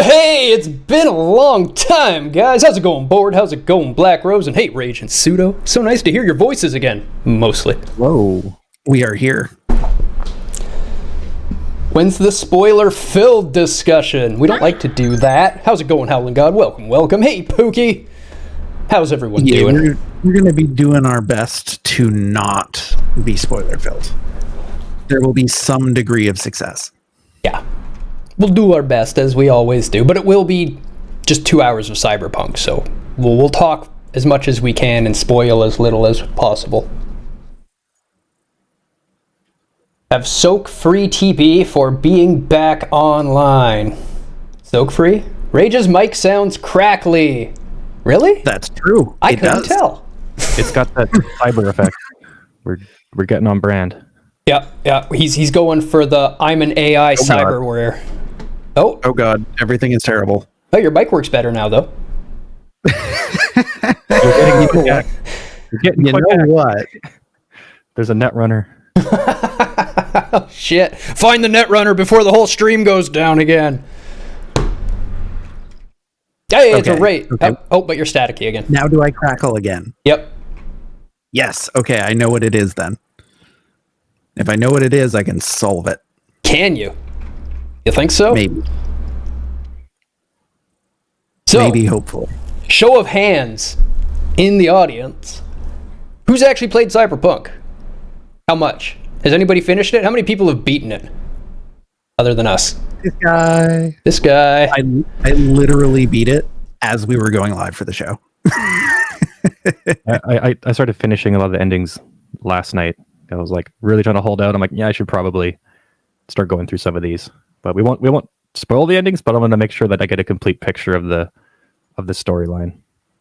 Hey, it's been a long time, guys. How's it going, Board? How's it going, Black Rose? And hey, Rage and Pseudo. So nice to hear your voices again, mostly. Whoa, we are here. When's the spoiler-filled discussion? We don't like to do that. How's it going, Howling God? Welcome, welcome. Hey, Pookie. How's everyone doing? We're going to be doing our best to not be spoiler-filled. There will be some degree of success. Yeah. We'll do our best, as we always do, but it will be just 2 hours of Cyberpunk, so we'll talk as much as we can and spoil as little as possible. Have soak-free TP for being back online. Soak-free? Rage's mic sounds crackly. Really? That's true. I couldn't tell. It's got that cyber effect. We're getting on brand. Yeah. He's going for the I'm an AI cyberware. Oh God, everything is terrible. Oh, your mic works better now, though. You're getting you know what? There's a net runner. Oh, shit. Find the net runner before the whole stream goes down again. Hey, it's a rate. Okay. Oh, but you're staticky again. Now do I crackle again? Yep. Yes. Okay, I know what it is then. If I know what it is, I can solve it. Can you? You think so? Maybe. So, maybe, hopefully. Show of hands in the audience. Who's actually played Cyberpunk? How much? Has anybody finished it? How many people have beaten it? Other than us. This guy. I literally beat it as we were going live for the show. I started finishing a lot of the endings last night. I was like really trying to hold out. I'm like, yeah, I should probably start going through some of these. But we won't spoil the endings, but I'm going to make sure that I get a complete picture of the storyline.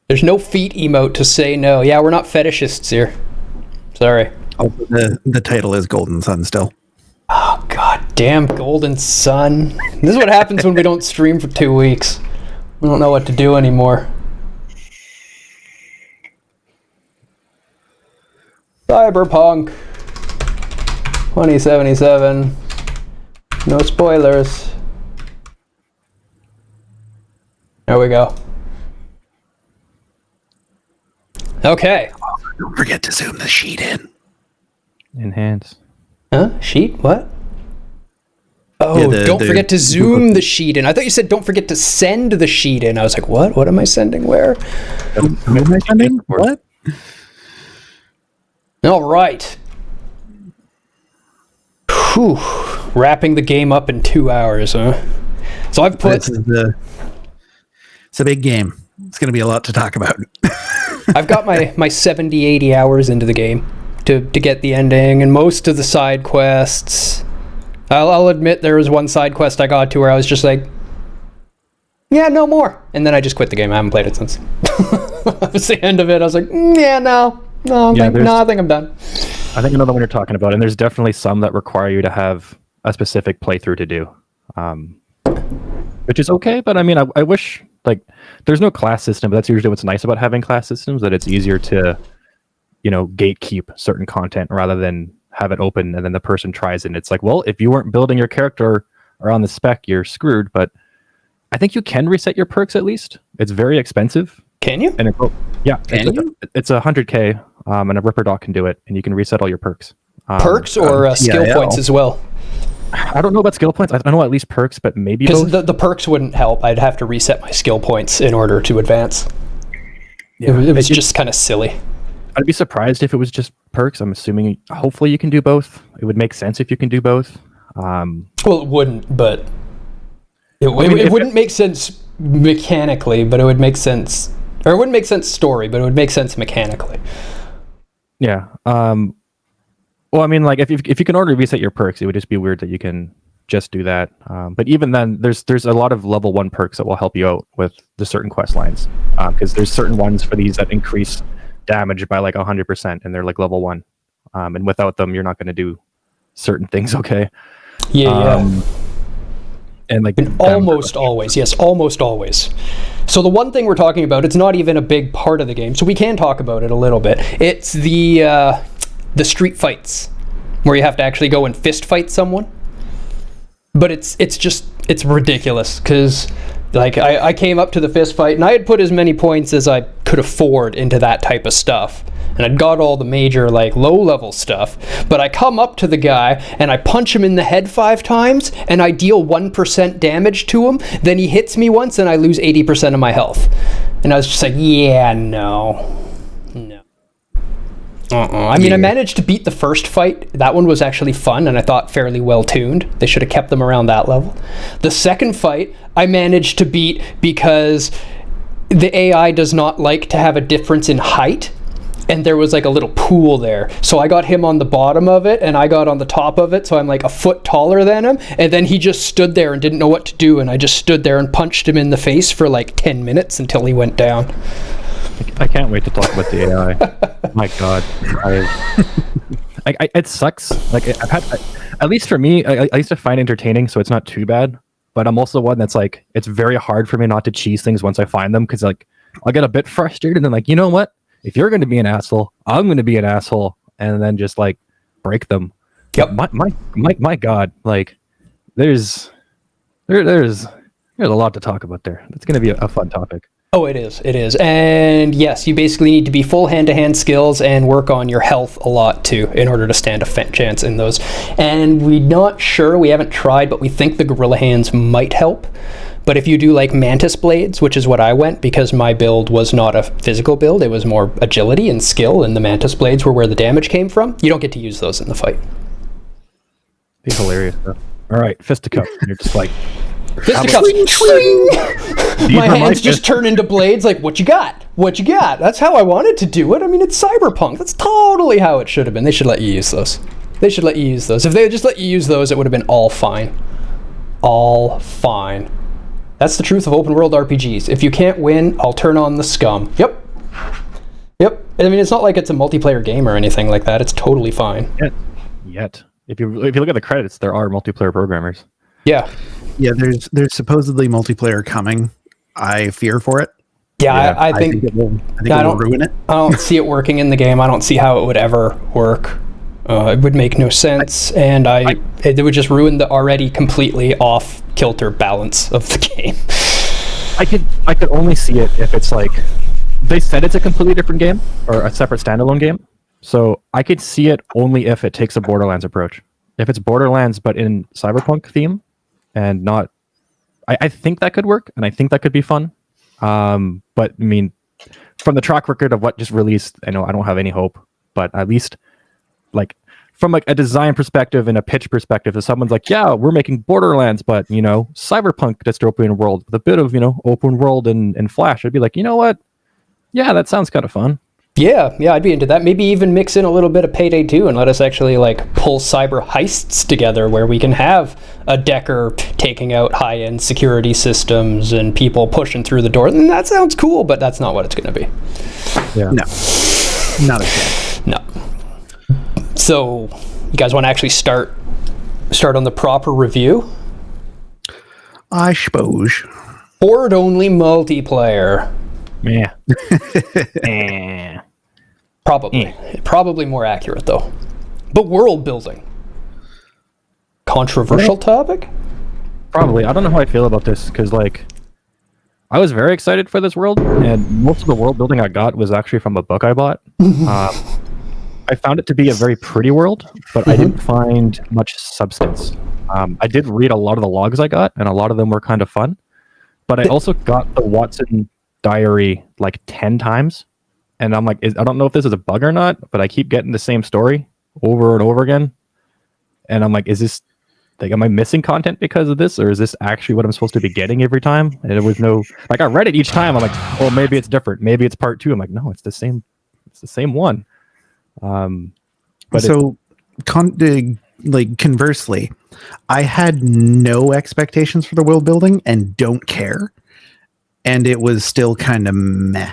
There's no feet emote to say no. Yeah, we're not fetishists here. Sorry. Oh, the title is Golden Sun still. Oh, god damn Golden Sun. This is what happens when we don't stream for 2 weeks. We don't know what to do anymore. Cyberpunk 2077. No spoilers. There we go. Okay. Don't forget to zoom the sheet in. Enhance. Huh? Sheet? What? Oh, yeah, don't forget to zoom the sheet in. I thought you said don't forget to send the sheet in. I was like, what? What am I sending where? What am I sending? What? All right. Whew. Wrapping the game up in 2 hours, huh? So I've put... It's a big game. It's going to be a lot to talk about. I've got my 70, 80 hours into the game to get the ending and most of the side quests. I'll admit there was one side quest I got to where I was just like, yeah, no more. And then I just quit the game. I haven't played it since. That was the end of it. I was like, yeah, no, I think I'm done. I think another one you're talking about, and there's definitely some that require you to have a specific playthrough to do, which is okay. But I mean, I wish, like, there's no class system, but that's usually what's nice about having class systems, that it's easier to, gatekeep certain content rather than have it open and then the person tries it. And it's like, well, if you weren't building your character or on the spec, you're screwed. But I think you can reset your perks at least. It's very expensive. Can you? And it's 100K, and a Ripper Doc can do it, and you can reset all your perks. Perks or skill points as well? I don't know about skill points. I know at least perks, but maybe both. Because the perks wouldn't help. I'd have to reset my skill points in order to advance. Yeah, it was just kind of silly. I'd be surprised if it was just perks. I'm assuming, hopefully you can do both. It would make sense if you can do both. Well, it wouldn't, but it wouldn't make sense mechanically, but it would make sense. Or it wouldn't make sense story, but it would make sense mechanically. Yeah. Well, I mean, like, if you can already reset your perks, it would just be weird that you can just do that. But even then, there's a lot of level 1 perks that will help you out with the certain quest lines. Because there's certain ones for these that increase damage by like 100%, and they're like level 1. And without them, you're not going to do certain things, okay? Yeah. And like almost always. So the one thing we're talking about, it's not even a big part of the game, so we can talk about it a little bit. It's the street fights where you have to actually go and fist fight someone. But it's ridiculous because Like, I came up to the fist fight, and I had put as many points as I could afford into that type of stuff. And I'd got all the major, like, low-level stuff. But I come up to the guy, and I punch him in the head 5 times, and I deal 1% damage to him. Then he hits me once, and I lose 80% of my health. And I was just like, yeah, no. I mean, I managed to beat the first fight. That one was actually fun, and I thought fairly well-tuned. They should have kept them around that level. The second fight, I managed to beat because the AI does not like to have a difference in height, and there was like a little pool there. So I got him on the bottom of it, and I got on the top of it, so I'm like a foot taller than him, and then he just stood there and didn't know what to do, and I just stood there and punched him in the face for like 10 minutes until he went down. I can't wait to talk about the AI. My God, it sucks. Like I've had, at least for me, I used to find it entertaining, so it's not too bad. But I'm also one that's like, it's very hard for me not to cheese things once I find them, because like I'll get a bit frustrated and then like, you know what? If you're going to be an asshole, I'm going to be an asshole, and then just like break them. Yep. My God, like there's a lot to talk about there. It's going to be a fun topic. Oh, it is. And yes, you basically need to be full hand-to-hand skills and work on your health a lot too in order to stand a chance in those. And we're not sure, we haven't tried, but we think the gorilla hands might help. But if you do like mantis blades, which is what I went, because my build was not a physical build, it was more agility and skill, and the mantis blades were where the damage came from, you don't get to use those in the fight. It's hilarious though. All right, fisticuff. You're just like, fisticuffs. Swing! My hands just turn into blades. Like, what you got? What you got? That's how I wanted to do it. I mean, it's Cyberpunk. That's totally how it should have been. They should let you use those. If they had just let you use those, it would have been all fine. All fine. That's the truth of open world RPGs. If you can't win, I'll turn on the scum. Yep. I mean, it's not like it's a multiplayer game or anything like that. It's totally fine. Yet. If you look at the credits, there are multiplayer programmers. Yeah. Yeah, there's supposedly multiplayer coming. I fear for it. Yeah. I think it will ruin it. I don't see it working in the game. I don't see how it would ever work. It would make no sense, and it would just ruin the already completely off kilter balance of the game. I could only see it if it's like, they said it's a completely different game or a separate standalone game. So I could see it only if it takes a Borderlands approach. If it's Borderlands but in Cyberpunk theme and not, I think that could work, and I think that could be fun. But I mean, from the track record of what just released, I know I don't have any hope. But at least, like, from like a design perspective and a pitch perspective, if someone's like, yeah, we're making Borderlands, but Cyberpunk dystopian world with a bit of open world and Flash, I'd be like, you know what? Yeah, that sounds kind of fun. Yeah, I'd be into that. Maybe even mix in a little bit of Payday 2 and let us actually like pull cyber heists together where we can have a Decker taking out high-end security systems and people pushing through the door. And that sounds cool, but that's not what it's going to be. Yeah. No, not again. No. So, you guys want to actually start on the proper review? I suppose. Horde-only multiplayer. Yeah. Probably more accurate though. But world building. Controversial topic? Probably. I don't know how I feel about this, because like, I was very excited for this world, and most of the world building I got was actually from a book I bought. I found it to be a very pretty world, but I didn't find much substance. I did read a lot of the logs I got, and a lot of them were kind of fun. But I also got the Watson diary like 10 times, and I'm like, I don't know if this is a bug or not, but I keep getting the same story over and over again, and I'm like, is this like, am I missing content because of this, or is this actually what I'm supposed to be getting every time? And there was no, like, I read it each time, I'm like, oh, maybe it's different, maybe it's part 2. I'm like, no, it's the same one. But so conversely, I had no expectations for the world building and don't care, and it was still kind of meh.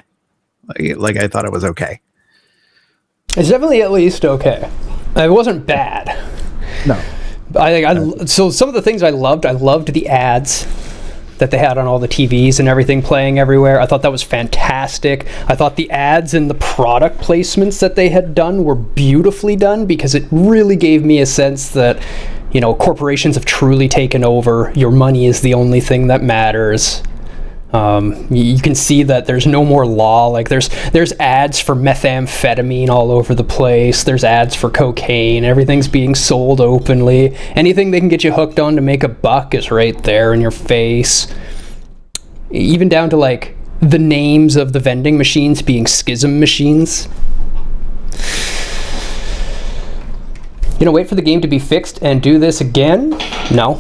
Like I thought it was okay. It's definitely at least okay. It wasn't bad. No. So some of the things I loved the ads that they had on all the TVs and everything playing everywhere. I thought that was fantastic. I thought the ads and the product placements that they had done were beautifully done, because it really gave me a sense that, corporations have truly taken over. Your money is the only thing that matters. You can see that there's no more law. Like there's ads for methamphetamine all over the place. There's ads for cocaine. Everything's being sold openly. Anything they can get you hooked on to make a buck is right there in your face. Even down to like the names of the vending machines being schism machines. You know, wait for the game to be fixed and do this again? No.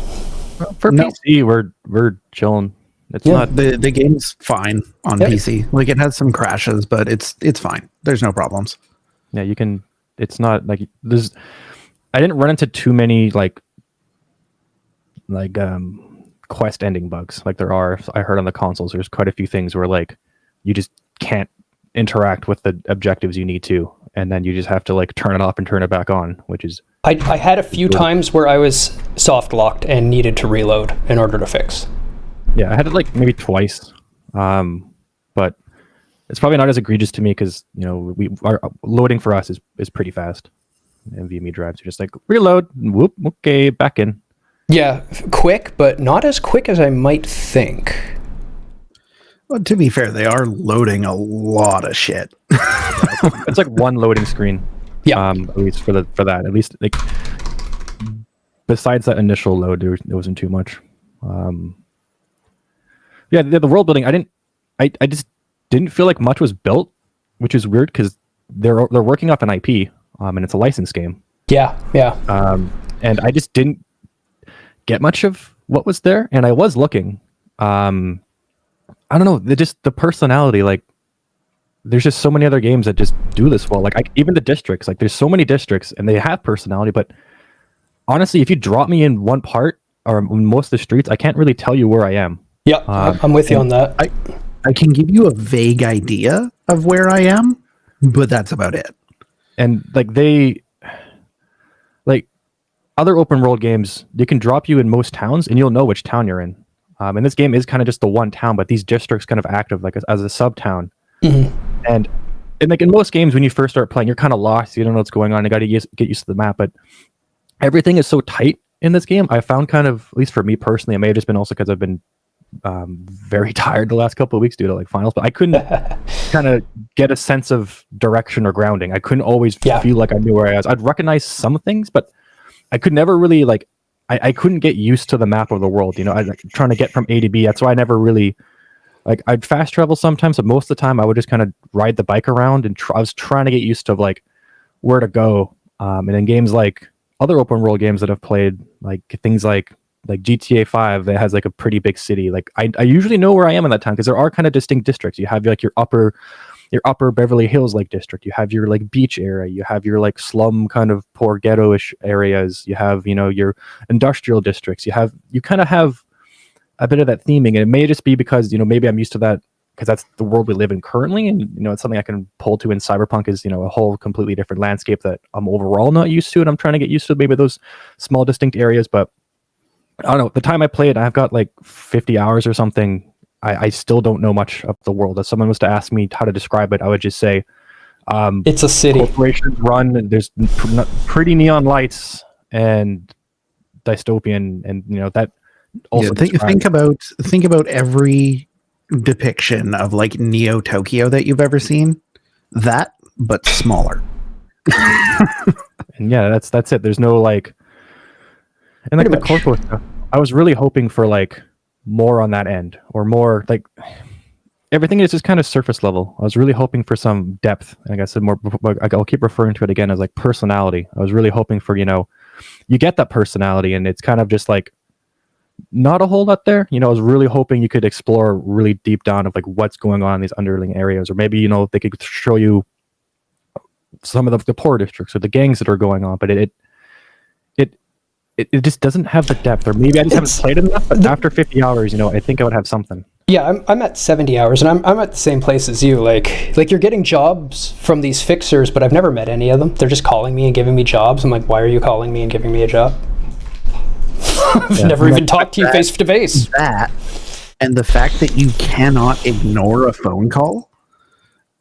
For PC, we're chilling. It's not the game's fine on PC. Like it has some crashes, but it's fine. There's no problems. Yeah, you can. It's not like there's. I didn't run into too many like quest ending bugs like there are. I heard on the consoles. There's quite a few things where like you just can't interact with the objectives you need to, and then you just have to like turn it off and turn it back on, which is. I had a few times where I was soft locked and needed to reload in order to fix. Yeah, I had it like maybe twice, but it's probably not as egregious to me because our loading for us is pretty fast. NVMe drives are just like reload, whoop, okay, back in. Yeah, quick, but not as quick as I might think. Well, to be fair, they are loading a lot of shit. It's like one loading screen. Yeah. At least for that. At least like besides that initial load, there wasn't too much. Yeah, the world building. I just didn't feel like much was built, which is weird because they're working off an IP, and it's a licensed game. Yeah. And I just didn't get much of what was there, and I was looking. I don't know. The personality, like. There's just so many other games that just do this well. Like even the districts, like there's so many districts and they have personality, but honestly, if you drop me in one part or in most of the streets, I can't really tell you where I am. Yeah, I'm with you on that. I can give you a vague idea of where I am, but that's about it. And like other open world games, they can drop you in most towns and you'll know which town you're in. And this game is kind of just the one town, but these districts kind of active like as a sub town. Mm-hmm. And like in most games, when you first start playing, you're kind of lost. You don't know what's going on. You got to get used to the map. But everything is so tight in this game. I found kind of, at least for me personally, it may have just been also because I've been very tired the last couple of weeks due to like finals. But I couldn't kind of get a sense of direction or grounding. I couldn't always feel like I knew where I was. I'd recognize some things, but I could never really like. I couldn't get used to the map of the world. I like trying to get from A to B. That's why I never really. Like I'd fast travel sometimes, but most of the time I would just kind of ride the bike around and I was trying to get used to like where to go. And in games like other open world games that I've played, like things like GTA 5 that has like a pretty big city. Like I usually know where I am in that town because there are kind of distinct districts. You have like your upper Beverly Hills like district. You have your like beach area. You have your like slum kind of poor ghetto-ish areas. You have your industrial districts. You kind of have a bit of that theming, and it may just be because maybe I'm used to that because that's the world we live in currently, and it's something I can pull to in Cyberpunk is a whole completely different landscape that I'm overall not used to, and I'm trying to get used to maybe those small distinct areas. But I don't know, the time I played, I've got like 50 hours or something. I still don't know much of the world. If someone was to ask me how to describe it, I would just say it's a city. Corporations run, and there's pretty neon lights and dystopian, and that. Also think about every depiction of like Neo Tokyo that you've ever seen, but smaller. And yeah, that's it. There's no like, and like the corpo stuff. I was really hoping for like more on that end, or more like everything is just kind of surface level. I was really hoping for some depth. And like I said, more. I'll keep referring to it again as like personality. I was really hoping for you get that personality, and it's kind of just like. Not a whole lot there. I was really hoping you could explore really deep down of like what's going on in these underlying areas, or maybe they could show you some of the poor districts or the gangs that are going on. But it just doesn't have the depth, or maybe I just haven't played enough. But after 50 hours, I think I would have something. Yeah, I'm at 70 hours, and I'm at the same place as you. Like you're getting jobs from these fixers, but I've never met any of them. They're just calling me and giving me jobs. I'm like, why are you calling me and giving me a job? I've never even talked to you face to face. That and the fact that you cannot ignore a phone call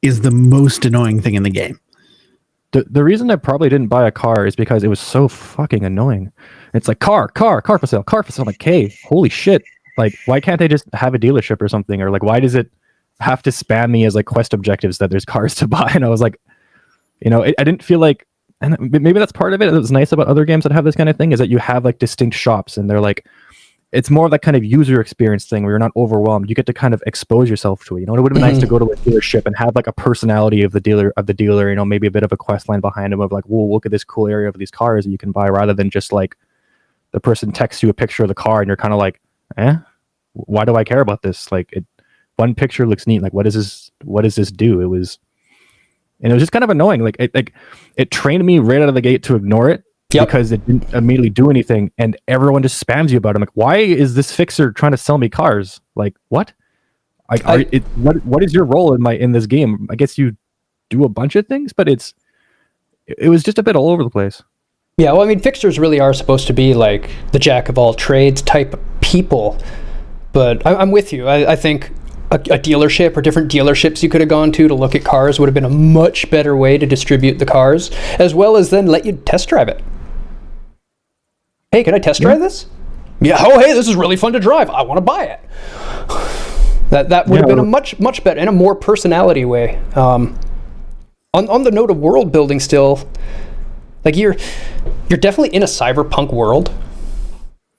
is the most annoying thing in the game. The reason I probably didn't buy a car is because it was so fucking annoying. It's like car for sale. I'm like, hey, holy shit! Like, why can't they just have a dealership or something? Or like, why does it have to spam me as like quest objectives that there's cars to buy? And I was like, I didn't feel like, and maybe that's part of it. It was nice about other games that have this kind of thing, is that you have like distinct shops, and they're like, it's more of that kind of user experience thing where you're not overwhelmed. You get to kind of expose yourself to it. It would have been nice to go to a dealership and have like a personality of the dealer, maybe a bit of a quest line behind him of like, whoa, look at this cool area of these cars that you can buy, rather than just like the person texts you a picture of the car and you're kind of like, why do I care about this? Like, one picture looks neat. Like, what does this do? It was just kind of annoying. Like, it trained me right out of the gate to ignore it. Yep. Because it didn't immediately do anything, and everyone just spams you about it. I'm like, why is this fixer trying to sell me cars? Like, what? What is your role in this game? I guess you do a bunch of things, but it was just a bit all over the place. Yeah, well, I mean, fixers really are supposed to be like the jack of all trades type of people, but I'm with you. I think a dealership or different dealerships you could have gone to look at cars would have been a much better way to distribute the cars, as well as then let you test drive it. Hey, can I test drive this? Yeah. Oh, hey, this is really fun to drive. I want to buy it. That would have been a much better and a more personality way. On the note of world building, still, like you're definitely in a cyberpunk world,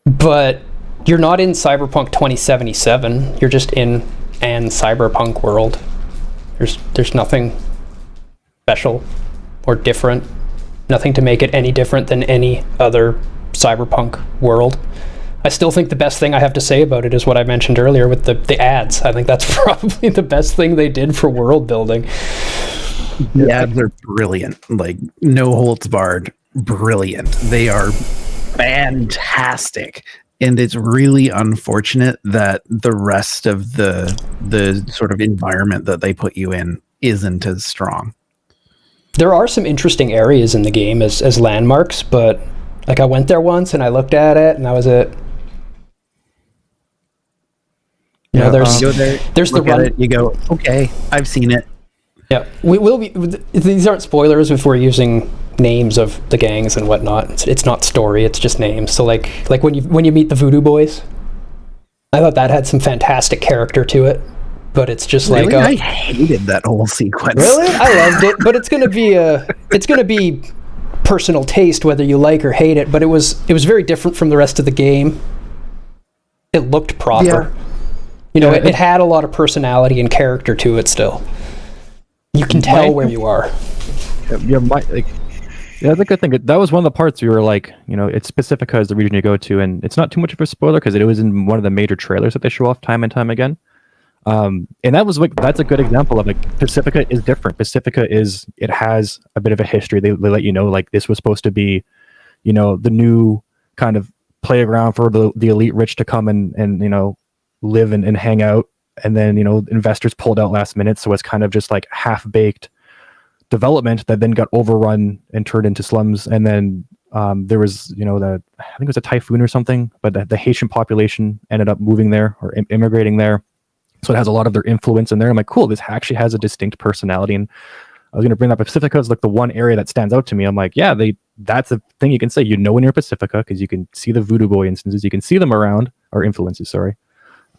but you're not in Cyberpunk 2077. You're just in an cyberpunk world. There's nothing special or different. Nothing to make it any different than any other cyberpunk world. I still think the best thing I have to say about it is what I mentioned earlier with the ads. I think that's probably the best thing they did for world building. The ads are brilliant. Like, no holds barred, brilliant. They are fantastic. And it's really unfortunate that the rest of the sort of environment that they put you in isn't as strong. There are some interesting areas in the game as landmarks, but like I went there once and I looked at it and that was it. There's the run. You go, okay, I've seen it. Yeah, we will be. These aren't spoilers if we're using names of the gangs and whatnot. It's not story. It's just names. So like when you meet the Voodoo Boys, I thought that had some fantastic character to it. But it's just really? I hated that whole sequence. Really, I loved it. But it's gonna be personal taste whether you like or hate it. But it was very different from the rest of the game. It looked proper. Yeah. It had a lot of personality and character to it still. You can tell where you are. That's a good thing. That was one of the parts we were like, it's Pacifica is the region you go to, and it's not too much of a spoiler because it was in one of the major trailers that they show off time and time again. And that's a good example of like Pacifica is different. Pacifica it has a bit of a history. They let you know like this was supposed to be, the new kind of playground for the elite rich to come and live and hang out. And then, investors pulled out last minute. So it's kind of just like half-baked development that then got overrun and turned into slums. And then there was, I think it was a typhoon or something, but the Haitian population ended up moving there or immigrating there. So it has a lot of their influence in there. I'm like, cool, this actually has a distinct personality. And I was going to bring up Pacifica as like the one area that stands out to me. I'm like, yeah, that's a thing you can say, when you're Pacifica, because you can see the Voodoo Boy instances, you can see them around, or influences, sorry.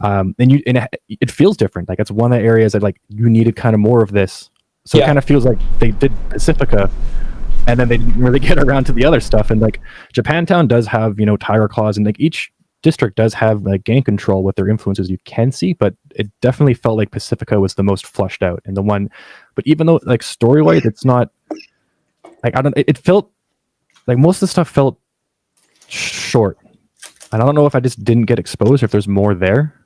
And it feels different. Like it's one of the areas that like you needed kind of more of this. So It kind of feels like they did Pacifica, and then they didn't really get around to the other stuff. And like Japantown does have tiger claws, and like each district does have like gang control with their influences you can see, but it definitely felt like Pacifica was the most flushed out and the one. But even though like story wise, it's not like it felt like most of the stuff felt short. And I don't know if I just didn't get exposed or if there's more there.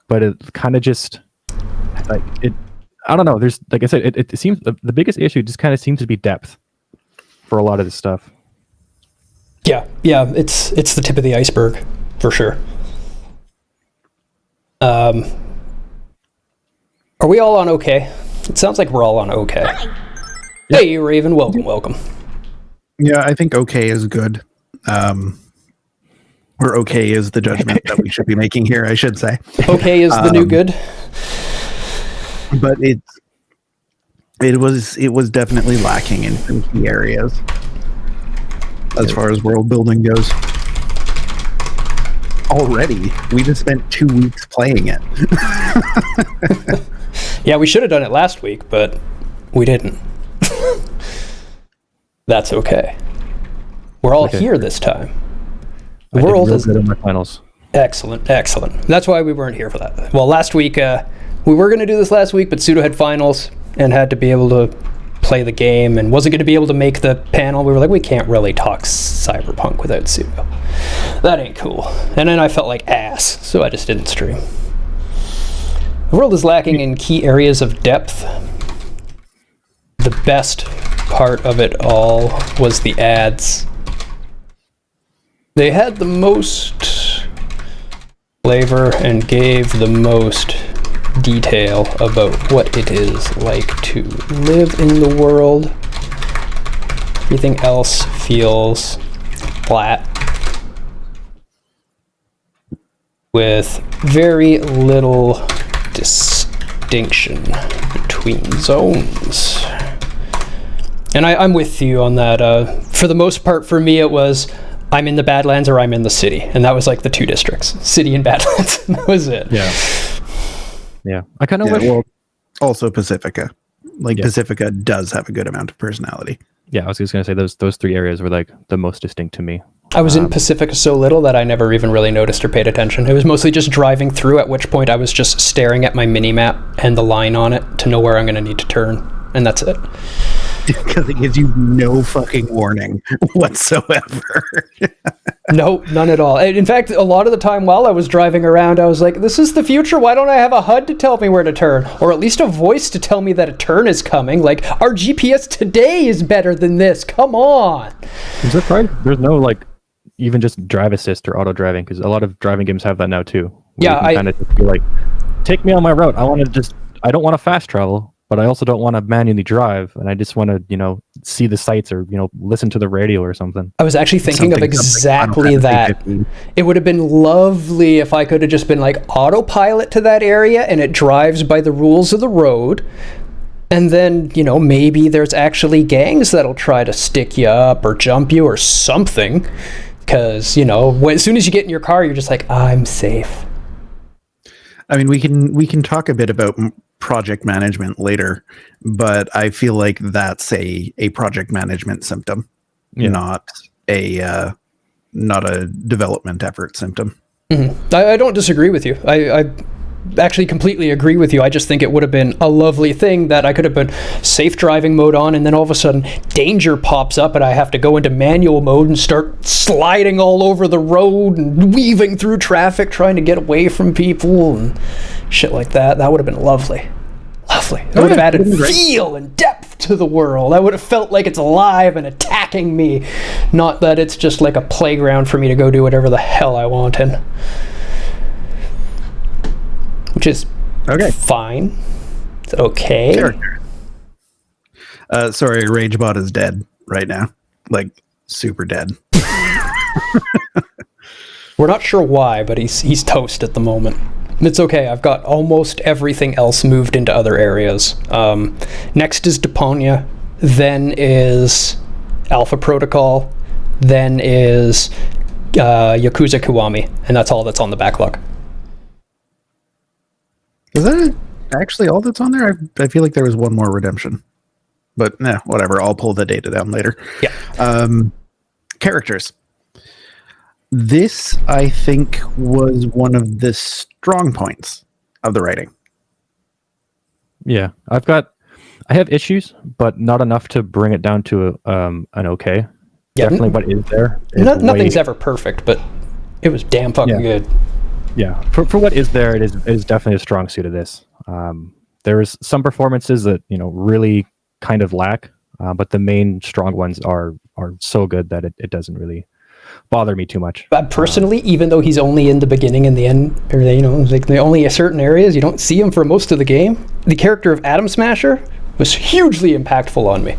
But it kind of just like it. I don't know. There's like I said, it seems the biggest issue just kind of seems to be depth for a lot of this stuff. Yeah, it's the tip of the iceberg for sure. Are we all on okay? It sounds like we're all on okay. Yeah. Hey, Raven, welcome. Yeah, I think okay is good. Or okay is the judgment that we should be making here, I should say. Okay is the new good. But it was definitely lacking in some key areas as far as world building goes. already. We just spent 2 weeks playing it. Yeah, we should have done it last week, but we didn't. That's okay. We're all here this time. The world is good in my finals. Excellent. That's why we weren't here for that. Well, last week, we were going to do this last week, but Pseudo had finals and had to be able to play the game and wasn't going to be able to make the panel. We were like, we can't really talk Cyberpunk without Pseudo. That ain't cool. And then I felt like ass, so I just didn't stream. The world is lacking in key areas of depth. The best part of it all was the ads. They had the most flavor and gave the most detail about what it is like to live in the world. Everything else feels flat, with very little distinction between zones. And I'm with you on that. For the most part, for me, it was I'm in the Badlands or I'm in the city. And that was like the two districts, city and Badlands. That was it. Yeah. I kind of wish... Well, also Pacifica. Pacifica does have a good amount of personality. Yeah, I was just going to say those 3 areas were like the most distinct to me. I was in Pacifica so little that I never even really noticed or paid attention. It was mostly just driving through, at which point I was just staring at my mini-map and the line on it to know where I'm going to need to turn. And that's it. Because it gives you no fucking warning whatsoever. No, none at all. In fact, a lot of the time while I was driving around, I was like, this is the future. Why don't I have a HUD to tell me where to turn? Or at least a voice to tell me that a turn is coming. Like, our GPS today is better than this. Come on. Is that right? There's no, even just drive assist or auto driving, because a lot of driving games have that now, too. Yeah, I kind of just be like, take me on my route. I don't want to fast travel, but I also don't want to manually drive, and I just want to, see the sights or, listen to the radio or something. I was actually thinking of exactly that. It would have been lovely if I could have just been like autopilot to that area and it drives by the rules of the road. And then, maybe there's actually gangs that'll try to stick you up or jump you or something. Because, as soon as you get in your car, you're just like, I'm safe. I mean, we can talk a bit about project management later, but I feel like that's a project management symptom, not a development effort symptom. Mm-hmm. I don't disagree with you. I actually completely agree with you. I just think it would have been a lovely thing that I could have been safe driving mode on, and then all of a sudden danger pops up and I have to go into manual mode and start sliding all over the road and weaving through traffic trying to get away from people and shit like that. That would have been lovely. It would have added feel and depth to the world. I would have felt like it's alive and attacking me, not that it's just like a playground for me to go do whatever the hell I want in. Which is fine. It's okay. Character. Sorry, RageBot is dead right now. Super dead. We're not sure why, but he's toast at the moment. It's okay. I've got almost everything else moved into other areas. Next is Deponia. Then is Alpha Protocol. Then is Yakuza Kiwami. And that's all that's on the backlog. Is that actually all that's on there? I feel like there was one more redemption. But whatever. I'll pull the data down later. Yeah. Characters. This, I think, was one of the strong points of the writing. Yeah. I have issues, but not enough to bring it down to an okay. Yeah, definitely what is there. Nothing's ever perfect, but it was damn fucking good. Yeah, for what is there, it is definitely a strong suit of this. There is some performances that really kind of lack, but the main strong ones are so good that it doesn't really bother me too much. But personally, even though he's only in the beginning and the end, or only certain areas, you don't see him for most of the game. The character of Atom Smasher was hugely impactful on me,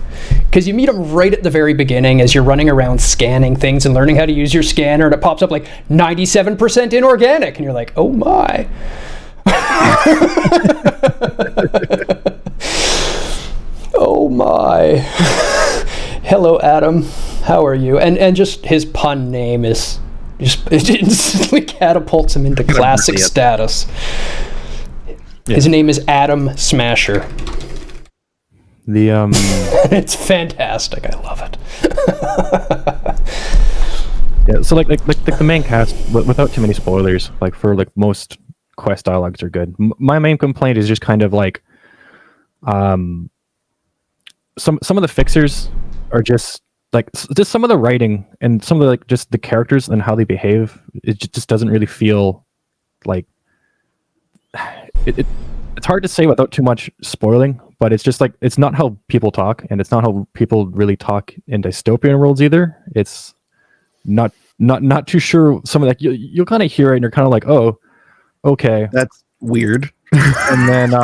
because you meet him right at the very beginning as you're running around scanning things and learning how to use your scanner, and it pops up like 97% inorganic, and you're like, oh my. Oh my. Hello, Adam. How are you? And just his pun name is it instantly catapults him into classic status. Yeah. His name is Adam Smasher. It's fantastic. I love it. Yeah, so like the main cast, without too many spoilers, like for like most quest dialogues are good. My main complaint is just kind of like, some of the fixers are just some of the writing and some of the like just the characters and how they behave. It just doesn't really feel like it. It's hard to say without too much spoiling, but it's just like it's not how people talk, and it's not how people really talk in dystopian worlds either. It's not too sure. Some of that you'll kind of hear it, and you're kind of like, oh, okay, that's weird. And then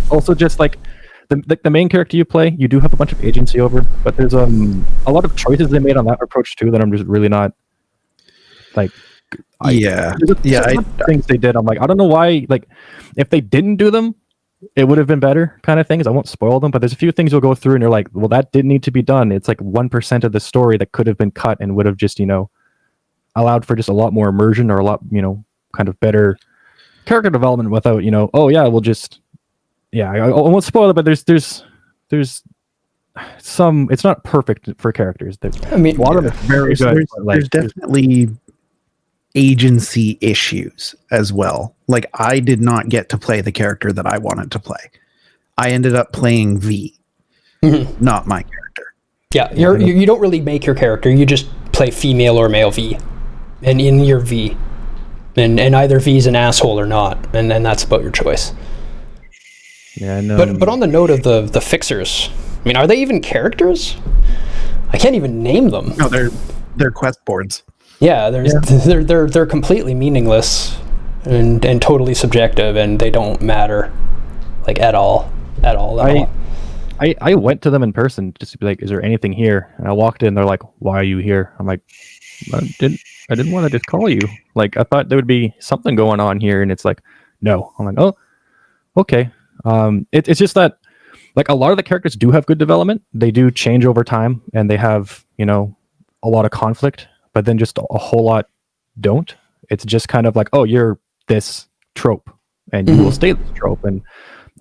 also just like the main character you play, you do have a bunch of agency over, but there's a lot of choices they made on that approach too that I'm just really not like. Things they did, I'm like, I don't know why. Like, if they didn't do them, it would have been better, kind of things. I won't spoil them, but there's a few things you'll go through, and you're like, well, that didn't need to be done. It's like 1% of the story that could have been cut and would have just, allowed for just a lot more immersion or a lot, kind of better character development without, oh yeah, we'll just, I won't spoil it, but there's some. It's not perfect for characters. I mean, a lot of it's very good. There's definitely agency issues as well. Like, I did not get to play the character that I wanted to play. I ended up playing V, not my character. Yeah, you don't really make your character. You just play female or male V, and in your V, and either V is an asshole or not, and then that's about your choice. Yeah, no. But on the note of the fixers, I mean, are they even characters? I can't even name them. No, they're quest boards. Yeah, they're completely meaningless and totally subjective, and they don't matter like at all. I went to them in person just to be like, is there anything here? And I walked in, they're like, why are you here? I'm like, I didn't want to just call you. Like, I thought there would be something going on here, and it's like, no. I'm like, oh, okay. It's just that like a lot of the characters do have good development. They do change over time, and they have, a lot of conflict. But then just a whole lot don't. It's just kind of like, oh, you're this trope, and you will stay this trope, and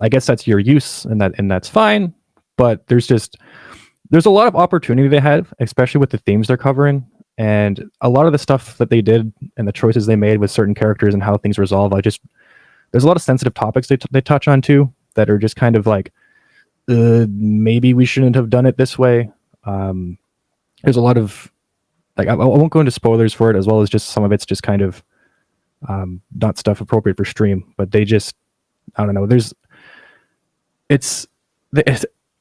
I guess that's your use, and that's fine. But there's a lot of opportunity they have, especially with the themes they're covering, and a lot of the stuff that they did and the choices they made with certain characters and how things resolve. There's a lot of sensitive topics they touch on too that are just kind of like, maybe we shouldn't have done it this way. There's a lot of like, I won't go into spoilers for it, as well as just some of it's just kind of not stuff appropriate for stream, but they just, I don't know.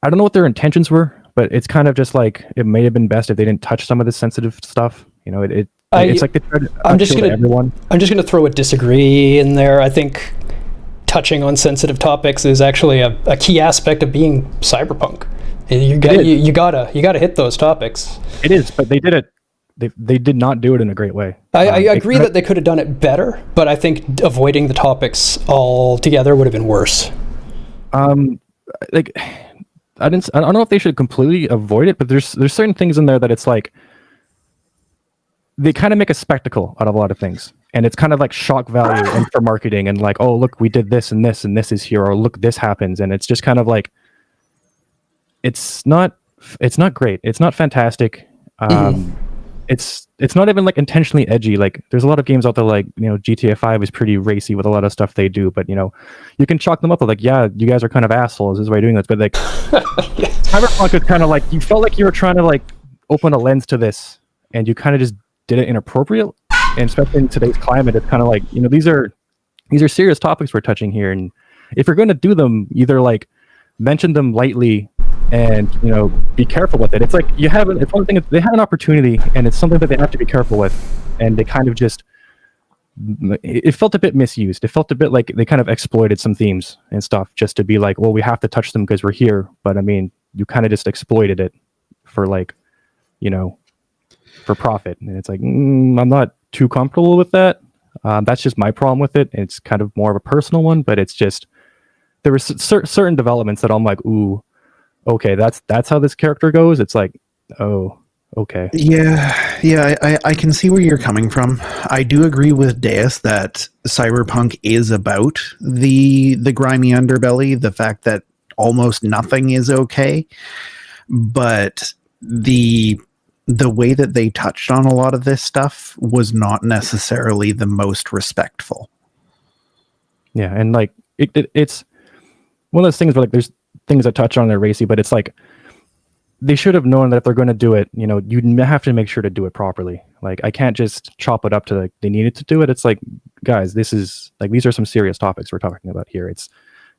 I don't know what their intentions were, but it's kind of just like, it may have been best if they didn't touch some of the sensitive stuff. It's like they tried to appeal to everyone. I'm just gonna throw a disagree in there. I think touching on sensitive topics is actually a key aspect of being cyberpunk. You gotta hit those topics. It is, but they did it. They did not do it in a great way. I agree that they could have done it better, but I think avoiding the topics altogether would have been worse. Like, I don't know if they should completely avoid it, but there's certain things in there that it's like they kind of make a spectacle out of a lot of things, and it's kind of like shock value and for marketing, and like, oh, look, we did this and this and this is here, or look, this happens, and it's just kind of like it's not great. It's not fantastic. It's not even like intentionally edgy. Like, there's a lot of games out there, like, GTA 5 is pretty racy with a lot of stuff they do, but you can chalk them up with like, yeah, you guys are kind of assholes, this is why you're doing this. But like, Cyberpunk is kind of like, you felt like you were trying to like open a lens to this, and you kind of just did it inappropriate. And especially in today's climate, it's kind of like, these are serious topics we're touching here, and if you're going to do them, either like mention them lightly and be careful with it. It's like it's one thing, they have an opportunity, and it's something that they have to be careful with, and they kind of just, it felt a bit misused. It felt a bit like they kind of exploited some themes and stuff just to be like, well, we have to touch them because we're here. But I mean, you kind of just exploited it for like, for profit, and it's like, I'm not too comfortable with that. That's just my problem with it. It's kind of more of a personal one, but it's just, there were certain developments that I'm like, ooh, okay, that's how this character goes. It's like, oh, okay. Yeah, Yeah, I can see where you're coming from. I do agree with Deus that Cyberpunk is about the grimy underbelly, the fact that almost nothing is okay, but the way that they touched on a lot of this stuff was not necessarily the most respectful. Yeah, and like it's one of those things where like there's things that touch on they're racy, but it's like they should have known that if they're going to do it, you know, you have to make sure to do it properly. Like, I can't just chop it up to like they needed to do it. It's like, guys, this is like, these are some serious topics we're talking about here. It's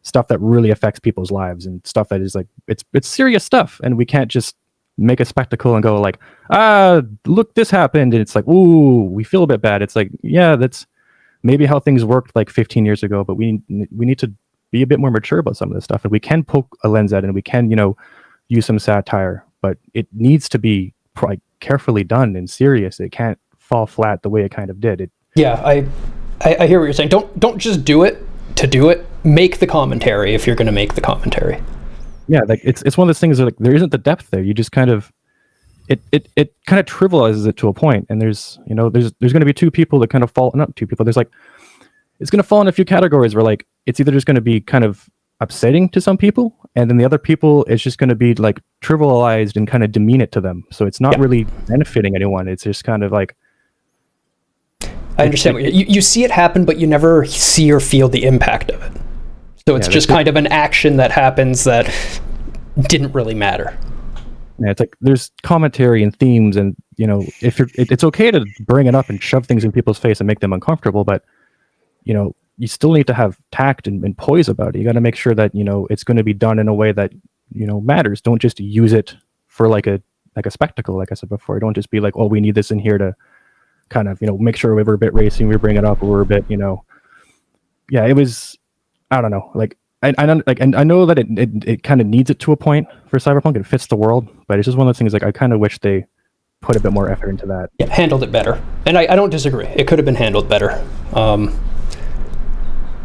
stuff that really affects people's lives and stuff that is like, it's serious stuff. And we can't just make a spectacle and go like, look, this happened. And it's like, ooh, we feel a bit bad. It's like, yeah, that's maybe how things worked like 15 years ago, but we need to be a bit more mature about some of this stuff. And we can poke a lens at it and we can, you know, use some satire, but it needs to be like carefully done and serious. It can't fall flat the way it kind of did. Yeah, I hear what you're saying. Don't just do it to do it. Make the commentary if you're going to make the commentary. Yeah, like it's one of those things that like there isn't the depth there. You just kind of it kind of trivializes it to a point. And there's going to be two people that kind of fall, not two people. There's like it's going to fall in a few categories where like it's either just going to be kind of upsetting to some people, and then the other people it's just going to be like trivialized and kind of demean it to them. So it's not really benefiting anyone. It's just kind of like I understand what you see it happen, but you never see or feel the impact of it. So it's just kind of an action that happens that didn't really matter. Yeah, it's like there's commentary and themes, and you know, if it's okay to bring it up and shove things in people's face and make them uncomfortable, but you know, you still need to have tact and poise about it. You got to make sure that, you know, it's going to be done in a way that, you know, matters. Don't just use it for like a spectacle, like I said before. Don't just be like, oh, we need this in here to kind of, you know, make sure we're a bit racing, we bring it up, or we're a bit, you know. Yeah, it was, I don't know, like I know that it kind of needs it to a point for Cyberpunk. It fits the world, but it's just one of those things like I kind of wish they put a bit more effort into that. Yeah, handled it better. And I don't disagree. It could have been handled better.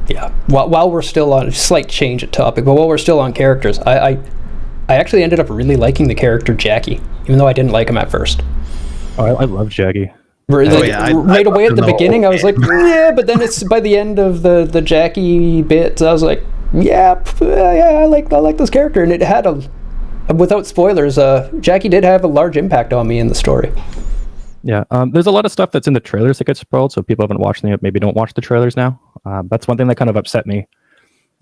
Yeah, while we're still on, slight change of topic, but while we're still on characters, I actually ended up really liking the character Jackie, even though I didn't like him at first. Oh, I love Jackie. Right away at the beginning, I was like, yeah, but then it's by the end of the Jackie bit, I was like, yeah, I like this character, and it had without spoilers, Jackie did have a large impact on me in the story. Yeah, there's a lot of stuff that's in the trailers that gets spoiled, so people haven't watched them, maybe don't watch the trailers now. That's one thing that kind of upset me,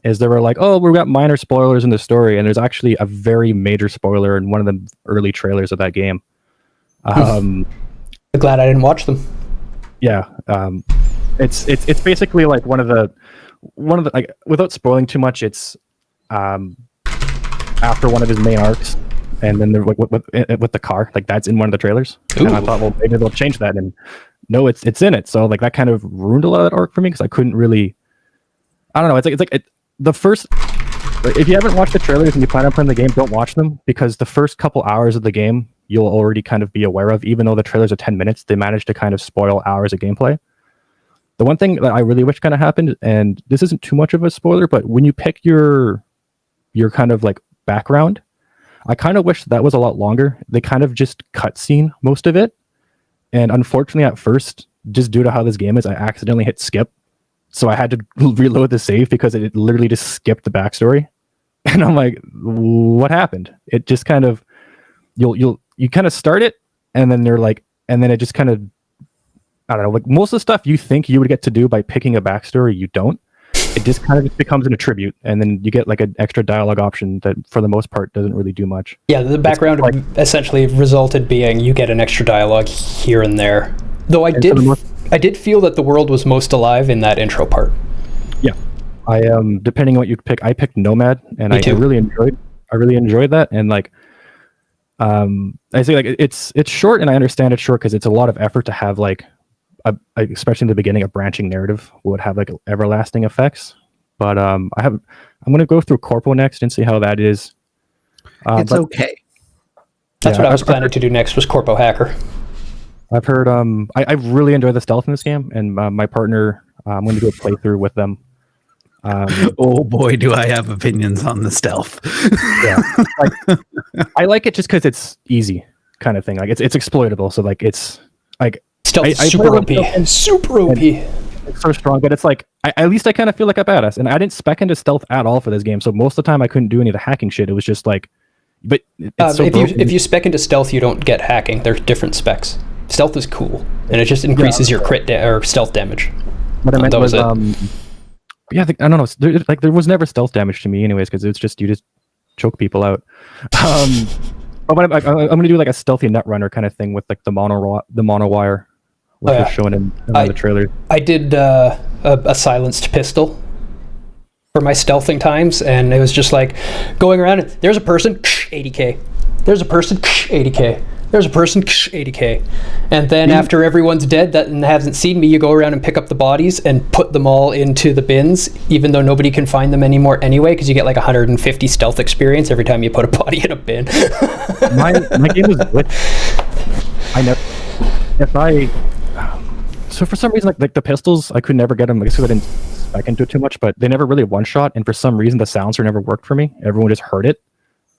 is they were like, oh, we've got minor spoilers in the story, and there's actually a very major spoiler in one of the early trailers of that game. I'm glad I didn't watch them. Yeah, it's basically like one of the like, without spoiling too much, it's after one of his main arcs. And then they're with the car, like that's in one of the trailers. Ooh. And I thought, well, maybe they'll change that. And no, it's in it. So like that kind of ruined a lot of that arc for me because I couldn't really. I don't know. It's like the first. If you haven't watched the trailers and you plan on playing the game, don't watch them because the first couple hours of the game you'll already kind of be aware of. Even though the trailers are 10 minutes, they managed to kind of spoil hours of gameplay. The one thing that I really wish kind of happened, and this isn't too much of a spoiler, but when you pick your kind of like background. I kind of wish that was a lot longer. They kind of just cutscene most of it. And unfortunately, at first, just due to how this game is, I accidentally hit skip. So I had to reload the save because it literally just skipped the backstory. And I'm like, what happened? It just kind of, you kind of start it, and then they're like, and then it just kind of, I don't know, like most of the stuff you think you would get to do by picking a backstory, you don't. It just kind of just becomes an attribute, and then you get like an extra dialogue option that for the most part doesn't really do much. Yeah, the background essentially resulted being you get an extra dialogue here and there. Though I did feel that the world was most alive in that intro part. Yeah. I depending on what you pick, I picked Nomad, and I really enjoyed that. And like I say, like it's short, and I understand it's short because it's a lot of effort to have like especially in the beginning, a branching narrative would have like everlasting effects. But I'm going to go through Corpo next and see how that is. It's okay. That's what I was planning to do next, was Corpo Hacker. I've heard I really enjoy the stealth in this game, and my partner, I'm going to do a playthrough with them. Oh boy, do I have opinions on the stealth. Yeah, I like it just because it's easy. kind of thing. Like it's exploitable. So like it's like Stealth is super OP. Super OP. It's so strong, but it's like at least I kind of feel like a badass. And I didn't spec into stealth at all for this game. So most of the time I couldn't do any of the hacking shit. It was just like, but it's so if you spec into stealth, you don't get hacking. There's different specs. Stealth is cool, and it just increases your crit or stealth damage. What I meant was yeah, I don't know. There was never stealth damage to me, anyways, because it's just you just choke people out. But I'm gonna do like a stealthy net runner kind of thing with like the mono wire, which was shown in the trailer. I did a silenced pistol for my stealthing times, and it was just like going around. And there's a person, 80k. There's a person, 80k. There's a person, 80k. And then after everyone's dead that and hasn't seen me, you go around and pick up the bodies and put them all into the bins, even though nobody can find them anymore anyway, because you get like 150 stealth experience every time you put a body in a bin. my game was so for some reason like the pistols, I could never get them. Like, so I didn't spec into it too much, but they never really one shot, and for some reason the silencer never worked for me. Everyone just heard it,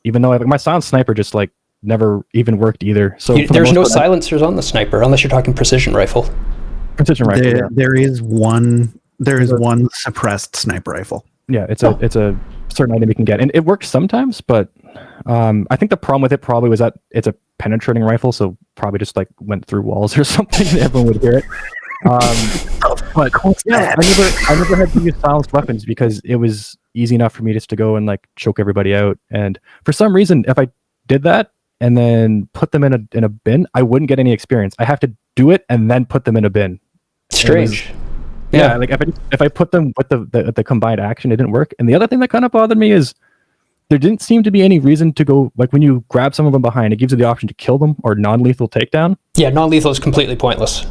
even though my silenced sniper just like never even worked either. So there's no silencers on the sniper unless you're talking precision rifle. Precision rifle. There is one suppressed sniper rifle. Yeah, it's a certain item you can get, and it works sometimes. But I think the problem with it probably was that it's a penetrating rifle, so probably just like went through walls or something, and everyone would hear it. But yeah, I never had to use silenced weapons because it was easy enough for me just to go and like choke everybody out. And for some reason, if I did that and then put them in a bin, I wouldn't get any experience. I have to do it and then put them in a bin. Strange. Yeah, like if I put them with the combined action, it didn't work. And the other thing that kind of bothered me is there didn't seem to be any reason to go, like when you grab someone from behind, it gives you the option to kill them or non-lethal takedown. Yeah, non-lethal is completely pointless.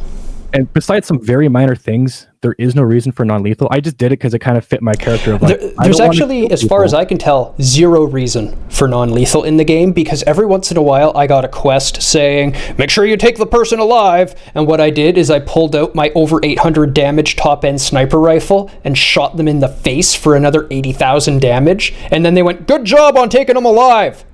And besides some very minor things, there is no reason for non-lethal. I just did it because it kind of fit my character. Of like, there's actually, as far as I can tell, zero reason for non-lethal in the game, because every once in a while I got a quest saying, make sure you take the person alive. And what I did is I pulled out my over 800 damage top-end sniper rifle and shot them in the face for another 80,000 damage. And then they went, good job on taking them alive.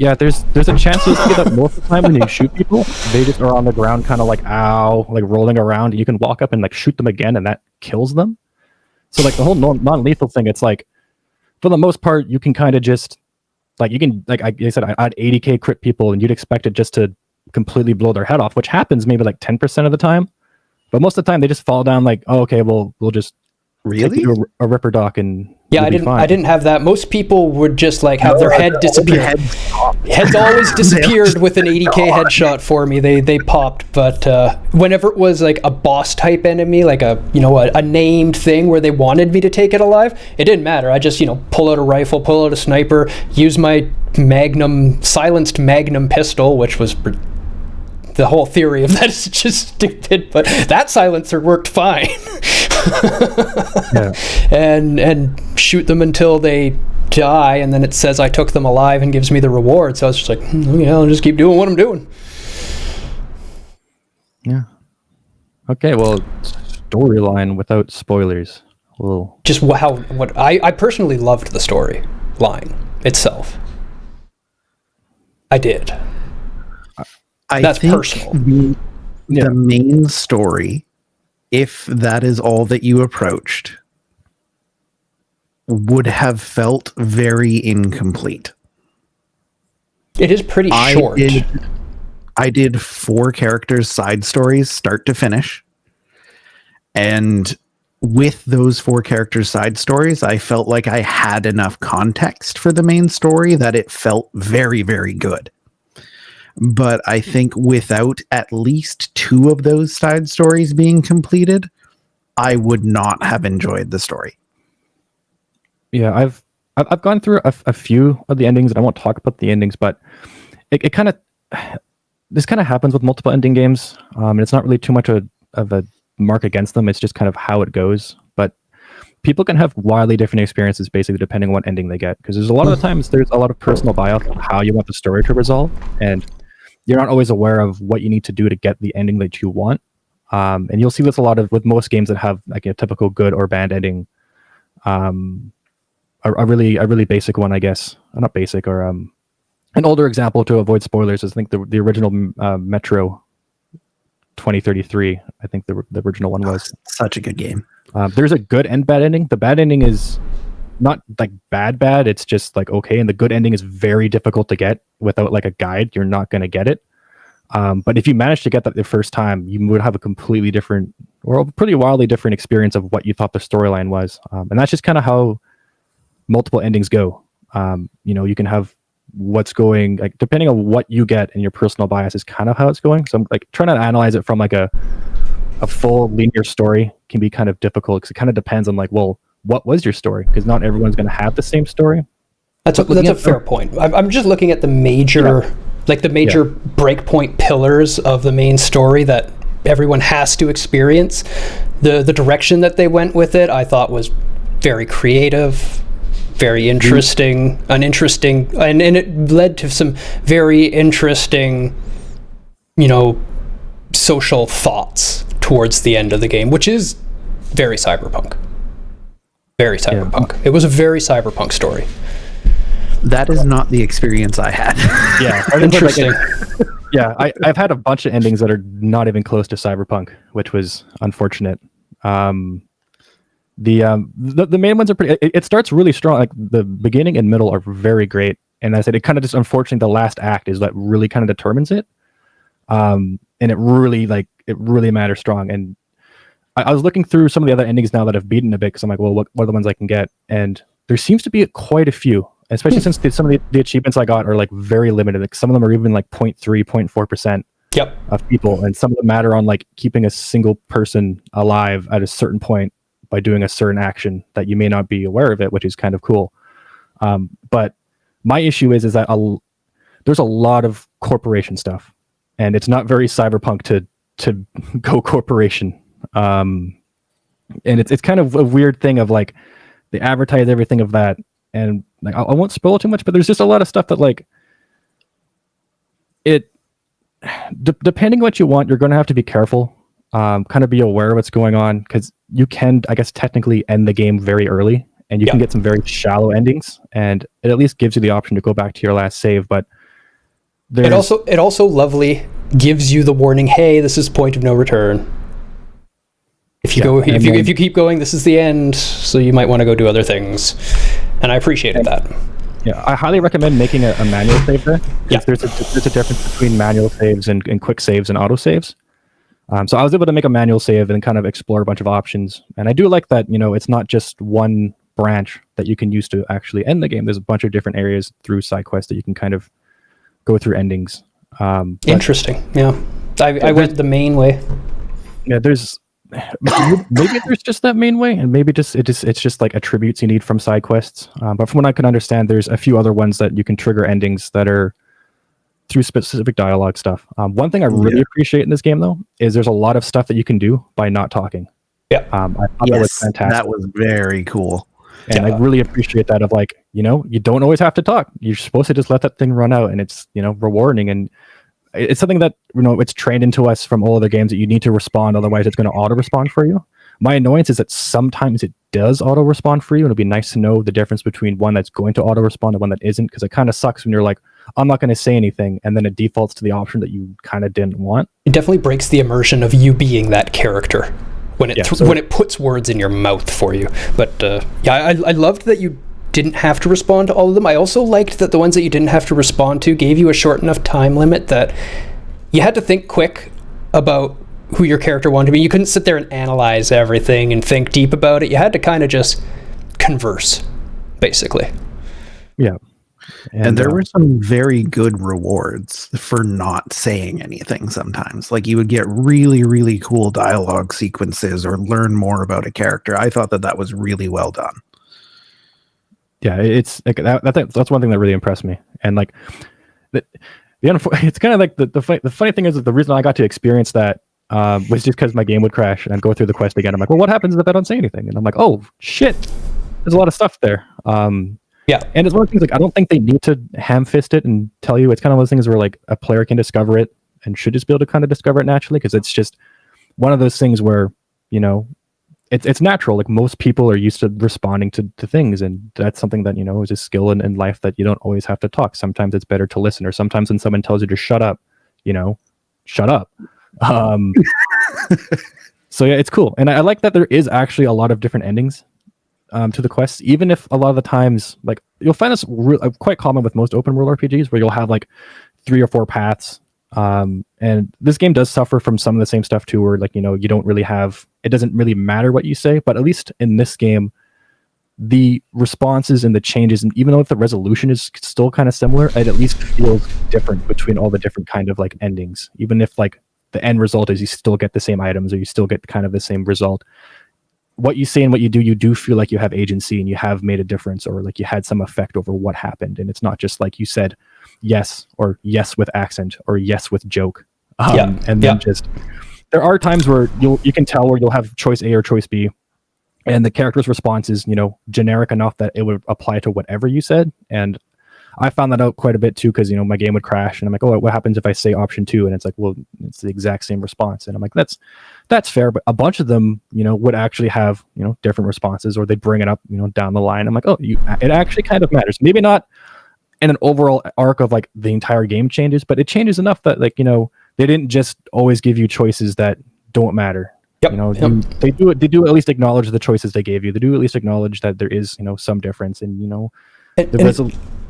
Yeah, there's a chance you'll see that most of the time when you shoot people, they just are on the ground kind of like, ow, like rolling around. You can walk up and like shoot them again and that kills them. So like the whole non-lethal thing, it's like, for the most part, you can kind of just, like you can, like I said, I had 80k crit people and you'd expect it just to completely blow their head off, which happens maybe like 10% of the time. But most of the time they just fall down like, oh, okay, well, we'll just really take a ripper dock and yeah, I didn't have that. Most people would just like have their head disappear. Heads always disappeared with an 80k headshot for me. They popped, but whenever it was like a boss type enemy, like a named thing where they wanted me to take it alive, it didn't matter. I just pull out a rifle, pull out a sniper, use my silenced magnum pistol, which was the whole theory of that is just stupid, but that silencer worked fine. Yeah. And shoot them until they die, and then it says I took them alive and gives me the reward. So I was just like, I'll just keep doing what I'm doing. Yeah. Okay, well, storyline without spoilers. Well, just what I personally loved the story line itself. I did. That's personal. The main story, if that is all that you approached, would have felt very incomplete. It is pretty short. I did 4 characters' side stories, start to finish. And with those 4 characters' side stories, I felt like I had enough context for the main story that it felt very, very good. But I think without at least 2 of those side stories being completed, I would not have enjoyed the story. Yeah, I've gone through a few of the endings, and I won't talk about the endings, but it kind of this kind of happens with multiple ending games, and it's not really too much of a mark against them. It's just kind of how it goes. But people can have wildly different experiences, basically depending on what ending they get, because there's a lot of the times there's a lot of personal bias on how you want the story to resolve, and you're not always aware of what you need to do to get the ending that you want. And you'll see this a lot with most games that have like a typical good or bad ending. A really basic one, I guess. Not basic, or An older example to avoid spoilers is I think the original Metro 2033. I think the original one was such a good game. There's a good and bad ending. The bad ending is not like bad. It's just like okay, and the good ending is very difficult to get without like a guide. You're not going to get it. But if you manage to get that the first time, you would have a completely different or a pretty wildly different experience of what you thought the storyline was. And that's just kind of how multiple endings go. You can have what's going, like, depending on what you get and your personal bias is kind of how it's going. So I'm like trying to analyze it from like a full linear story can be kind of difficult because it kind of depends on like, well, what was your story? Because not everyone's going to have the same story. That's a fair point. I'm just looking at the major, breakpoint pillars of the main story that everyone has to experience. The direction that they went with it, I thought was very creative, very interesting, and it led to some very interesting, social thoughts towards the end of the game, which is very cyberpunk. Very cyberpunk. Yeah. It was a very cyberpunk story. That is not the experience I had. Yeah, interesting. I've had a bunch of endings that are not even close to cyberpunk, which was unfortunate. The main ones are pretty. It starts really strong. Like the beginning and middle are very great, and as I said, it kind of just unfortunately the last act is what really kind of determines it. And it really matters strong. And I was looking through some of the other endings now that I've beaten a bit because I'm like, well, what are the ones I can get? And there seems to be quite a few, especially since some of the achievements I got are like very limited. Like some of them are even like 0.3, 0.4% of people, and some of them matter on like keeping a single person alive at a certain point by doing a certain action that you may not be aware of it, which is kind of cool. But my issue is that there's a lot of corporation stuff, and it's not very cyberpunk to go corporation. And it's kind of a weird thing of like they advertise everything of that, and like I won't spoil too much, but there's just a lot of stuff that like it depending what you want, you're going to have to be careful, kind of be aware of what's going on, because you can, I guess, technically end the game very early, and you can get some very shallow endings, and it at least gives you the option to go back to your last save. But it also lovely gives you the warning, hey, this is point of no return. If you keep going, this is the end, so you might want to go do other things. And I appreciated that. Yeah, I highly recommend making a manual save there. Yeah. There's a difference between manual saves and quick saves and auto saves. So I was able to make a manual save and kind of explore a bunch of options. And I do like that, it's not just one branch that you can use to actually end the game. There's a bunch of different areas through side quests that you can kind of go through endings. Interesting. Yeah. I went the main way. Yeah, maybe there's just that main way, and maybe it's just like attributes you need from side quests. But from what I can understand, there's a few other ones that you can trigger endings that are through specific dialogue stuff. One thing I really appreciate in this game, though, is there's a lot of stuff that you can do by not talking. Yeah, I thought that was fantastic. That was very cool. And I really appreciate that of like, you don't always have to talk. You're supposed to just let that thing run out, and it's, rewarding. And it's something that, it's trained into us from all other games that you need to respond. Otherwise it's going to auto respond for you. My annoyance is that sometimes it does auto respond for you. And it'd be nice to know the difference between one that's going to auto respond and one that isn't. Cause it kind of sucks when you're like, I'm not going to say anything. And then it defaults to the option that you kind of didn't want. It definitely breaks the immersion of you being that character when it puts words in your mouth for you. But I loved that you didn't have to respond to all of them. I also liked that the ones that you didn't have to respond to gave you a short enough time limit that you had to think quick about who your character wanted to be. You couldn't sit there and analyze everything and think deep about it. You had to kind of just converse, basically. Yeah. And there were some very good rewards for not saying anything sometimes. Like you would get really, really cool dialogue sequences or learn more about a character. I thought that was really well done. Yeah, it's like that's one thing that really impressed me. And like it's kind of like the funny thing is that the reason I got to experience that was just because my game would crash and I'd go through the quest again. I'm like, well, what happens if I don't say anything? And I'm like, oh shit, there's a lot of stuff there. Yeah, and it's one of the things like I don't think they need to ham-fist it and tell you. It's kind of one of those things where like a player can discover it and should just be able to kind of discover it naturally, because it's just one of those things where it's natural. Like most people are used to responding to things, and that's something that is a skill in life that you don't always have to talk. Sometimes it's better to listen, or sometimes when someone tells you to shut up, shut up. So yeah, it's cool, and I like that there is actually a lot of different endings to the quests, even if a lot of the times, like, you'll find this quite common with most open world RPGs, where you'll have like 3 or 4 paths. And this game does suffer from some of the same stuff too, where like, you don't really have, it doesn't really matter what you say, but at least in this game, the responses and the changes, and even though if the resolution is still kind of similar, it at least feels different between all the different kind of like endings. Even if like the end result is you still get the same items, or you still get kind of the same result, what you say and what you do feel like you have agency and you have made a difference, or like you had some effect over what happened. And it's not just like you said yes, or yes with accent, or yes with joke. And then just, there are times where you can tell where you'll have choice A or choice B, and the character's response is, generic enough that it would apply to whatever you said. And I found that out quite a bit too, because my game would crash, and I'm like, oh, what happens if I say option 2? And it's like, well, it's the exact same response. And I'm like, that's fair, but a bunch of them, would actually have different responses, or they bring it up down the line. I'm like, oh, it actually kind of matters. Maybe not in an overall arc of like the entire game changes, but it changes enough that like they didn't just always give you choices that don't matter. They do at least acknowledge the choices they gave you. They do at least acknowledge that there is some difference in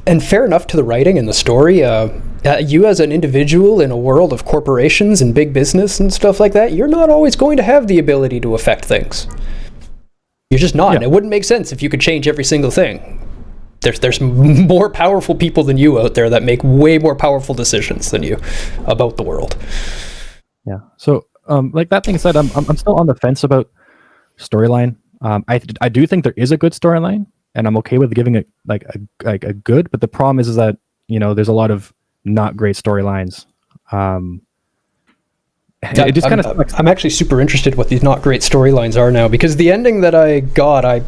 and fair enough to the writing and the story. You as an individual in a world of corporations and big business and stuff like that, you're not always going to have the ability to affect things. You're just not. And it wouldn't make sense if you could change every single thing. There's more powerful people than you out there that make way more powerful decisions than you about the world. Yeah. So like that being said, I'm still on the fence about storyline. I do think there is a good storyline, and I'm okay with giving it like a good, but the problem is that there's a lot of not great storylines. It just kind of sucks. I'm actually super interested what these not great storylines are now, because the ending that I got, I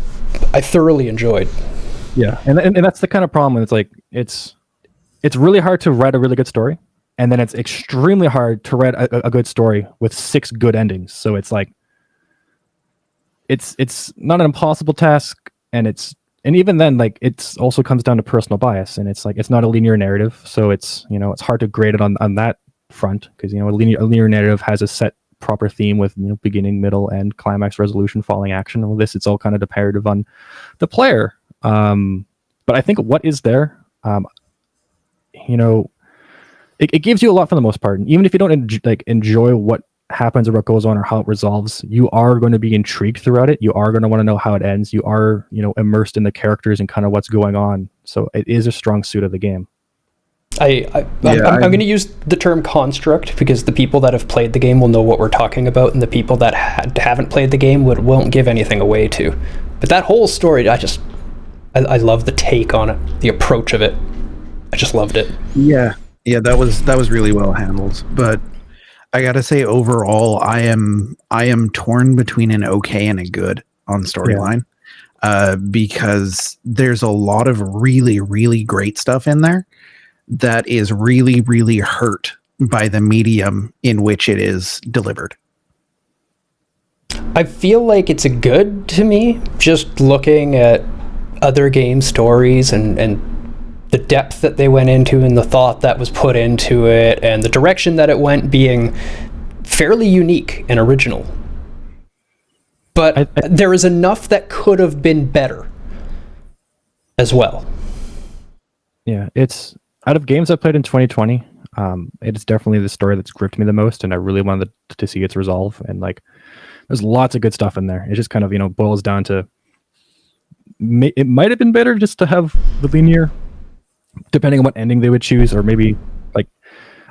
thoroughly enjoyed. Yeah, and that's the kind of problem when it's like it's really hard to write a really good story, and then it's extremely hard to write a good story with 6 good endings. So it's like it's not an impossible task, and even then, like, it's also comes down to personal bias, and it's like it's not a linear narrative, so it's it's hard to grade it on that front, because a linear narrative has a set proper theme with beginning, middle, end, climax, resolution, falling action. Well, it's all kind of dependent on the player. But I think what is there, it gives you a lot for the most part. And even if you don't enjoy what happens or what goes on or how it resolves, you are going to be intrigued throughout it. You are going to want to know how it ends. You are, immersed in the characters and kind of what's going on. So it is a strong suit of the game. I'm going to use the term construct, because the people that have played the game will know what we're talking about, and the people that haven't played the game won't give anything away to. But that whole story, I love the take on it, the approach of it. I just loved it. Yeah, that was really well handled. But I gotta say, overall, I am torn between an okay and a good on storyline, because there's a lot of really, really great stuff in there that is really, really hurt by the medium in which it is delivered. I feel like it's a good to me, just looking at other game stories and the depth that they went into and the thought that was put into it and the direction that it went, being fairly unique and original. But there is enough that could have been better as well. Yeah, it's out of games I played in 2020. It's definitely the story that's gripped me the most, and I really wanted to see its resolve. And like, there's lots of good stuff in there. It just kind of boils down to it might have been better just to have the linear, depending on what ending they would choose, or maybe like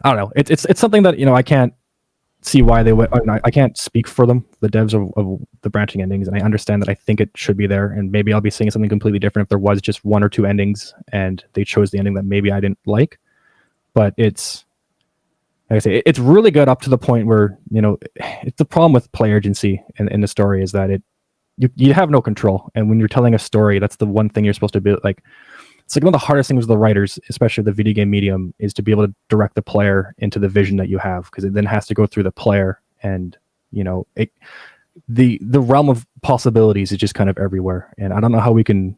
I don't know. It's something that I can't see why they would. I can't speak for them, the devs of the branching endings, and I understand that I think it should be there, and maybe I'll be seeing something completely different if there was just 1 or 2 endings and they chose the ending that maybe I didn't like. But it's, like I say, it's really good up to the point where it's the problem with play urgency in the story is that you have no control, and when you're telling a story, that's the one thing you're supposed to be like. It's like one of the hardest things with the writers, especially the video game medium, is to be able to direct the player into the vision that you have, because it then has to go through the player, and the realm of possibilities is just kind of everywhere, and I don't know how we can.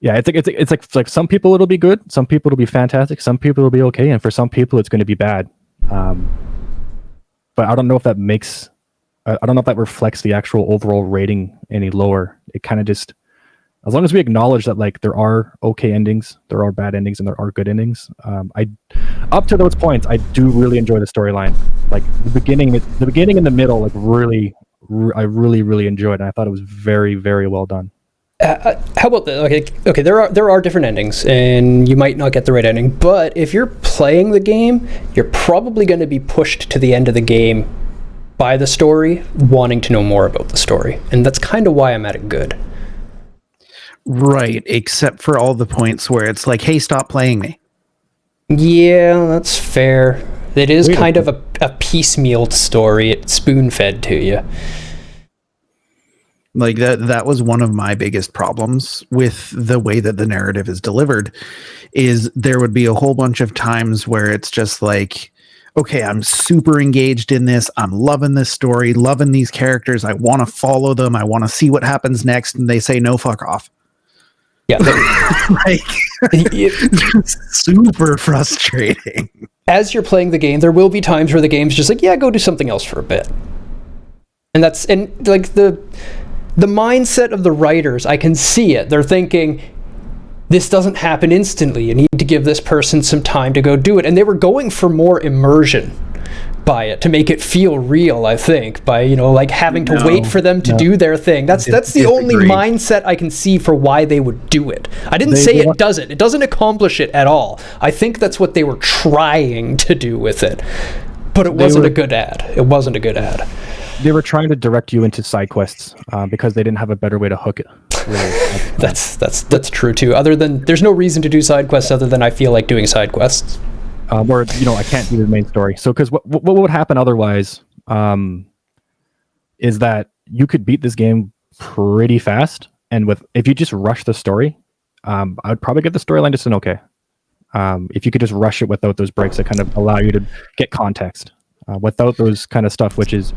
Yeah, it's like some people it'll be good, some people it'll be fantastic, some people it'll be okay, and for some people it's going to be bad. But I don't know if that makes, I don't know if that reflects the actual overall rating any lower. It kind of just, as long as we acknowledge that like there are okay endings, there are bad endings, and there are good endings. Up to those points, I do really enjoy the storyline. Like the beginning and the middle, like I really enjoyed it. I thought it was very, very well done. How about the okay? There are different endings, and you might not get the right ending. But if you're playing the game, you're probably going to be pushed to the end of the game by the story, wanting to know more about the story, and that's kind of why I'm at it good. Right, except for all the points where it's like, hey, stop playing me. Yeah, that's fair. It is kind of a piecemealed story. It's spoon-fed to you. Like that was one of my biggest problems with the way that the narrative is delivered, is there would be a whole bunch of times where it's just like, okay, I'm super engaged in this. I'm loving this story, loving these characters. I want to follow them. I want to see what happens next. And they say, no, fuck off. Yeah. Like, super frustrating. As you're playing the game, there will be times where the game's just like, yeah, go do something else for a bit. And like the mindset of the writers, I can see it. They're thinking, this doesn't happen instantly. You need to give this person some time to go do it. And they were going for more immersion by it to make it feel real, I think, by, like having to wait for them to do their thing. That's the only mindset I can see for why they would do it. I didn't say it doesn't. It doesn't accomplish it at all. I think that's what they were trying to do with it. But it wasn't a good ad. It wasn't a good ad. They were trying to direct you into side quests because they didn't have a better way to hook it. Really. That's true too. Other than, there's no reason to do side quests other than I feel like doing side quests. Or I can't do the main story. So because what would happen otherwise is that you could beat this game pretty fast, and if you just rush the story, I would probably get the storyline just an okay. If you could just rush it without those breaks that kind of allow you to get context, without those kind of stuff, which is.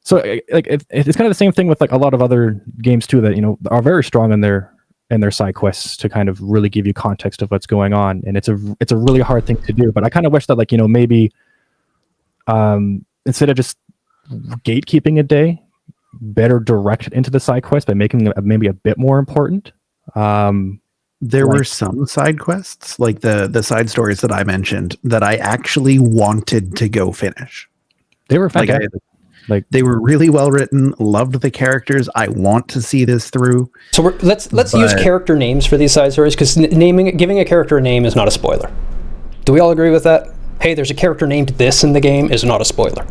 So like it's kind of the same thing with like a lot of other games too that are very strong in their side quests to kind of really give you context of what's going on, and it's a really hard thing to do. But I kind of wish that like maybe instead of just gatekeeping a day, better direct into the side quest by making them maybe a bit more important. There were some side quests, like the side stories that I mentioned, that I actually wanted to go finish. They were fantastic. Like they were really well written. Loved the characters. I want to see this through. So let's use character names for these side stories, because giving a character a name is not a spoiler. Do we all agree with that? Hey, there's a character named this in the game is not a spoiler.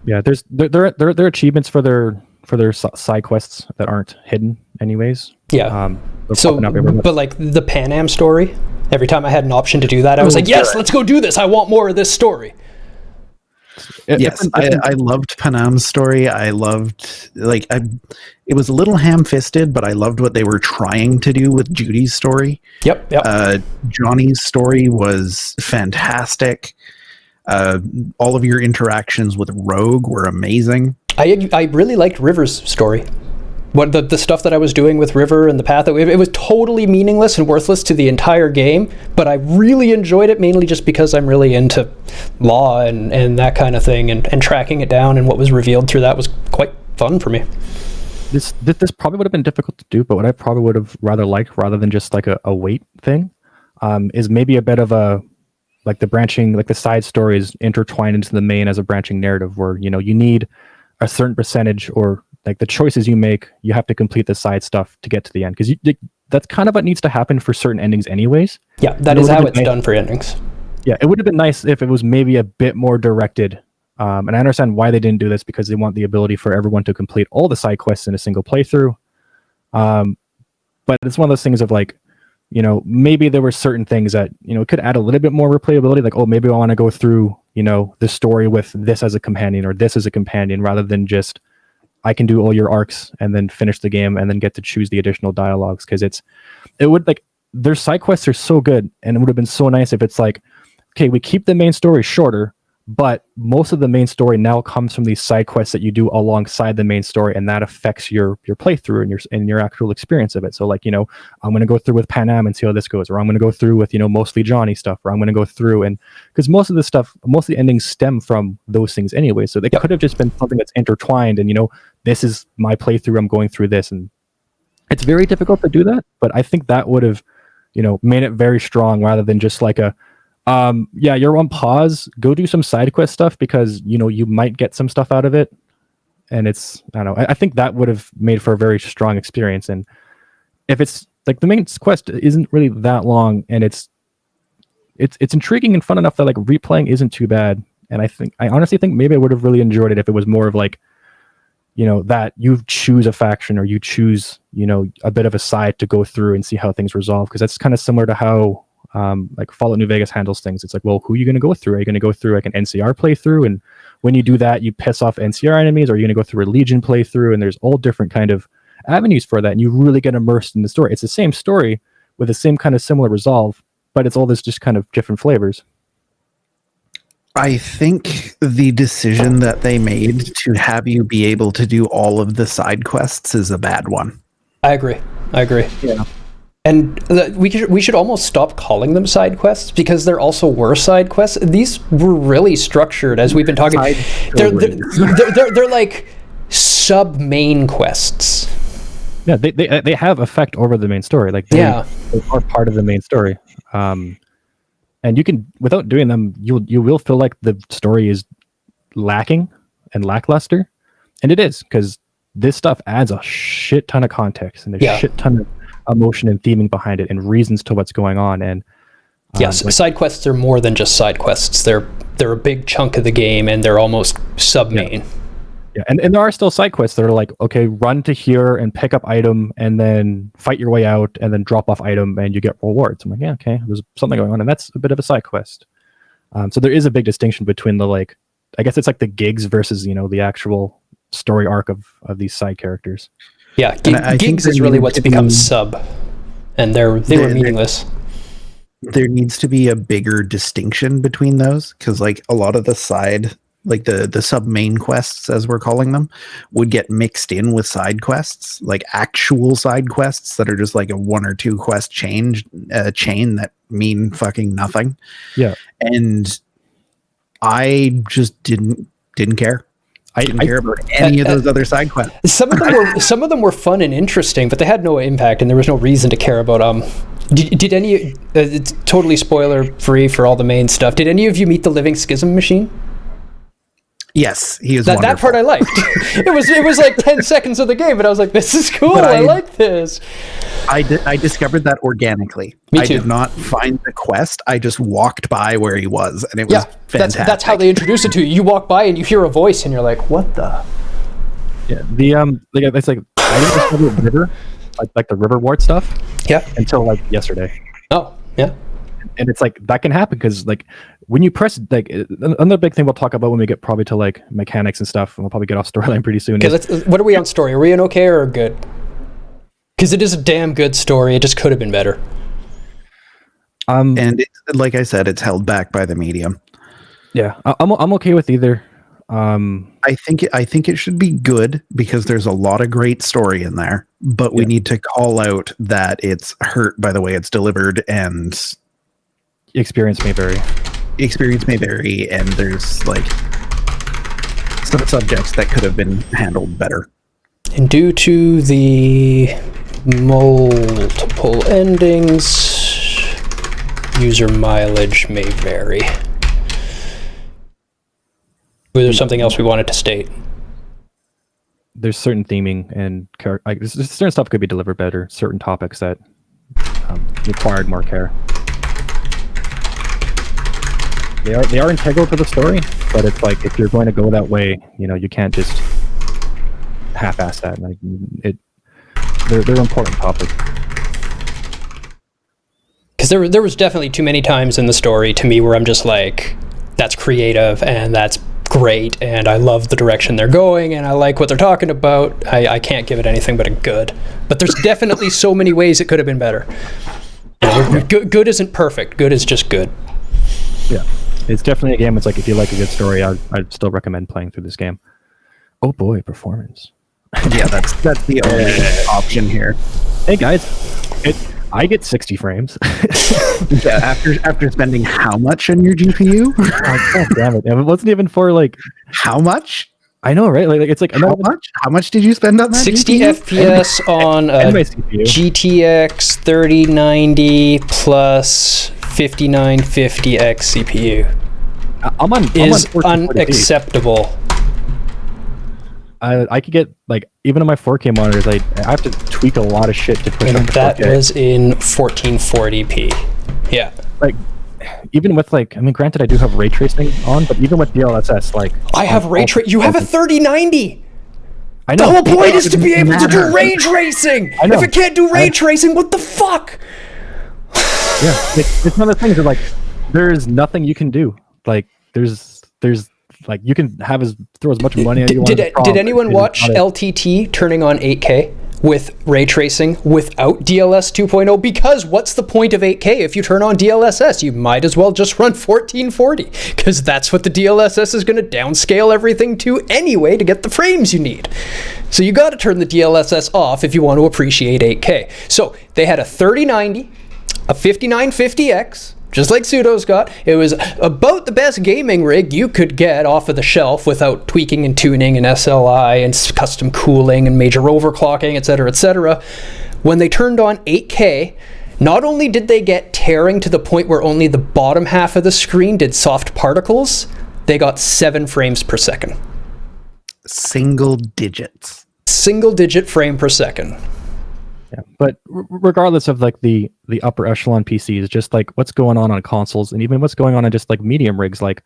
Yeah, there are achievements for their side quests that aren't hidden, anyways. Yeah. But like the Pan Am story, every time I had an option to do that, I was like, yes, let's go do this. I want more of this story. Yes, I loved Panam's story. I loved, it was a little ham-fisted, but I loved what they were trying to do with Judy's story. Yep. Johnny's story was fantastic. All of your interactions with Rogue were amazing. I really liked River's story. What the stuff that I was doing with River and the path, it was totally meaningless and worthless to the entire game, but I really enjoyed it, mainly just because I'm really into law and that kind of thing, and tracking it down, and what was revealed through that was quite fun for me. This probably would have been difficult to do, but what I probably would have rather than just like a wait thing, is maybe a bit of a, like the branching, like the side stories intertwined into the main as a branching narrative where, you need a certain percentage, or like the choices you make, you have to complete the side stuff to get to the end, because that's kind of what needs to happen for certain endings anyways. Yeah, that is how it's done for endings. Yeah, it would have been nice if it was maybe a bit more directed, and I understand why they didn't do this, because they want the ability for everyone to complete all the side quests in a single playthrough. But it's one of those things of like, maybe there were certain things that it could add a little bit more replayability, like, oh, maybe I want to go through the story with this as a companion or this as a companion, rather than just I can do all your arcs and then finish the game and then get to choose the additional dialogues, because it would, like, their side quests are so good, and it would have been so nice if it's like, okay, we keep the main story shorter, but most of the main story now comes from these side quests that you do alongside the main story, and that affects your playthrough and your actual experience of it. So like, I'm going to go through with Pan Am and see how this goes, or I'm going to go through with, mostly Johnny stuff, or I'm going to go through, and because most of the endings stem from those things anyway. So they could have just been something that's intertwined, and this is my playthrough, I'm going through this, and it's very difficult to do that, but I think that would have, made it very strong rather than just like you're on pause, go do some side quest stuff because, you might get some stuff out of it. And it's, I don't know, I think that would have made for a very strong experience. And if it's like the main quest isn't really that long and it's intriguing and fun enough that like replaying isn't too bad. And I honestly think maybe I would have really enjoyed it if it was more of like, that you choose a faction or you choose, a bit of a side to go through and see how things resolve. Because that's kind of similar to how like Fallout New Vegas handles things. It's like, well, who are you going to go through? Are you going to go through like an NCR playthrough? And when you do that, you piss off NCR enemies, or are you going to go through a Legion playthrough? And there's all different kind of avenues for that. And you really get immersed in the story. It's the same story with the same kind of similar resolve, but it's all this just kind of different flavors. I think the decision that they made to have you be able to do all of the side quests is a bad one. I agree. Yeah. And we should almost stop calling them side quests because there also were side quests. These were really structured, as we've been talking. They're like sub-main quests. Yeah, they have effect over the main story. Like they are part of the main story. And you can, without doing them, you will feel like the story is lacking and lackluster, and it is, because this stuff adds a shit ton of context and a shit ton of emotion and theming behind it and reasons to what's going on. And side quests are more than just side quests. They're a big chunk of the game, and they're almost sub-main. Yeah, and there are still side quests that are like, okay, run to here and pick up item and then fight your way out and then drop off item and you get rewards. I'm like, yeah, okay, there's something going on, and that's a bit of a side quest. So there is a big distinction between the, like, I guess it's like the gigs versus, the actual story arc of these side characters. Yeah, gigs is really what's become sub, and they were meaningless. There needs to be a bigger distinction between those, because like a lot of the side, like the sub main quests, as we're calling them, would get mixed in with side quests, like actual side quests that are just like a 1 or 2 quest chain that mean fucking nothing. Yeah. And I just didn't care. I didn't care about any of those other side quests. Some of them were fun and interesting, but they had no impact, and there was no reason to care about them. Did any? It's totally spoiler free for all the main stuff. Did any of you meet the living schism machine? Yes, he is wonderful. That part I liked. It was like 10 seconds of the game, but I was like, this is cool. I like this. I discovered that organically. Me too. I did not find the quest. I just walked by where he was, and it was fantastic. That's how they introduce it to you. You walk by and you hear a voice, and you're like, what the? Yeah, it's like I didn't discover the river, like the river wart stuff. Yeah. Until like yesterday. Oh, yeah. And it's like that can happen because like when you press, like, another big thing we'll talk about when we get probably to like mechanics and stuff, and we'll probably get off storyline pretty soon. Okay, what are we on story? Are we in okay or good? Because it is a damn good story. It just could have been better. And like I said, it's held back by the medium. Yeah, I'm okay with either. I think it should be good because there's a lot of great story in there, but we need to call out that it's hurt by the way it's delivered, and experience may vary, and there's like some subjects that could have been handled better. And due to the multiple endings, user mileage may vary. Was there something else we wanted to state? There's certain theming and certain stuff could be delivered better. Certain topics that required more care. They are integral to the story, but it's like if you're going to go that way, you can't just half-ass that. Like they're important topics. Because there was definitely too many times in the story to me where I'm just like, that's creative and that's great, and I love the direction they're going, and I like what they're talking about. I can't give it anything but a good. But there's definitely so many ways it could have been better. Good isn't perfect. Good is just good. Yeah. It's definitely a game. It's like if you like a good story, I'd still recommend playing through this game. Oh boy, performance. Yeah, that's the only option here. Hey guys, I get 60 frames. Yeah, after spending how much on your GPU? Oh, God damn it! And it wasn't even for like How much? I know, right? Like it's like How much? How much did you spend on that? 60 GPU? FPS on a and my CPU. GTX 3090 plus 5950X CPU I'm on is 1440p. unacceptable. I could get like even on my 4K monitors, I have to tweak a lot of shit to push And up to that 4K. was in 1440p. Yeah. Like even with like, I mean, granted I do have ray tracing on, but even with DLSS, like I have ray tracing. You have a 3090. I The know. whole point is to be able to do matter. ray tracing. I know. If it can't do ray tracing, what the fuck? Yeah, it's one of the things that like there is nothing you can do. Like there's like you can throw as much money as you want. Did anyone watch LTT turning on 8K with ray tracing without DLS 2.0? Because what's the point of 8K if you turn on DLSS? You might as well just run 1440 because that's what the DLSS is going to downscale everything to anyway to get the frames you need. So you got to turn the DLSS off if you want to appreciate 8K. So they had a 3090, a 5950X, just like Pseudo's got. It was about the best gaming rig you could get off of the shelf without tweaking and tuning and SLI and custom cooling and major overclocking, etc., etc. When they turned on 8K, not only did they get tearing to the point where only the bottom half of the screen did soft particles, they got 7 frames per second. Single digits. Single digit frame per second. Yeah, but regardless of like the upper echelon PCs, just like what's going on consoles, and even what's going on just like medium rigs, like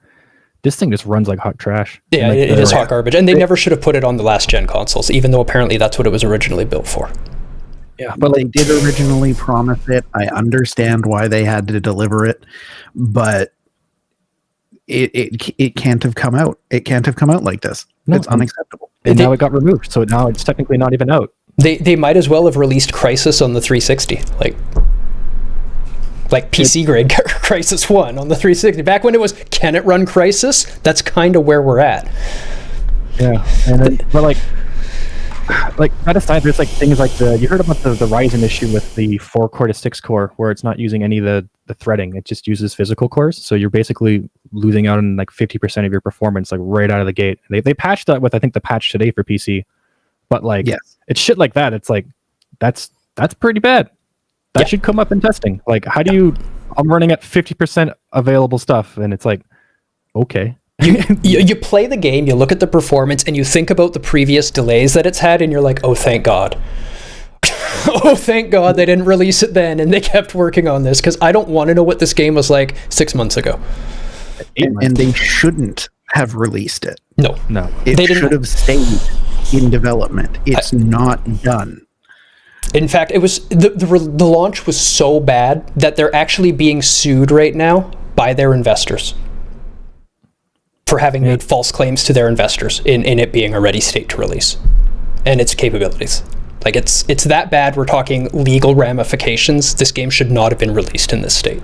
this thing just runs like hot trash. Yeah, like, it is hot garbage, and they never should have put it on the last gen consoles, even though apparently that's what it was originally built for. Yeah, But they did originally promise it. I understand why they had to deliver it, but it can't have come out. It can't have come out like this. No, It's unacceptable. and now it got removed, so now it's technically not even out. They might as well have released Crysis on the 360, like PC grade Crysis 1 on the 360. Back when it was, can it run Crysis? That's kind of where we're at. Yeah, and then, but like that aside, there's like things like you heard about the Ryzen issue with the 4-core to 6-core, where it's not using any of the threading; it just uses physical cores. So you're basically losing out on like 50% of your performance, like right out of the gate. They patched that with I think the patch today for PC, but like Yes. it's shit like that. It's like that's pretty bad. That should come up in testing. Like, how do you? I'm running at 50% available stuff, and it's like, okay. You play the game, you look at the performance, and you think about the previous delays that it's had, and you're like, oh, thank God. Oh, thank God they didn't release it then, and they kept working on this, because I don't want to know what this game was like 6 months ago. And they shouldn't have released it. No. It They didn't- should have stayed in development. It's not done. In fact, it was the launch was so bad that they're actually being sued right now by their investors for having made false claims to their investors in it being a ready state to release and its capabilities. Like it's that bad. We're talking legal ramifications. This game should not have been released in this state.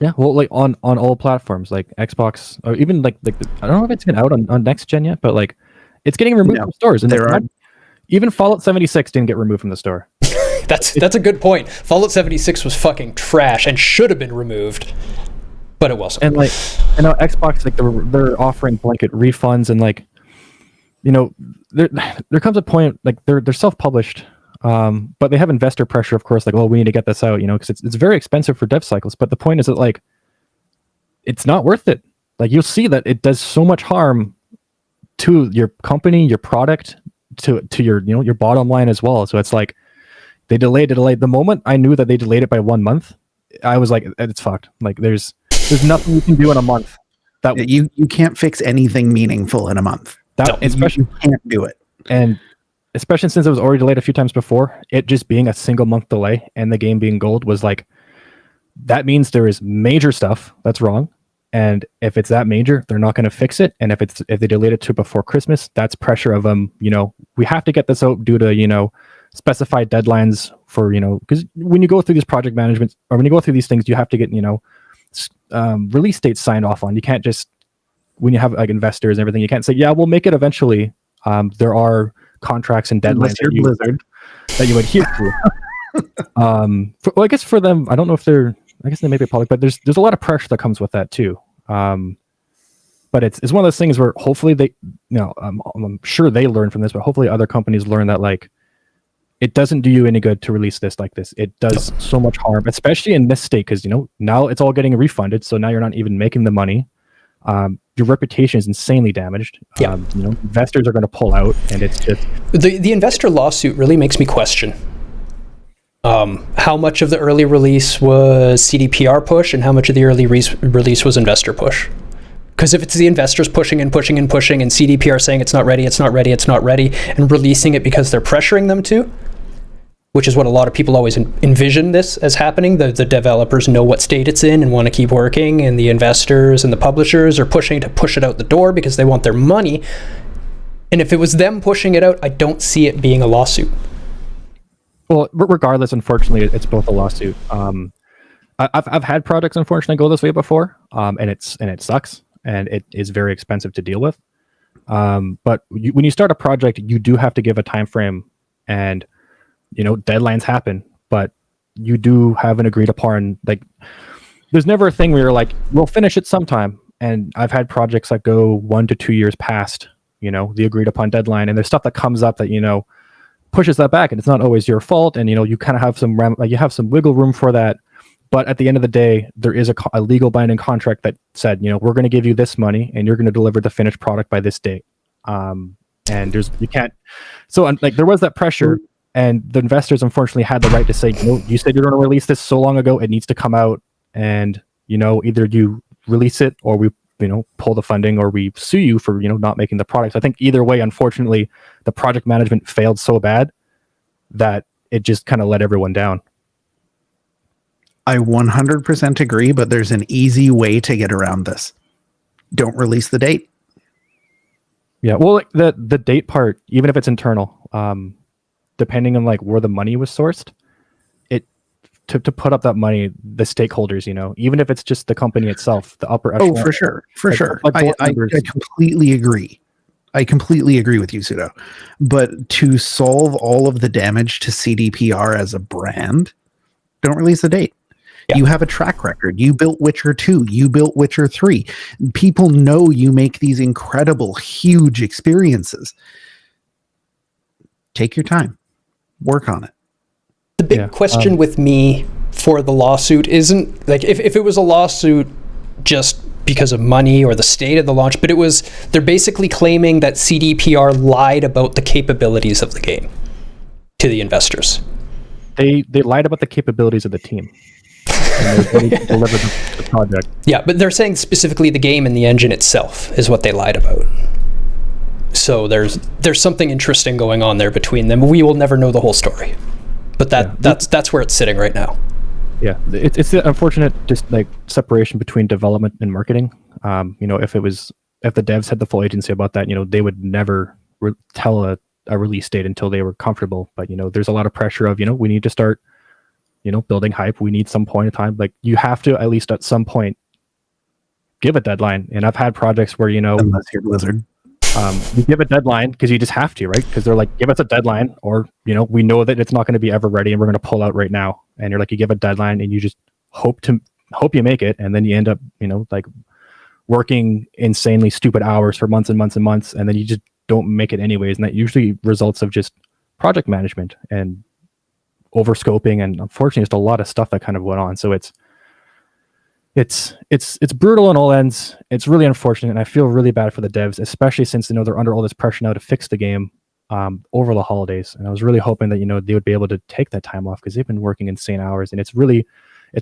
Yeah, well, like on all platforms, like Xbox, or even like I don't know if it's been out on next gen yet, but like it's getting removed from stores. And there are even Fallout 76 didn't get removed from the store. That's a good point. Fallout 76 was fucking trash and should have been removed, but it wasn't. And like, I know Xbox, like they're offering blanket refunds, and like, you know, there comes a point like they're self-published, but they have investor pressure, of course. Like, well, we need to get this out, you know, because it's very expensive for dev cycles. But the point is that like, it's not worth it. Like, you'll see that it does so much harm to your company, your product, to your your bottom line as well. So it's like they delayed. The moment I knew that they delayed it by 1 month, I was like, it's fucked. Like, there's nothing you can do in a month. That you can't fix anything meaningful in a month. Especially you can't do it. And especially since it was already delayed a few times before, it just being a single month delay and the game being gold was like, that means there is major stuff that's wrong. And if it's that major, they're not going to fix it. And if they delayed it to before Christmas, that's pressure of them. You know, we have to get this out due to specified deadlines for because when you go through this project management or when you go through these things, you have to get release dates signed off on. You can't just, when you have like investors and everything, you can't say, yeah, we'll make it eventually. There are contracts and deadlines that you adhere to. Well, I guess for them, I don't know if I guess they may be public, but there's a lot of pressure that comes with that too. But it's one of those things where hopefully they, I'm sure they learn from this, but hopefully other companies learn that like, it doesn't do you any good to release this like this. It does so much harm, especially in this state, because now it's all getting refunded, so now you're not even making the money. Your reputation is insanely damaged. Yeah. Investors are going to pull out, and it's just the investor lawsuit really makes me question how much of the early release was CDPR push and how much of the early release was investor push. Because if it's the investors pushing and pushing and pushing, and CDPR saying it's not ready, it's not ready, it's not ready, and releasing it because they're pressuring them to, which is what a lot of people always envision this as happening. The developers know what state it's in and want to keep working, and the investors and the publishers are pushing to push it out the door because they want their money. And if it was them pushing it out, I don't see it being a lawsuit. Well, regardless, unfortunately, it's both a lawsuit. I've had projects unfortunately go this way before, and it sucks, and it is very expensive to deal with. But when you start a project, you do have to give a time frame, and deadlines happen, but you do have an agreed upon, like, there's never a thing where you're like, we'll finish it sometime. And I've had projects that go 1 to 2 years past, the agreed upon deadline. And there's stuff that comes up that, pushes that back, and it's not always your fault. And, you kind of have some wiggle room for that. But at the end of the day, there is a legal binding contract that said, we're going to give you this money and you're going to deliver the finished product by this date. And you can't. So like there was that pressure. And the investors, unfortunately, had the right to say, you said you're going to release this so long ago, it needs to come out. And, either you release it or we, pull the funding, or we sue you for, not making the products. I think either way, unfortunately, the project management failed so bad that it just kind of let everyone down. I 100% agree, but there's an easy way to get around this. Don't release the date. Yeah, well, like the date part, even if it's internal, depending on like where the money was sourced, to put up that money, the stakeholders, even if it's just the company itself, the upper echelon. Oh, for sure. I completely agree. I completely agree with you, Pseudo. But to solve all of the damage to CDPR as a brand, don't release the date. Yeah. You have a track record. You built Witcher 2. You built Witcher 3. People know you make these incredible, huge experiences. Take your time. Work on it. The big question with me for the lawsuit isn't, like, if it was a lawsuit just because of money or the state of the launch, but they're basically claiming that CDPR lied about the capabilities of the game to the investors. They lied about the capabilities of the team. And they delivered the project. Yeah, but they're saying specifically the game and the engine itself is what they lied about. So there's something interesting going on there between them. We will never know the whole story, but that's where it's sitting right now. Yeah, it's the unfortunate just like separation between development and marketing. If the devs had the full agency about that, they would never tell a release date until they were comfortable. But there's a lot of pressure of we need to start building hype. We need some point of time. Like you have to at least at some point give a deadline. And I've had projects where unless you're Blizzard. You give a deadline because you just have to, right? Because they're like, give us a deadline, or we know that it's not going to be ever ready, and we're going to pull out right now. And you're like, you give a deadline, and you just hope you make it, and then you end up, like working insanely stupid hours for months and months and months, and then you just don't make it anyways. And that usually results of just project management and overscoping, and unfortunately, just a lot of stuff that kind of went on. So it's brutal on all ends. It's really unfortunate, and I feel really bad for the devs, especially since they're under all this pressure now to fix the game over the holidays. And I was really hoping that they would be able to take that time off because they've been working insane hours, and it's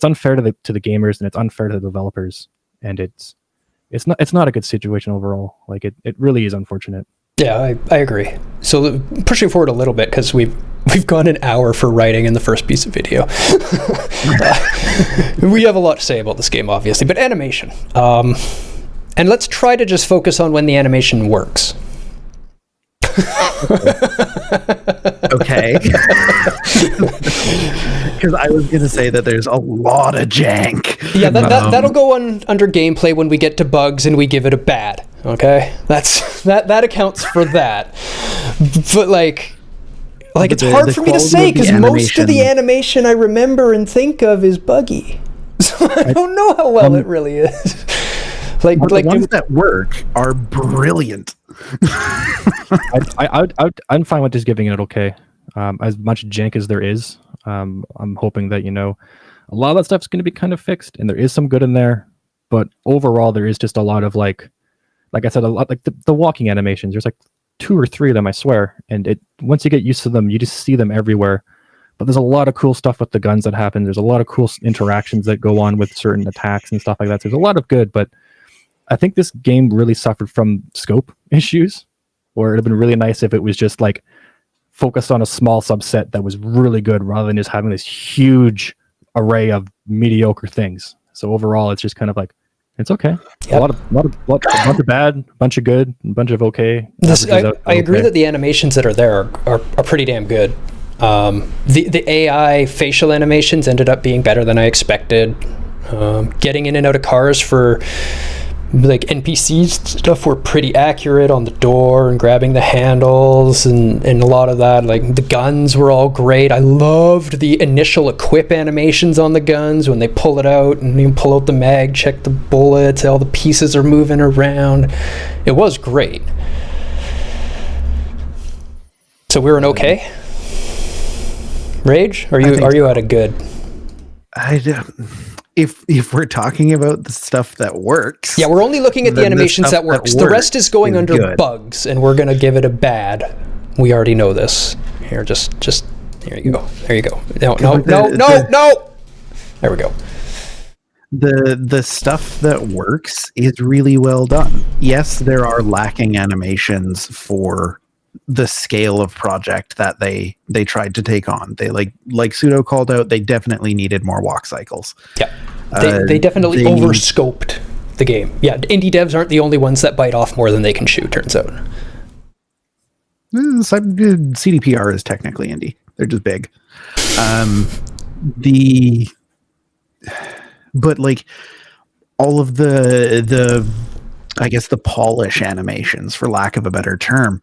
unfair to the gamers, and it's unfair to the developers, and it's not a good situation overall. Like it really is unfortunate. Yeah, I agree. So pushing forward a little bit, because we've gone an hour for writing in the first piece of video. We have a lot to say about this game, obviously, but animation. And let's try to just focus on when the animation works. Okay. because I was gonna say that there's a lot of jank. Yeah, that'll go under gameplay when we get to bugs and we give it a bad. Okay, that accounts for that. But like it's hard for me to say because most of the animation I remember and think of is buggy. So I don't know how well it really is. The ones that work are brilliant. I'm fine with just giving it okay. As much jank as there is, I'm hoping that a lot of that stuff's going to be kind of fixed, and there is some good in there. But overall, there is just a lot of like I said, a lot like the walking animations. There's like 2 or 3 of them, I swear. And once you get used to them, you just see them everywhere. But there's a lot of cool stuff with the guns that happen. There's a lot of cool interactions that go on with certain attacks and stuff like that. So there's a lot of good, but I think this game really suffered from scope issues, where it'd have been really nice if it was just like focused on a small subset that was really good rather than just having this huge array of mediocre things. So overall, it's just kind of like, it's okay. Yep. A bunch of bad, a bunch of good, a bunch of okay. I agree that the animations that are there are pretty damn good. The AI facial animations ended up being better than I expected. Getting in and out of cars for like NPCs stuff were pretty accurate on the door and grabbing the handles and a lot of that. Like the guns were all great. I loved the initial equip animations on the guns when they pull it out and you pull out the mag, check the bullets, all the pieces are moving around. It was great. So we're an okay? Rage? Are you at a good? If we're talking about the stuff that works, yeah, we're only looking at the animations that works. The rest is going under good. Bugs, and we're gonna give it a bad. We already know this. Here, just here you go. There you go. No. There we go. The stuff that works is really well done. Yes, there are lacking animations for the scale of project that they tried to take on. They like Pseudo called out, they definitely needed more walk cycles. Yeah, they definitely overscoped the game. Yeah, indie devs aren't the only ones that bite off more than they can chew, turns out. CDPR is technically indie. They're just big. But like all of the I guess the polish animations, for lack of a better term,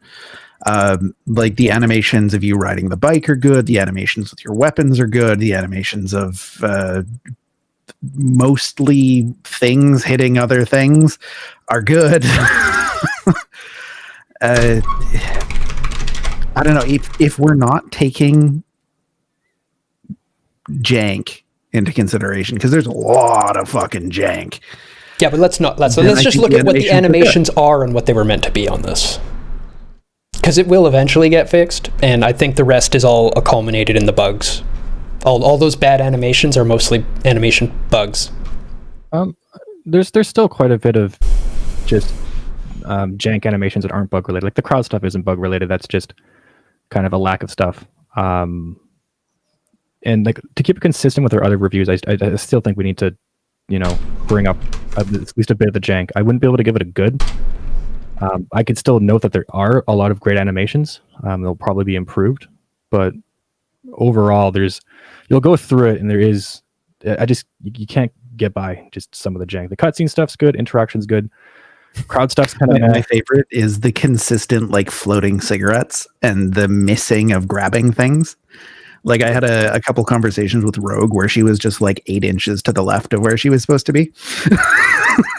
like the animations of you riding the bike are good, the animations with your weapons are good, the animations of mostly things hitting other things are good. I don't know if we're not taking jank into consideration, because there's a lot of fucking jank. Yeah, but let's just look at what the animations are and what they were meant to be on this. Because it will eventually get fixed, and I think the rest is all culminated in the bugs. All those bad animations are mostly animation bugs. There's still quite a bit of just jank animations that aren't bug related. Like the crowd stuff isn't bug related. That's just kind of a lack of stuff. And like to keep it consistent with our other reviews, I still think we need to, bring up at least a bit of the jank. I wouldn't be able to give it a good. I could still note that there are a lot of great animations. They'll probably be improved, but overall, you'll go through it and there is, you can't get by just some of the jank. The cutscene stuff's good, interaction's good, crowd stuff's kind of. My favorite is the consistent like floating cigarettes and the missing of grabbing things. Like I had a couple conversations with Rogue where she was just like 8 inches to the left of where she was supposed to be.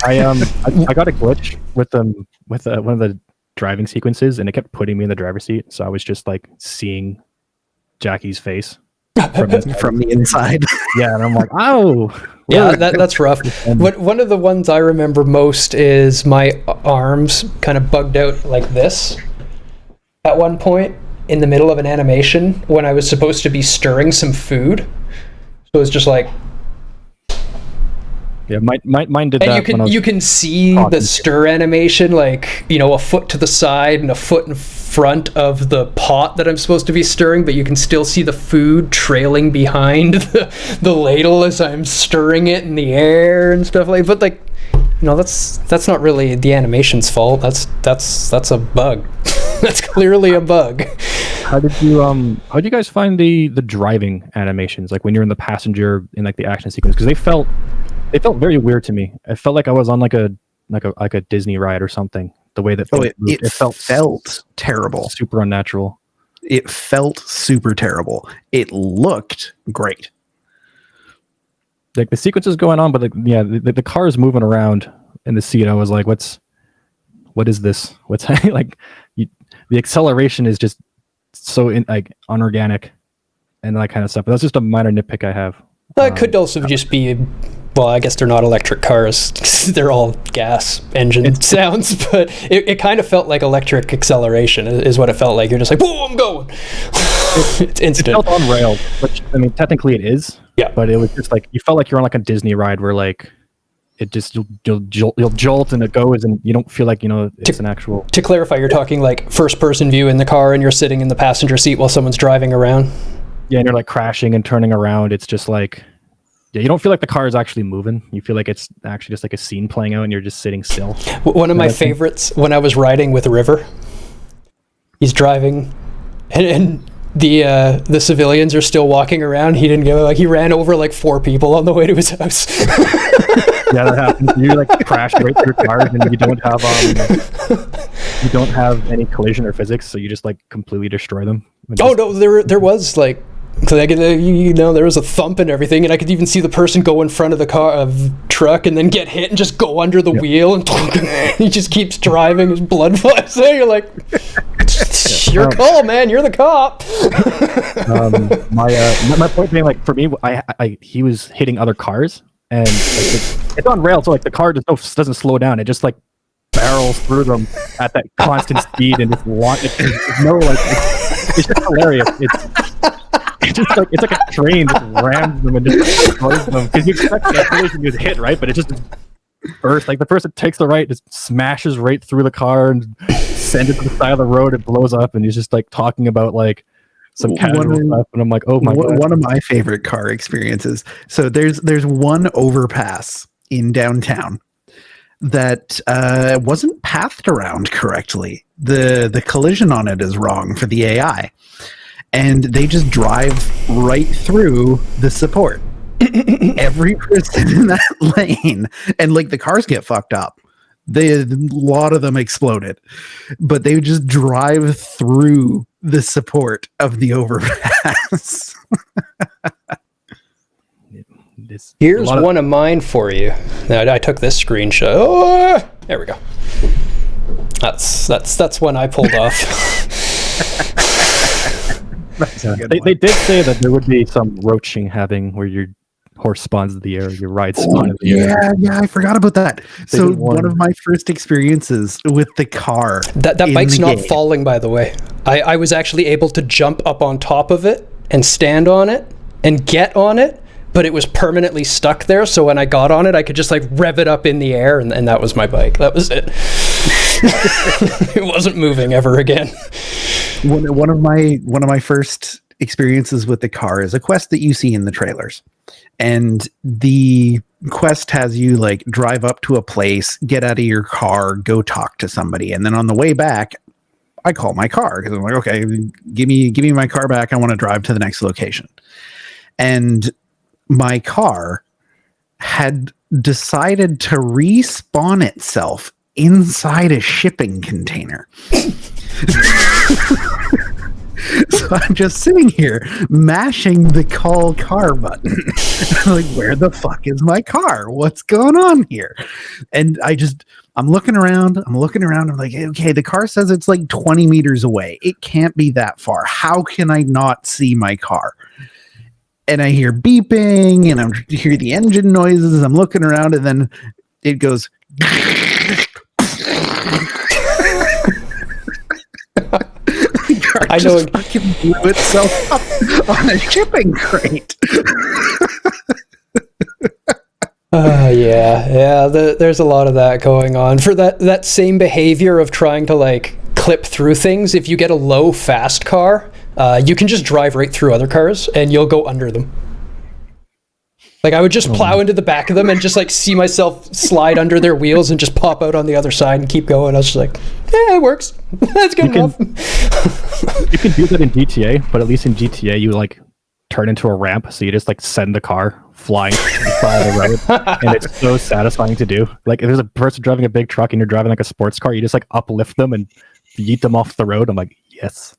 I got a glitch with one of the driving sequences, and it kept putting me in the driver's seat. So I was just like seeing Jackie's face from the inside. Yeah, and I'm like, oh, yeah, that's rough. One of the ones I remember most is my arms kind of bugged out like this at one point in the middle of an animation when I was supposed to be stirring some food. So it's just like. Yeah, mine did that. And you can see the stir animation, like, a foot to the side and a foot in front of the pot that I'm supposed to be stirring, but you can still see the food trailing behind the ladle as I'm stirring it in the air and stuff like. But like, that's not really the animation's fault. That's a bug. That's clearly a bug. How did you guys find the driving animations, like when you're in the passenger in like the action sequence? Because they felt very weird to me. It felt like I was on like a Disney ride or something. The way that it felt terrible, super unnatural. It felt super terrible. It looked great. Like the sequences going on, but like the car is moving around in the seat. I was like, what is this? What's like? The acceleration is just so unorganic and that kind of stuff. But that's just a minor nitpick I have. It could also just be, well, I guess they're not electric cars. They're all gas engine sounds, but it kind of felt like electric acceleration is what it felt like. You're just like, boom, I'm going. It's instant. It felt on rails, which, I mean, technically it is. Yeah. But it was just like, you felt like you're on like a Disney ride where like, it just, you'll jolt and it goes and you don't feel like, it's an actual... To clarify, you're talking like first person view in the car and you're sitting in the passenger seat while someone's driving around? Yeah, and you're like crashing and turning around. It's just like, you don't feel like the car is actually moving. You feel like it's actually just like a scene playing out and you're just sitting still. One of my favorites, when I was riding with River, he's driving and the civilians are still walking around. He didn't go, he ran over like 4 people on the way to his house. Yeah, that happens. You like crash right through cars and you don't have any collision or physics, so you just like completely destroy them. Oh no, there was like, there was a thump and everything, and I could even see the person go in front of the truck and then get hit and just go under the wheel, and he just keeps driving. His blood flies there. You're like, your call, man. You're the cop. My point being, like, for me, he was hitting other cars, and like, it's on rails, so like the car just doesn't slow down. It just like barrels through them at that constant speed and just it's just hilarious. It's just like it's like a train just rams them and just destroys them, because you expect that collision to hit, right? But it just bursts. Like the person takes the right, just smashes right through the car and sends it to the side of the road. It blows up, and he's just like talking about like some casual stuff, and I'm like, oh my god. One of my favorite car experiences. So there's one overpass in downtown that wasn't pathed around correctly. The collision on it is wrong for the AI, and they just drive right through the support. Every person in that lane, and like the cars get fucked up. A lot of them exploded, but they would just drive through the support of the overpass. Here's one of mine for you. I took this screenshot. Oh, there we go. That's one I pulled off. They did say that there would be some roaching happening where your horse spawns in the air, your ride spawn in the air. Yeah, I forgot about that. So one of my first experiences with the car. That bike's not falling, by the way. I was actually able to jump up on top of it and stand on it and get on it, but it was permanently stuck there. So when I got on it, I could just like rev it up in the air, and that was my bike. That was it. It wasn't moving ever again. One of my first experiences with the car is a quest that you see in the trailers. And the quest has you like drive up to a place, get out of your car, go talk to somebody. And then on the way back, I call my car because I'm like, okay, give me my car back. I want to drive to the next location. And my car had decided to respawn itself inside a shipping container. So I'm just sitting here mashing the call car button. Like, where the fuck is my car? What's going on here? And I'm looking around. I'm like, okay, the car says it's like 20 meters away. It can't be that far. How can I not see my car? And I hear beeping and I hear the engine noises. I'm looking around, and then it goes. I know it fucking blew itself up on a shipping crate. Yeah. There's a lot of that going on. For that same behavior of trying to like clip through things, if you get a low fast car, you can just drive right through other cars and you'll go under them. Like I would just plow into the back of them and just like see myself slide under their wheels and just pop out on the other side and keep going. I was just like, yeah, it works. That's good enough. You can do that in GTA, but at least in GTA you like turn into a ramp, so you just like send the car flying by the road, and it's so satisfying to do. Like if there's a person driving a big truck and you're driving like a sports car, you just like uplift them and yeet them off the road. I'm like, yes.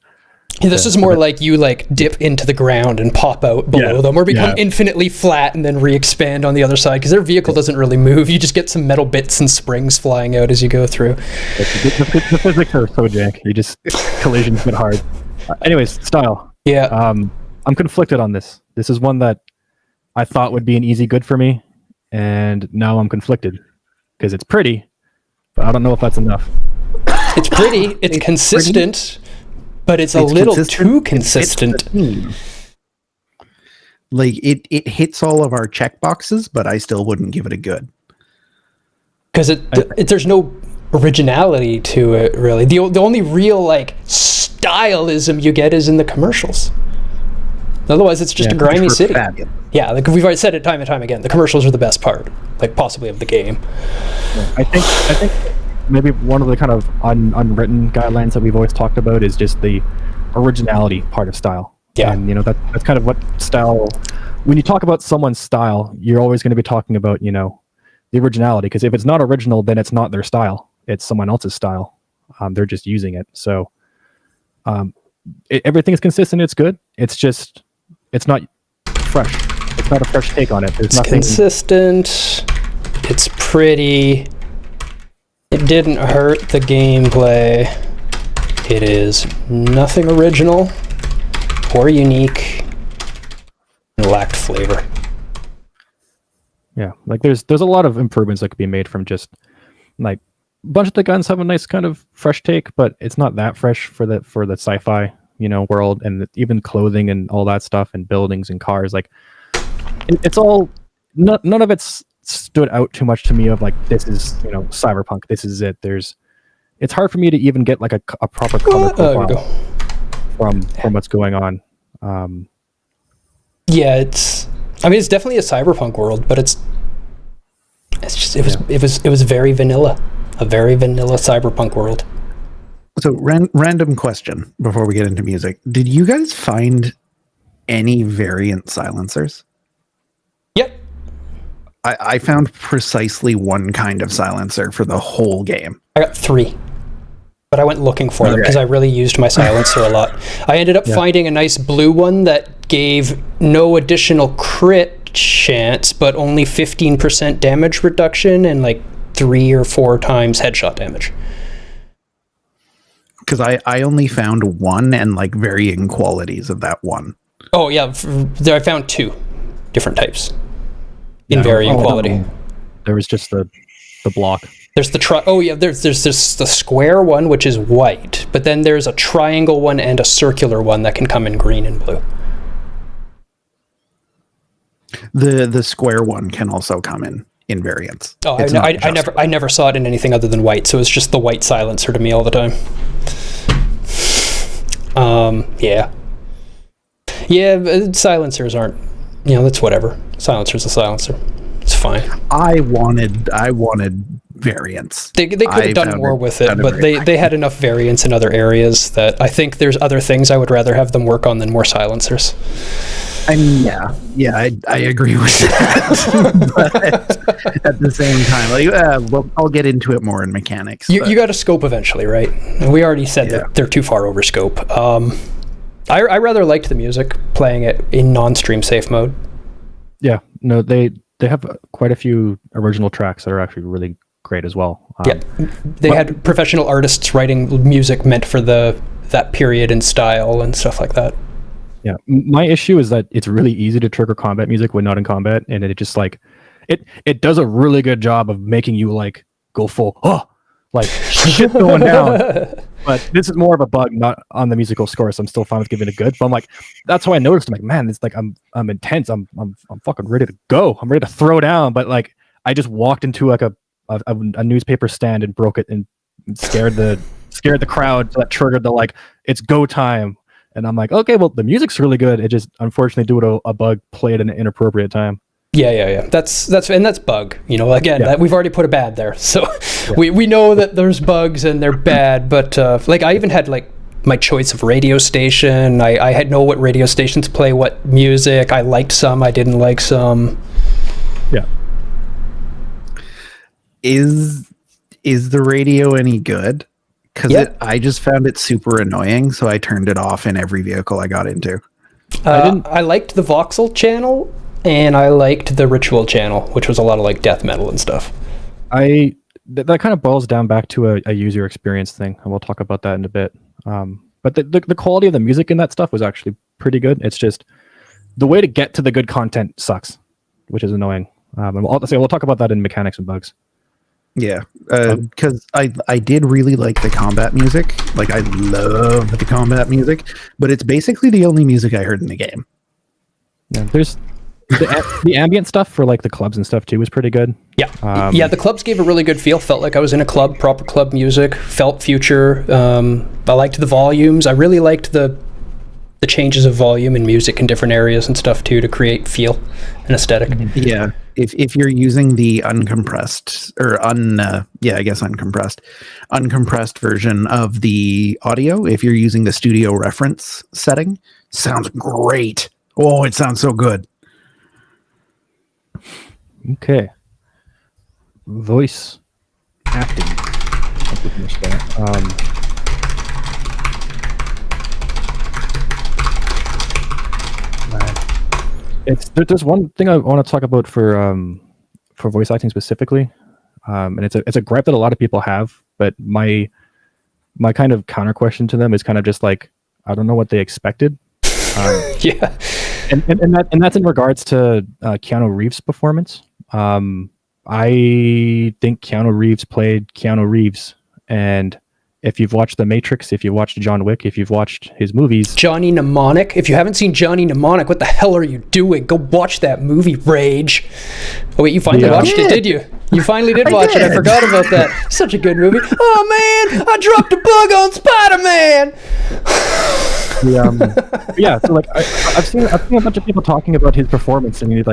Yeah, this is more like you like dip into the ground and pop out below them, or become infinitely flat and then re-expand on the other side, because their vehicle doesn't really move. You just get some metal bits and springs flying out as you go through. The physics are so jank. You just collisions get hard. Anyways, style. Yeah. I'm conflicted on this. This is one that I thought would be an easy good for me, and now I'm conflicted because it's pretty, but I don't know if that's enough. It's pretty. It's consistent. Pretty. But it's a little too consistent. Like it hits all of our check boxes, but I still wouldn't give it a good. Because there's no originality to it, really. The only real like stylism you get is in the commercials. Otherwise, it's just a grimy city. Fabulous. Yeah, like we've already said it time and time again. The commercials are the best part, like possibly of the game. I think. Maybe one of the kind of unwritten guidelines that we've always talked about is just the originality part of style. Yeah. And, that's kind of what style... When you talk about someone's style, you're always going to be talking about, the originality. Because if it's not original, then it's not their style. It's someone else's style. They're just using it. So everything is consistent. It's good. It's just... It's not fresh. It's not a fresh take on it. There's nothing... consistent. It's pretty... It didn't hurt the gameplay. It is nothing original or unique. It lacked flavor. Yeah, like there's a lot of improvements that could be made from just like a bunch of the guns have a nice kind of fresh take, but it's not that fresh for the sci-fi world, and even clothing and all that stuff and buildings and cars. Like it's all none of it's stood out too much to me of like, this is Cyberpunk, this is it. It's hard for me to even get like a proper color profile from what's going on. Yeah, it's definitely a Cyberpunk world, but it was very vanilla, a very vanilla Cyberpunk world. So random question before we get into music, did you guys find any variant silencers? Yep. I found precisely one kind of silencer for the whole game. I got 3, but I went looking for them because I really used my silencer a lot. I ended up finding a nice blue one that gave no additional crit chance, but only 15% damage reduction and like 3 or 4 times headshot damage. Because I only found one and like varying qualities of that one. Oh yeah, I found 2 different types. In varying quality. There was just the block. There's the there's the square one, which is white, but then there's a triangle one and a circular one that can come in green and blue. The square one can also come in variants. Oh, I never saw it in anything other than white, so it's just the white silencer to me all the time. Silencers aren't, that's whatever. Silencer's a silencer. It's fine. I wanted variants. They could have done more with it, but they had enough variants in other areas that I think there's other things I would rather have them work on than more silencers. I mean, I agree with that. But at the same time, I'll get into it more in mechanics. You got a scope eventually, right? And we already said that they're too far over scope. I rather liked the music, playing it in non-stream safe mode. Yeah, no, they have quite a few original tracks that are actually really great as well. They had professional artists writing music meant for that period and style and stuff like that. Yeah, my issue is that it's really easy to trigger combat music when not in combat, and it just like it does a really good job of making you like go full like shit going down. But this is more of a bug, not on the musical score, so I'm still fine with giving it a good. But I'm like, that's how I noticed. I'm like, man, it's like I'm intense. I'm fucking ready to go. I'm ready to throw down. But like, I just walked into like a newspaper stand and broke it and scared the crowd. So that triggered the like, it's go time. And I'm like, okay, well, the music's really good. It just unfortunately due to a bug played at an inappropriate time. Yeah. That's bug. Again, Yeah. that we've already put a bad there, so we know that there's bugs and they're bad. But I even had my choice of radio station. I had know what radio stations play what music. I liked some. I didn't like some. Yeah. Is the radio any good? Because I just found it super annoying, so I turned it off in every vehicle I got into. I liked the voxel channel, and I liked the ritual channel, which was a lot of death metal and stuff. That kind of boils down back to a user experience thing, and we'll talk about that in a bit. But the quality of the music in that stuff was actually pretty good. It's just the way to get to the good content sucks, which is annoying. And we'll talk about that in mechanics and bugs. Yeah, because I did really like the combat music. I love the combat music, but it's basically the only music I heard in the game. Yeah, there's the ambient stuff for the clubs and stuff too was pretty good. Yeah, the clubs gave a really good feel. Felt like I was in a club, proper club music. Felt future. I liked the volumes. I really liked the changes of volume and music in different areas and stuff too to create feel and aesthetic. Mm-hmm. Yeah, if you're using the uncompressed or uncompressed version of the audio, if you're using the studio reference setting, sounds great. Oh, it sounds so good. Okay. Voice acting. There's one thing I want to talk about for voice acting specifically, and it's a gripe that a lot of people have, but my kind of counter question to them is kind of just I don't know what they expected. Yeah, and that's in regards to Keanu Reeves' performance. I think Keanu Reeves played Keanu Reeves, and if you've watched The Matrix, if you've watched John Wick, if you've watched his movies... Johnny Mnemonic. If you haven't seen Johnny Mnemonic, what the hell are you doing? Go watch that movie, Rage. Oh, wait, you finally watched it, did you? You finally did watch it. I forgot about that. Such a good movie. Oh, man, I dropped a bug on Spider-Man. Yeah, so I've seen a bunch of people talking about his performance, and he's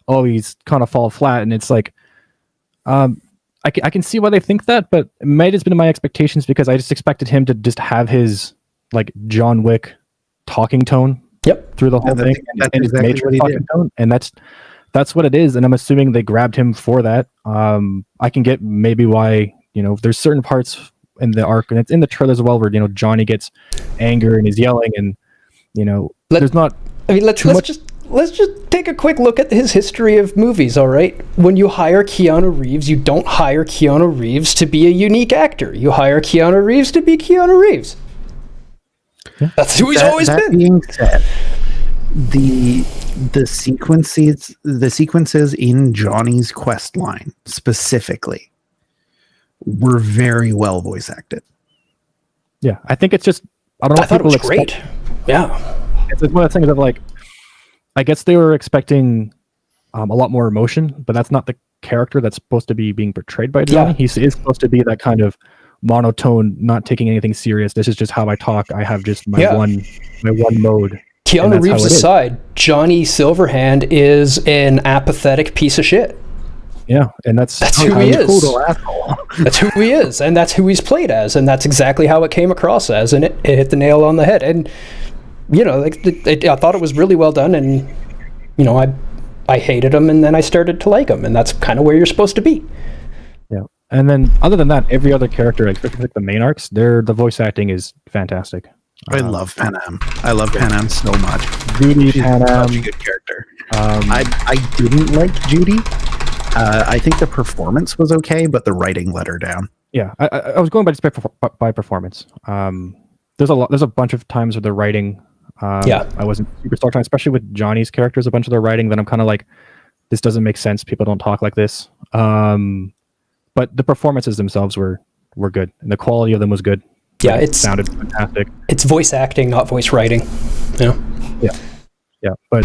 he's kind of fall flat, and it's I can see why they think that, but it might have been my expectations because I just expected him to just have his John Wick talking tone through the whole thing, and his Matrix talking tone, and that's what it is. And I'm assuming they grabbed him for that. I can get maybe why there's certain parts in the arc, and it's in the trailer as well, where Johnny gets anger and he's yelling, and there's not. I mean, let's just take a quick look at his history of movies, all right? When you hire Keanu Reeves, you don't hire Keanu Reeves to be a unique actor. You hire Keanu Reeves to be Keanu Reeves. Yeah. That's who he's always been. That being said, the sequences in Johnny's quest line specifically were very well voice acted. Yeah, I think it's just I don't know. I thought it was great. Yeah, it's one of the things of I guess they were expecting a lot more emotion, but that's not the character that's supposed to be being portrayed by Johnny. He is supposed to be that kind of monotone, not taking anything serious. This is just how I talk. I have just my one mode. Keanu Reeves aside, Johnny Silverhand is an apathetic piece of shit. Yeah, and that's who he is. That's who he is, and that's who he's played as, and that's exactly how it came across as, and it hit the nail on the head. And I thought it was really well done, and I hated him, and then I started to like him, and that's kind of where you're supposed to be. Yeah, and then other than that, every other character, especially the main arcs, the voice acting is fantastic. I love Panam. I love Panam so much. Judy, She's Panam, such a good character. I didn't like Judy. I think the performance was okay, but the writing let her down. Yeah, I was going by performance. There's a bunch of times where the writing. I wasn't super stoked on, especially with Johnny's characters. A bunch of their writing that I'm kind of this doesn't make sense. People don't talk like this. But the performances themselves were good, and the quality of them was good. Yeah, it sounded fantastic. It's voice acting, not voice writing. Yeah. But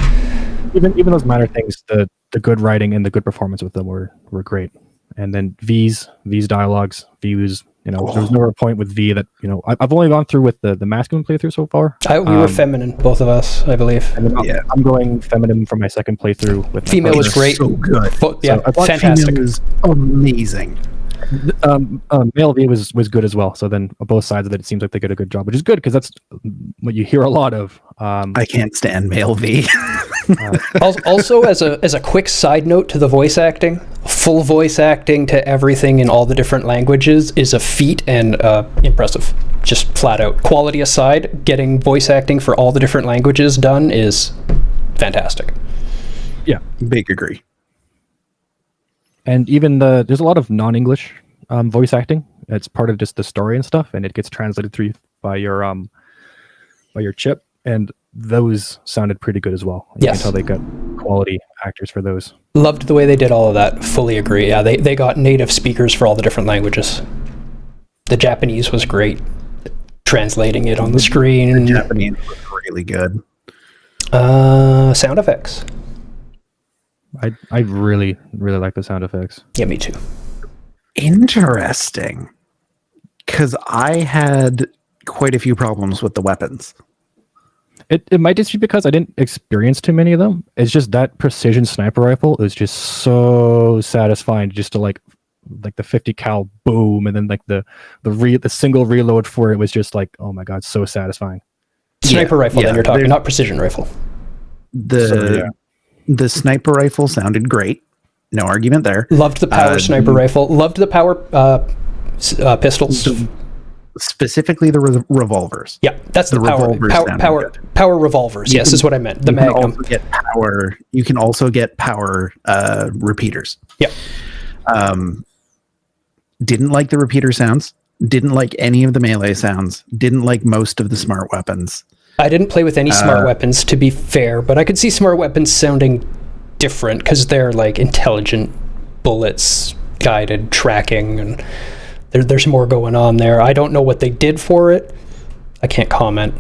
even those minor things, the good writing and the good performance with them were great. And then V's dialogues, V was You know, there was never a point with V that, you know, I've only gone through with the masculine playthrough so far. We were feminine, both of us, I believe. And then I'm going feminine for my second playthrough. With female was great. So good. Yeah, I thought fantastic. Female was amazing. Male V was good as well. So then on both sides of it seems like they did a good job, which is good because that's what you hear a lot of. I can't stand male V. Also, as a quick side note to the voice acting, full voice acting to everything in all the different languages is a feat and impressive. Just flat out. Quality aside, getting voice acting for all the different languages done is fantastic. Yeah, big agree. And even there's a lot of non-English voice acting. It's part of just the story and stuff, and it gets translated through by your chip. And those sounded pretty good as well. You can tell they got quality actors for those. Loved the way they did all of that. Fully agree. Yeah, they got native speakers for all the different languages. The Japanese was great. Translating it on the screen. The Japanese was really good. Sound effects. I really, really like the sound effects. Yeah, me too. Interesting. Because I had quite a few problems with the weapons. It might just be because I didn't experience too many of them. It's just that precision sniper rifle is just so satisfying just to like the 50 cal boom, and then like the single reload for it was just like, oh my god, so satisfying. Sniper rifle then you're talking, not precision rifle. The sniper rifle sounded great. No argument there. Loved the power sniper rifle. Loved the power pistols. Specifically the revolvers. Yeah, that's the power revolvers. Yes, is what I meant. The Magnum. You can also get power repeaters. Yeah. Didn't like the repeater sounds. Didn't like any of the melee sounds. Didn't like most of the smart weapons. I didn't play with any smart weapons, to be fair, but I could see smart weapons sounding different because they're like intelligent bullets, guided tracking, and there's more going on there. I don't know what they did for it. I can't comment.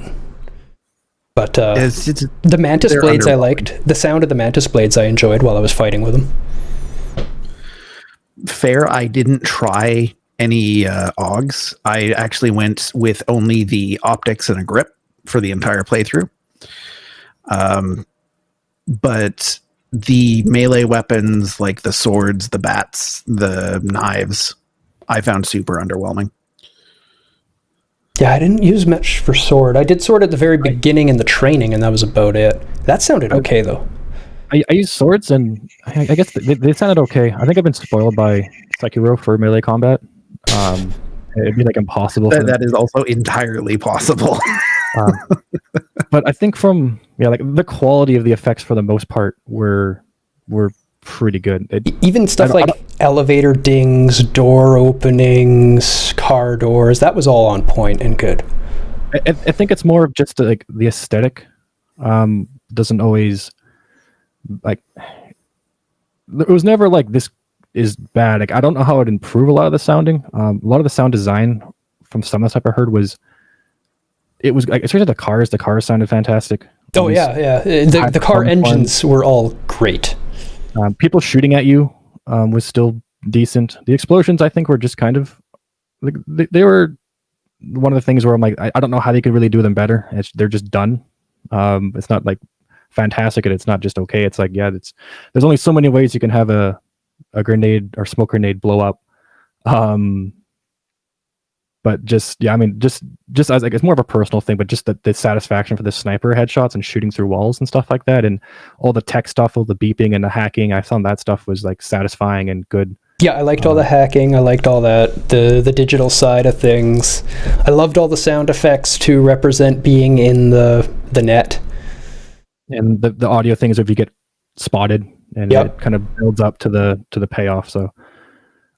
But the Mantis blades I liked. The sound of the Mantis blades I enjoyed while I was fighting with them. Fair, I didn't try any AUGs. I actually went with only the optics and a grip for the entire playthrough. But the melee weapons, like the swords, the bats, the knives, I found super underwhelming. Yeah, I didn't use much for sword. I did sword at the very beginning in the training, and that was about it. That sounded okay, though. I used swords, and I guess they sounded okay. I think I've been spoiled by Sekiro for melee combat. It'd be like impossible. That is also entirely possible. But I think from like the quality of the effects for the most part were pretty good. Even stuff like elevator dings, door openings, car doors, that was all on point and good. I think it's more of just like the aesthetic doesn't always like. It was never like this is bad. Like I don't know how it'd improve a lot of the sounding. A lot of the sound design from some of the stuff I heard was like, especially the cars. The cars sounded fantastic. Oh yeah. The car engines were all great. People shooting at you was still decent. The explosions, I think, were just kind of like they were one of the things where I'm like, I don't know how they could really do them better. They're just done. It's not like fantastic, and it's not just okay. It's like there's only so many ways you can have a grenade or smoke grenade blow up. But just as like it's more of a personal thing, but just the satisfaction for the sniper headshots and shooting through walls and stuff like that, and all the tech stuff, all the beeping and the hacking, I found that stuff was like satisfying and good. Yeah, I liked all the hacking. I liked all that, the digital side of things. I loved all the sound effects to represent being in the net. And the audio things, if you get spotted, and it kind of builds up to the payoff. So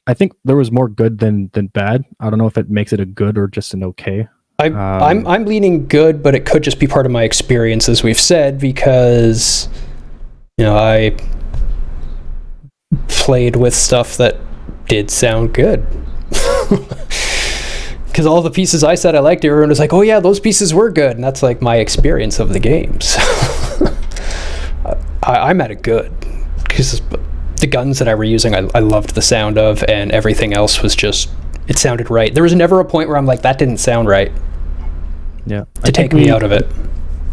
I think there was more good than bad. I don't know if it makes it a good or just an okay. I'm leaning good, but it could just be part of my experience, as we've said, because I played with stuff that did sound good. Because all the pieces I said I liked, everyone was like, "Oh yeah, those pieces were good," and that's like my experience of the games. I'm at it good because the guns that I were using, I loved the sound of, and everything else was just it sounded right. There was never a point where I'm like, that didn't sound right. Yeah. To take me out of it.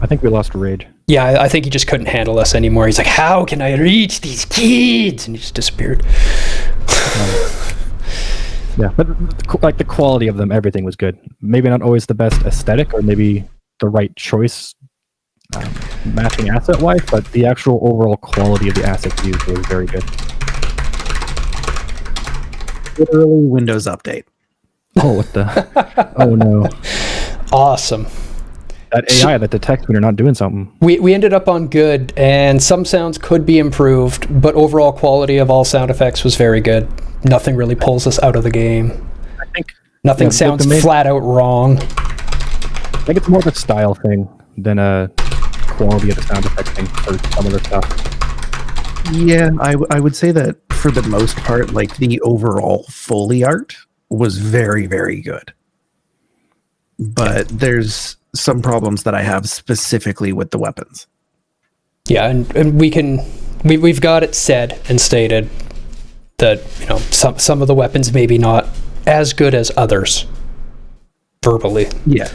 I think we lost Rage. Yeah, I think he just couldn't handle us anymore. He's like, how can I reach these kids? And he just disappeared. Yeah, but like the quality of them, everything was good. Maybe not always the best aesthetic, or maybe the right choice matching asset wise, but the actual overall quality of the assets used was very good. Literally Windows update. Oh, what the? Oh no! Awesome. That AI that detects when you're not doing something. We ended up on good, and some sounds could be improved, but overall quality of all sound effects was very good. Nothing really pulls us out of the game. I think nothing sounds flat out wrong. I think it's more of a style thing than a quality of the sound effect thing for some of the stuff. Yeah, I would say that for the most part, like the overall Foley art was very, very good. But there's some problems that I have specifically with the weapons. Yeah, and we've got it said and stated that, you know, some of the weapons maybe not as good as others verbally. Yeah.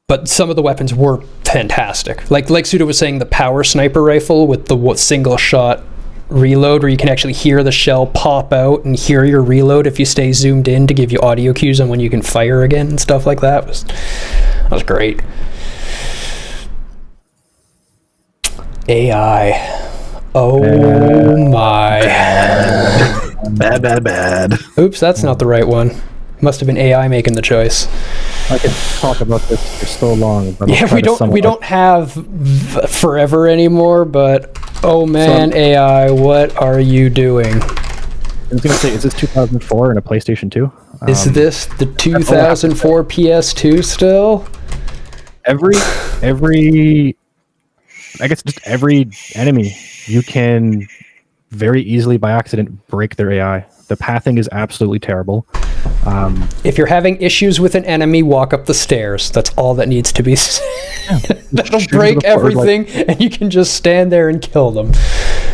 But some of the weapons were fantastic. Like Suda was saying, the power sniper rifle with the single shot reload, where you can actually hear the shell pop out and hear your reload if you stay zoomed in to give you audio cues on when you can fire again and stuff like that was great. AI. Oh my. Bad. Oops, that's not the right one. Must have been AI making the choice. I could talk about this for so long. But yeah, we don't have forever anymore, but oh man, AI, what are you doing? I was going to say, is this 2004 and a PlayStation 2? Is this the 2004 PS2 still? I guess just every enemy, you can very easily by accident break their AI. The pathing is absolutely terrible. If you're having issues with an enemy, walk up the stairs. That's all that needs to be said. That'll break everything, and you can just stand there and kill them.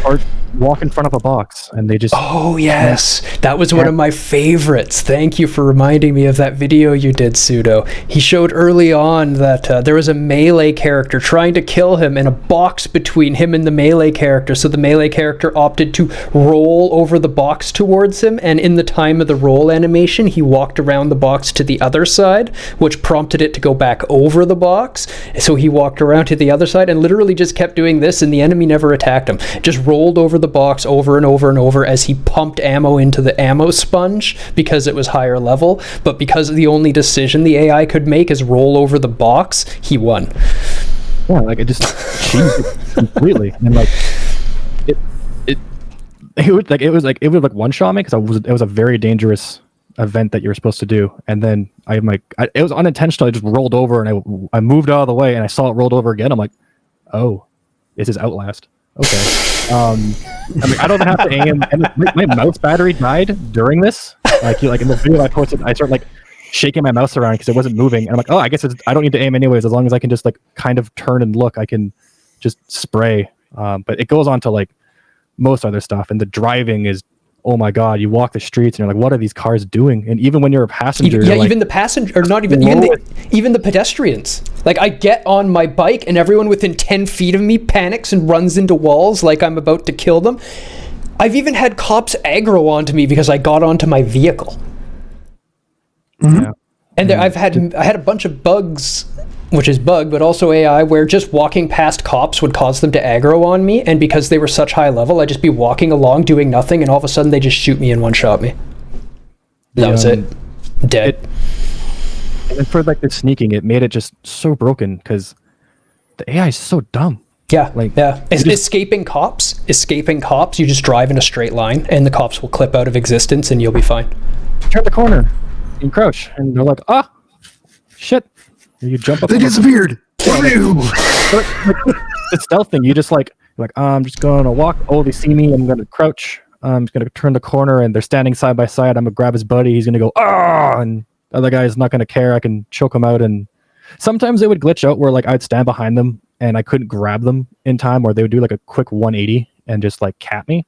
Or walk in front of a box, and they just... Oh, yes. That was one of my favorites. Thank you for reminding me of that video you did, Pseudo. He showed early on that there was a melee character trying to kill him, and a box between him and the melee character, so the melee character opted to roll over the box towards him, and in the time of the roll animation, he walked around the box to the other side, which prompted it to go back over the box. So he walked around to the other side and literally just kept doing this, and the enemy never attacked him. Just rolled over the box over and over and over as he pumped ammo into the ammo sponge because it was higher level, but because the only decision the AI could make is roll over the box, he won. Yeah, like it just changed it completely. And like it would one shot me because it was a very dangerous event that you were supposed to do, and then it was unintentional. I just rolled over and I moved out of the way and I saw it rolled over again. I'm like, oh, this is Outlast. Okay. I mean, I don't have to aim. And my mouse battery died during this. Like in the video I posted, I started like shaking my mouse around because it wasn't moving. And I'm like, oh, I guess I don't need to aim anyways. As long as I can just like kind of turn and look, I can just spray. But it goes on to like most other stuff, and the driving is, oh my god, you walk the streets and you're like, what are these cars doing? And even when you're a passenger, even the passenger, or not even the pedestrians. Like, I get on my bike and everyone within 10 feet of me panics and runs into walls like I'm about to kill them. I've even had cops aggro onto me because I got onto my vehicle. Mm-hmm. Yeah. And I had a bunch of bugs, which is bug, but also AI, where just walking past cops would cause them to aggro on me, and because they were such high level, I'd just be walking along doing nothing, and all of a sudden they just shoot me and one-shot me. That was it. Dead. And for like the sneaking, it made it just so broken because the AI is so dumb. Yeah, escaping cops, you just drive in a straight line, and the cops will clip out of existence, and you'll be fine. Turn the corner, you crouch, and they're like, ah, shit. You jump up. They disappeared. The stealth thing, you just I'm just going to walk. Oh, they see me. I'm going to crouch. I'm just going to turn the corner, and they're standing side by side. I'm going to grab his buddy. He's going to go, ah, and the other guy's not going to care. I can choke him out. And sometimes they would glitch out where like I'd stand behind them and I couldn't grab them in time, or they would do like a quick 180 and just like cap me.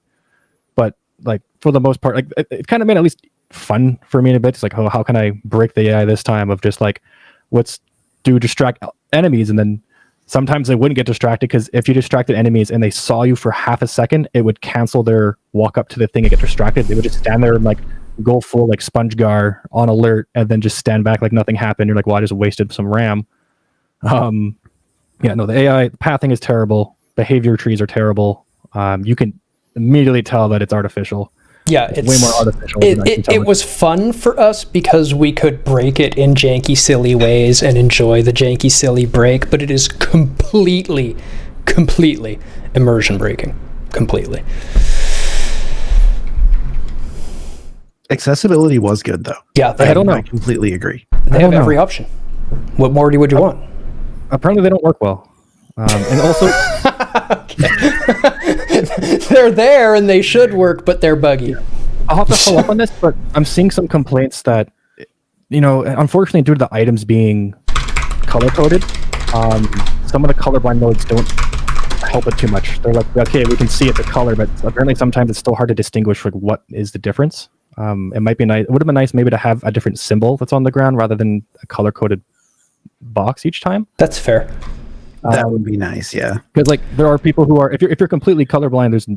But like for the most part, like it kind of made it at least fun for me in a bit. It's like, oh, how can I break the AI this time of just like, let's distract enemies, and then sometimes they wouldn't get distracted because if you distracted enemies and they saw you for half a second, it would cancel their walk up to the thing and get distracted. They would just stand there and like go full like sponge gar on alert and then just stand back like nothing happened. You're like, well, I just wasted some RAM. Yeah, no, the AI pathing is terrible. Behavior trees are terrible. You can immediately tell that it's artificial. Yeah, it's way more artificial. It was fun for us because we could break it in janky, silly ways and enjoy the janky, silly break, but it is completely immersion breaking. Completely. Accessibility was good, though. Yeah, I completely agree. They have every option. What more would you want? Apparently, they don't work well. And also... They're there and they should work, but they're buggy. I'll have to follow up on this, but I'm seeing some complaints that, unfortunately, due to the items being color-coded, some of the colorblind modes don't help it too much. They're like, okay, we can see it, the color, but apparently sometimes it's still hard to distinguish like what is the difference. It might be nice. It would have been nice maybe to have a different symbol that's on the ground rather than a color-coded box each time. That's fair. That would be nice, yeah. Because like there are people who are, if you're completely colorblind, there's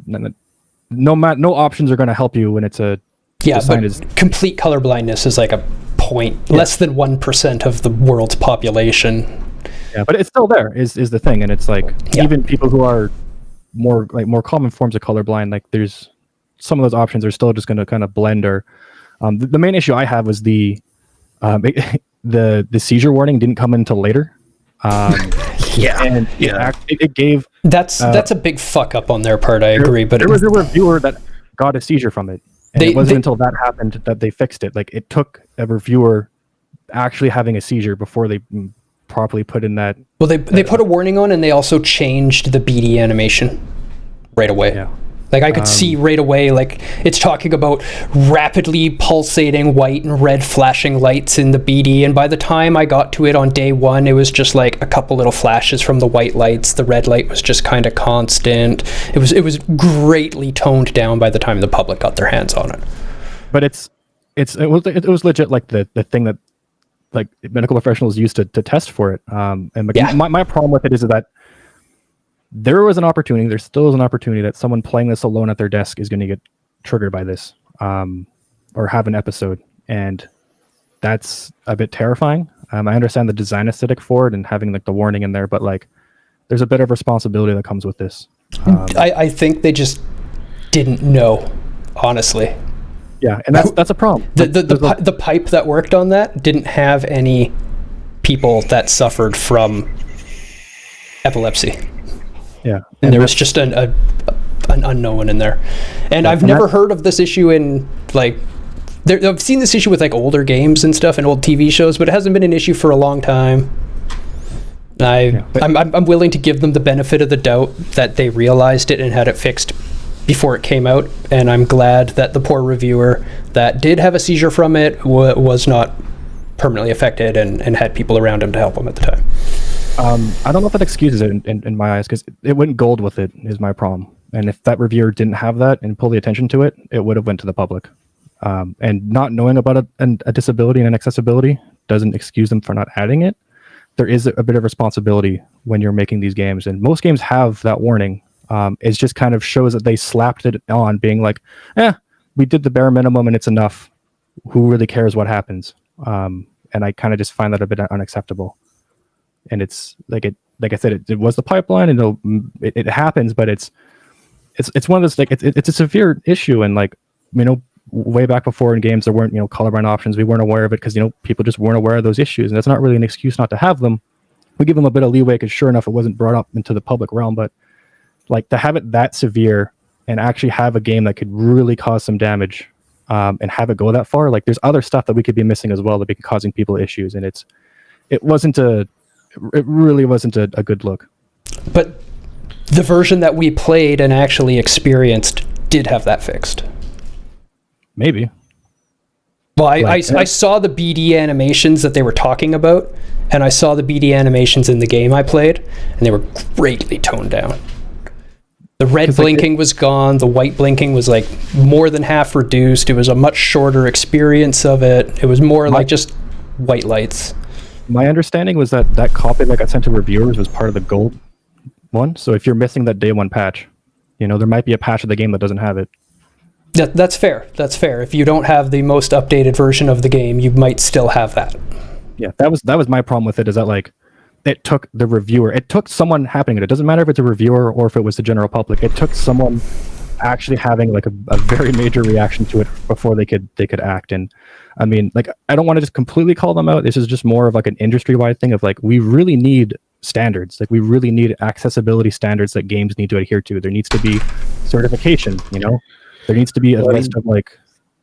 no options are going to help you when it's a but complete colorblindness is like a point, less than 1% of the world's population. Yeah, but it's still there is the thing, and it's like even people who are more common forms of colorblind, like there's some of those options are still just going to kind of blend. Or the main issue I have was the seizure warning didn't come until later. It gave that's a big fuck up on their part. I agree, but there was a reviewer that got a seizure from it, and it wasn't until that happened that they fixed it. Like it took a reviewer actually having a seizure before they properly put in that. Well, they put a warning on, and they also changed the BD animation right away. Yeah. Like I could see right away, like it's talking about rapidly pulsating white and red flashing lights in the BD, and by the time I got to it on day one, it was just like a couple little flashes from the white lights. The red light was just kind of constant. It was greatly toned down by the time the public got their hands on it. But it was legit like the thing that like medical professionals used to test for it. My problem with it is that there was an opportunity, there still is an opportunity that someone playing this alone at their desk is going to get triggered by this, or have an episode. And that's a bit terrifying. I understand the design aesthetic for it and having like the warning in there, but like there's a bit of responsibility that comes with this. I think they just didn't know, honestly. Yeah, and that's a problem. The pipe that worked on that didn't have any people that suffered from epilepsy. Yeah, and there was just an unknown in there, and I've never heard of this issue in like. I've seen this issue with like older games and stuff and old TV shows, but it hasn't been an issue for a long time. I'm willing to give them the benefit of the doubt that they realized it and had it fixed before it came out, and I'm glad that the poor reviewer that did have a seizure from it was not permanently affected and had people around him to help him at the time. I don't know if that excuses it in my eyes, because it went gold with it is my problem. And if that reviewer didn't have that and pull the attention to it, it would have went to the public. And not knowing about a disability and an accessibility doesn't excuse them for not adding it. There is a bit of responsibility when you're making these games, and most games have that warning. It just kind of shows that they slapped it on, being like, we did the bare minimum and it's enough. Who really cares what happens? And I kind of just find that a bit unacceptable. And it's like I said, it was the pipeline, and it happens, but it's one of those, like it's a severe issue. And like, way back before in games, there weren't, colorblind options. We weren't aware of it because, people just weren't aware of those issues. And that's not really an excuse not to have them. We give them a bit of leeway because sure enough, it wasn't brought up into the public realm, but like to have it that severe and actually have a game that could really cause some damage, and have it go that far, like there's other stuff that we could be missing as well that be causing people issues. And it really wasn't a good look. But the version that we played and actually experienced did have that fixed. Maybe. Well, I saw the BD animations that they were talking about, and I saw the BD animations in the game I played, and they were greatly toned down. The red blinking was gone. The white blinking was like more than half reduced. It was a much shorter experience of it. It was more like just white lights. My understanding was that copy that got sent to reviewers was part of the gold one. So if you're missing that day one patch, there might be a patch of the game that doesn't have it. That's fair. That's fair. If you don't have the most updated version of the game, you might still have that. Yeah, that was my problem with it, is that like it took the reviewer, it took someone happening it. It doesn't matter if it's a reviewer or if it was the general public. It took someone actually having like a very major reaction to it before they could act. And I mean, like, I don't want to just completely call them out. This is just more of like an industry-wide thing of like, we really need standards. Like, we really need accessibility standards that games need to adhere to. There needs to be certification, there needs to be a list of like,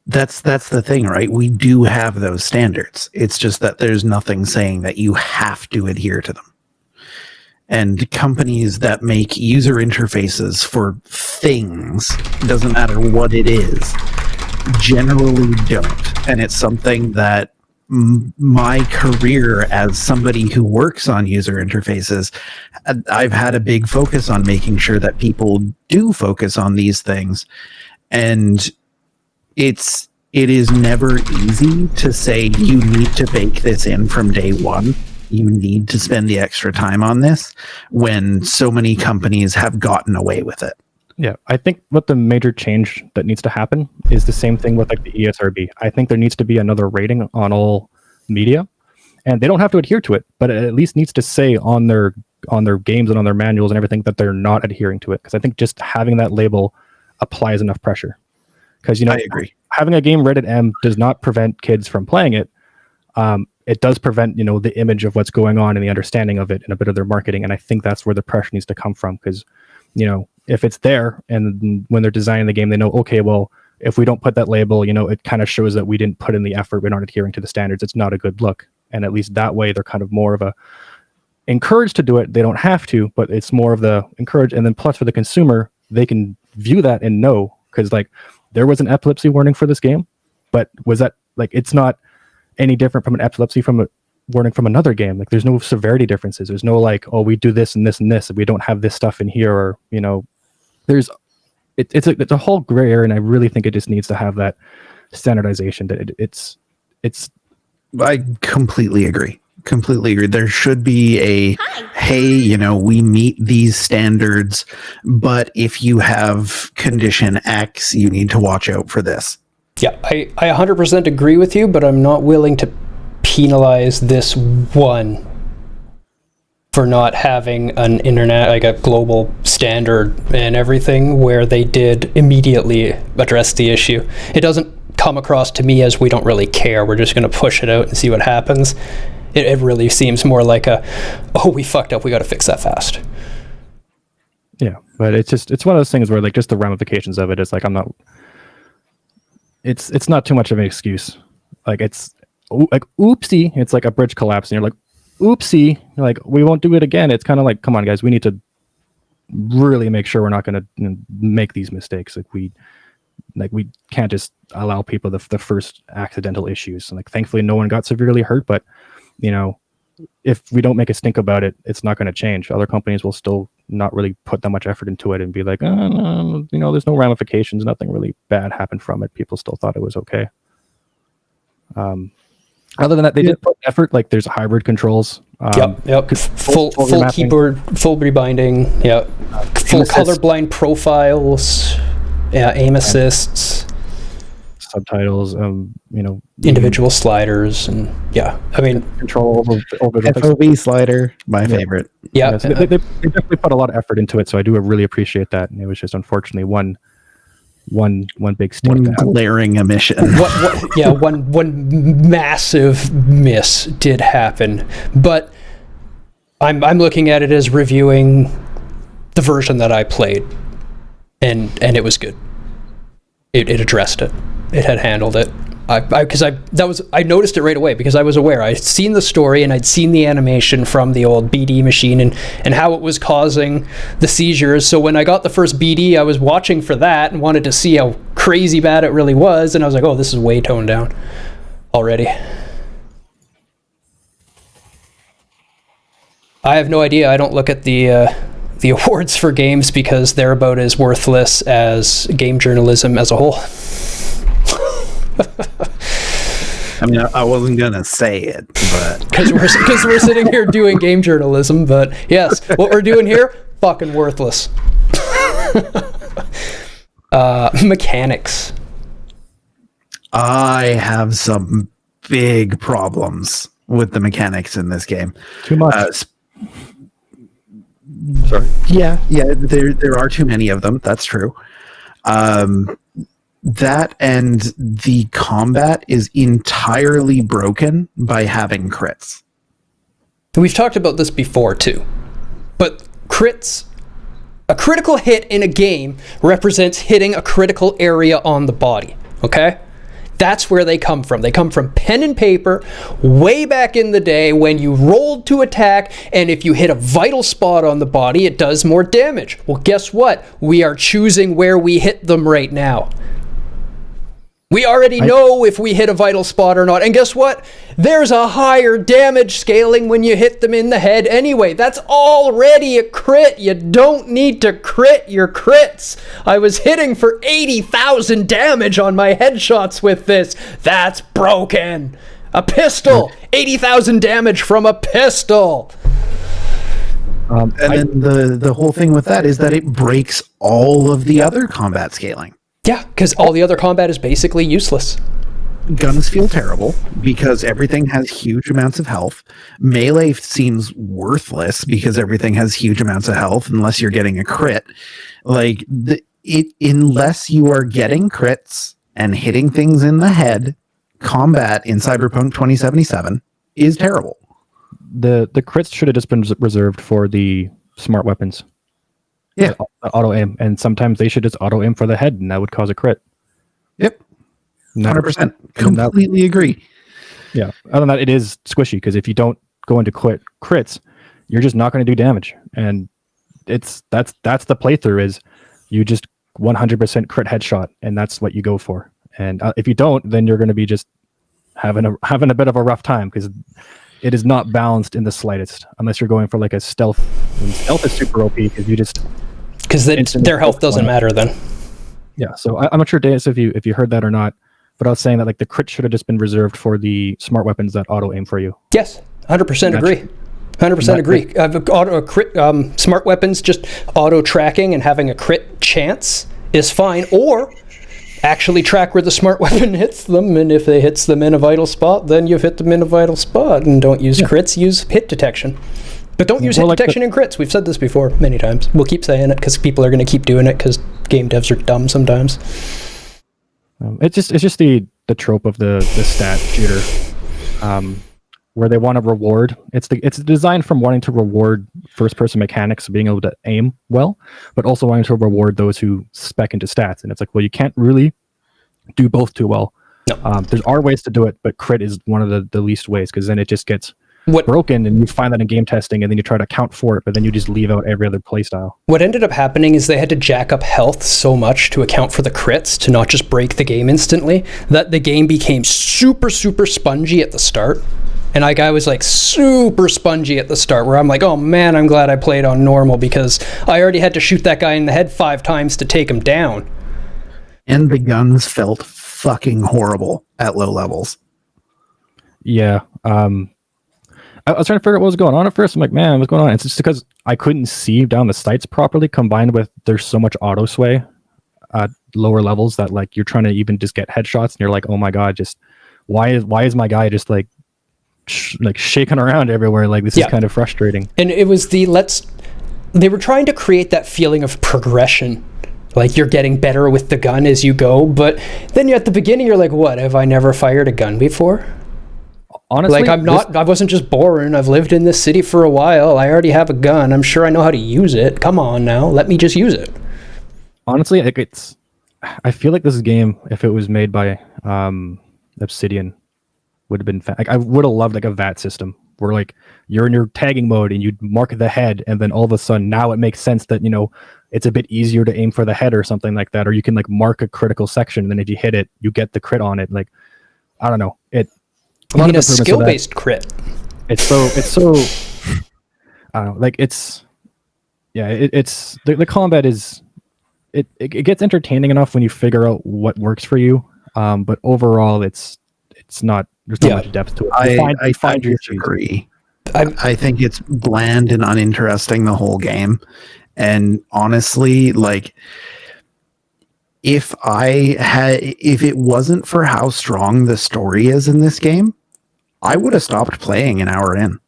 that's the thing, right? We do have those standards. It's just that there's nothing saying that you have to adhere to them. And companies that make user interfaces for things, doesn't matter what it is, generally don't. And it's something that my career as somebody who works on user interfaces, I've had a big focus on making sure that people do focus on these things. And it is never easy to say you need to bake this in from day one. You need to spend the extra time on this when so many companies have gotten away with it. Yeah, I think what the major change that needs to happen is the same thing with like the ESRB. I think there needs to be another rating on all media, and they don't have to adhere to it, but it at least needs to say on their games and on their manuals and everything that they're not adhering to it. Because I think just having that label applies enough pressure. Because I agree, having a game rated M does not prevent kids from playing it. It does prevent the image of what's going on and the understanding of it and a bit of their marketing. And I think that's where the pressure needs to come from. Because if it's there and when they're designing the game, they know, okay, well, if we don't put that label, it kind of shows that we didn't put in the effort. We're not adhering to the standards. It's not a good look. And at least that way, they're kind of more of a encouraged to do it. They don't have to, but it's more of the encourage. And then plus for the consumer, they can view that and know, because like there was an epilepsy warning for this game, but was that like, it's not any different from an epilepsy from a warning from another game. Like, there's no severity differences. There's no like, oh, we do this and this and this, and we don't have this stuff in here, or there's it's a whole gray area, and I really think it just needs to have that standardization. That it's I completely agree. There should be hey, we meet these standards, but if you have condition X, you need to watch out for this. Yeah, I 100% agree with you, but I'm not willing to penalize this one for not having an internet, like a global standard and everything, where they did immediately address the issue. It doesn't come across to me as we don't really care. We're just going to push it out and see what happens. It really seems more like we fucked up. We got to fix that fast. Yeah, but it's one of those things where like just the ramifications of it is like, it's not too much of an excuse. Like, it's like, oopsie, it's like a bridge collapse, and you're like, oopsie, like, we won't do it again. It's kind of like, come on guys, we need to really make sure we're not going to make these mistakes. Like, we can't just allow people the first accidental issues. And like, thankfully no one got severely hurt, but if we don't make a stink about it, it's not going to change. Other companies will still not really put that much effort into it and be like, no, there's no ramifications, nothing really bad happened from it. People still thought it was okay. Other than that, they did put effort. Like, there's hybrid controls. Yep. Full keyboard, full rebinding. Yep. Full colorblind profiles. Yeah, aim assists. Subtitles. Individual sliders, and I mean, control over the FOV slider, my favorite. Yeah, so they definitely put a lot of effort into it, so I do really appreciate that. And it was just unfortunately one big stink, one glaring omission. One massive miss did happen, but I'm looking at it as reviewing the version that I played, and it was good. It addressed it. It had handled it. I noticed it right away because I was aware. I'd seen the story and I'd seen the animation from the old BD machine and how it was causing the seizures. So when I got the first BD, I was watching for that and wanted to see how crazy bad it really was. And I was like, oh, this is way toned down already. I have no idea. I don't look at the the awards for games because they're about as worthless as game journalism as a whole. I mean, I wasn't gonna say it, but because we're sitting here doing game journalism. But yes, what we're doing here, fucking worthless. Mechanics. I have some big problems with the mechanics in this game. Too much. Sorry. Yeah, there are too many of them. That's true. That and the combat is entirely broken by having crits. We've talked about this before too, but crits, a critical hit in a game represents hitting a critical area on the body, okay? That's where they come from. They come from pen and paper way back in the day when you rolled to attack, and if you hit a vital spot on the body, it does more damage. Well, guess what? We are choosing where we hit them right now. We already know if we hit a vital spot or not. And guess what? There's a higher damage scaling when you hit them in the head anyway. That's already a crit. You don't need to crit your crits. I was hitting for 80,000 damage on my headshots with this. That's broken. A pistol. 80,000 damage from a pistol. And then the whole thing with that is that it breaks all of the other combat scaling. Yeah, because all the other combat is basically useless. Guns feel terrible because everything has huge amounts of health. Melee seems worthless because everything has huge amounts of health unless you're getting a crit. Like, unless you are getting crits and hitting things in the head, combat in Cyberpunk 2077 is terrible. The crits should have just been reserved for the smart weapons. Yeah. Auto aim, and sometimes they should just auto aim for the head, and that would cause a crit. Yep. 100%. Completely agree. Yeah. Other than that, it is squishy because if you don't go into crits, you're just not going to do damage, and that's the playthrough is you just 100% crit headshot, and that's what you go for. And if you don't, then you're going to be just having a bit of a rough time because it is not balanced in the slightest unless you're going for like a stealth. And stealth is super OP because you just their health doesn't matter then. Yeah, so I'm not sure, Deus, if you heard that or not, but I was saying that like the crit should have just been reserved for the smart weapons that auto aim for you. Yes, 100% agree. 100% agree. Smart weapons just auto tracking and having a crit chance is fine, or actually track where the smart weapon hits them, and if it hits them in a vital spot, then you've hit them in a vital spot. And don't use crits, use hit detection. But don't use hit detection in crits. We've said this before many times. We'll keep saying it because people are going to keep doing it because game devs are dumb sometimes. It's just the trope of the stat shooter, where they want to reward. It's designed from wanting to reward first person mechanics, being able to aim well, but also wanting to reward those who spec into stats. And it's like, well, you can't really do both too well. No. There are ways to do it, but crit is one of the least ways because then it just gets broken, and you find that in game testing, and then you try to account for it, but then you just leave out every other playstyle. What ended up happening is they had to jack up health so much to account for the crits to not just break the game instantly that the game became super, super spongy at the start. And like I was like super spongy at the start where I'm like, oh man, I'm glad I played on normal because I already had to shoot that guy in the head 5 times to take him down. And the guns felt fucking horrible at low levels. Yeah. I was trying to figure out what was going on at first. I'm like, man, what's going on? It's just because I couldn't see down the sights properly, combined with there's so much auto sway at lower levels that like you're trying to even just get headshots, and you're like, oh my god, just why is my guy just like shaking around everywhere? Like this is kind of frustrating. And it was they were trying to create that feeling of progression. Like you're getting better with the gun as you go, but then at the beginning you're like, what? Have I never fired a gun before? Honestly, like I wasn't just born. I've lived in this city for a while. I already have a gun. I'm sure I know how to use it. Come on now, let me just use it. Honestly, I feel like this game, if it was made by Obsidian, would have been I would have loved like a VAT system where like you're in your tagging mode and you'd mark the head, and then all of a sudden now it makes sense that it's a bit easier to aim for the head or something like that, or you can like mark a critical section, and then if you hit it, you get the crit on it. Like I don't know it. You mean a skill-based crit? It's so I don't know, like it's yeah, it's the combat is it gets entertaining enough when you figure out what works for you. But overall, it's not. There's not much depth to it. I disagree. I think it's bland and uninteresting the whole game. And honestly, like if it wasn't for how strong the story is in this game, I would have stopped playing an hour in.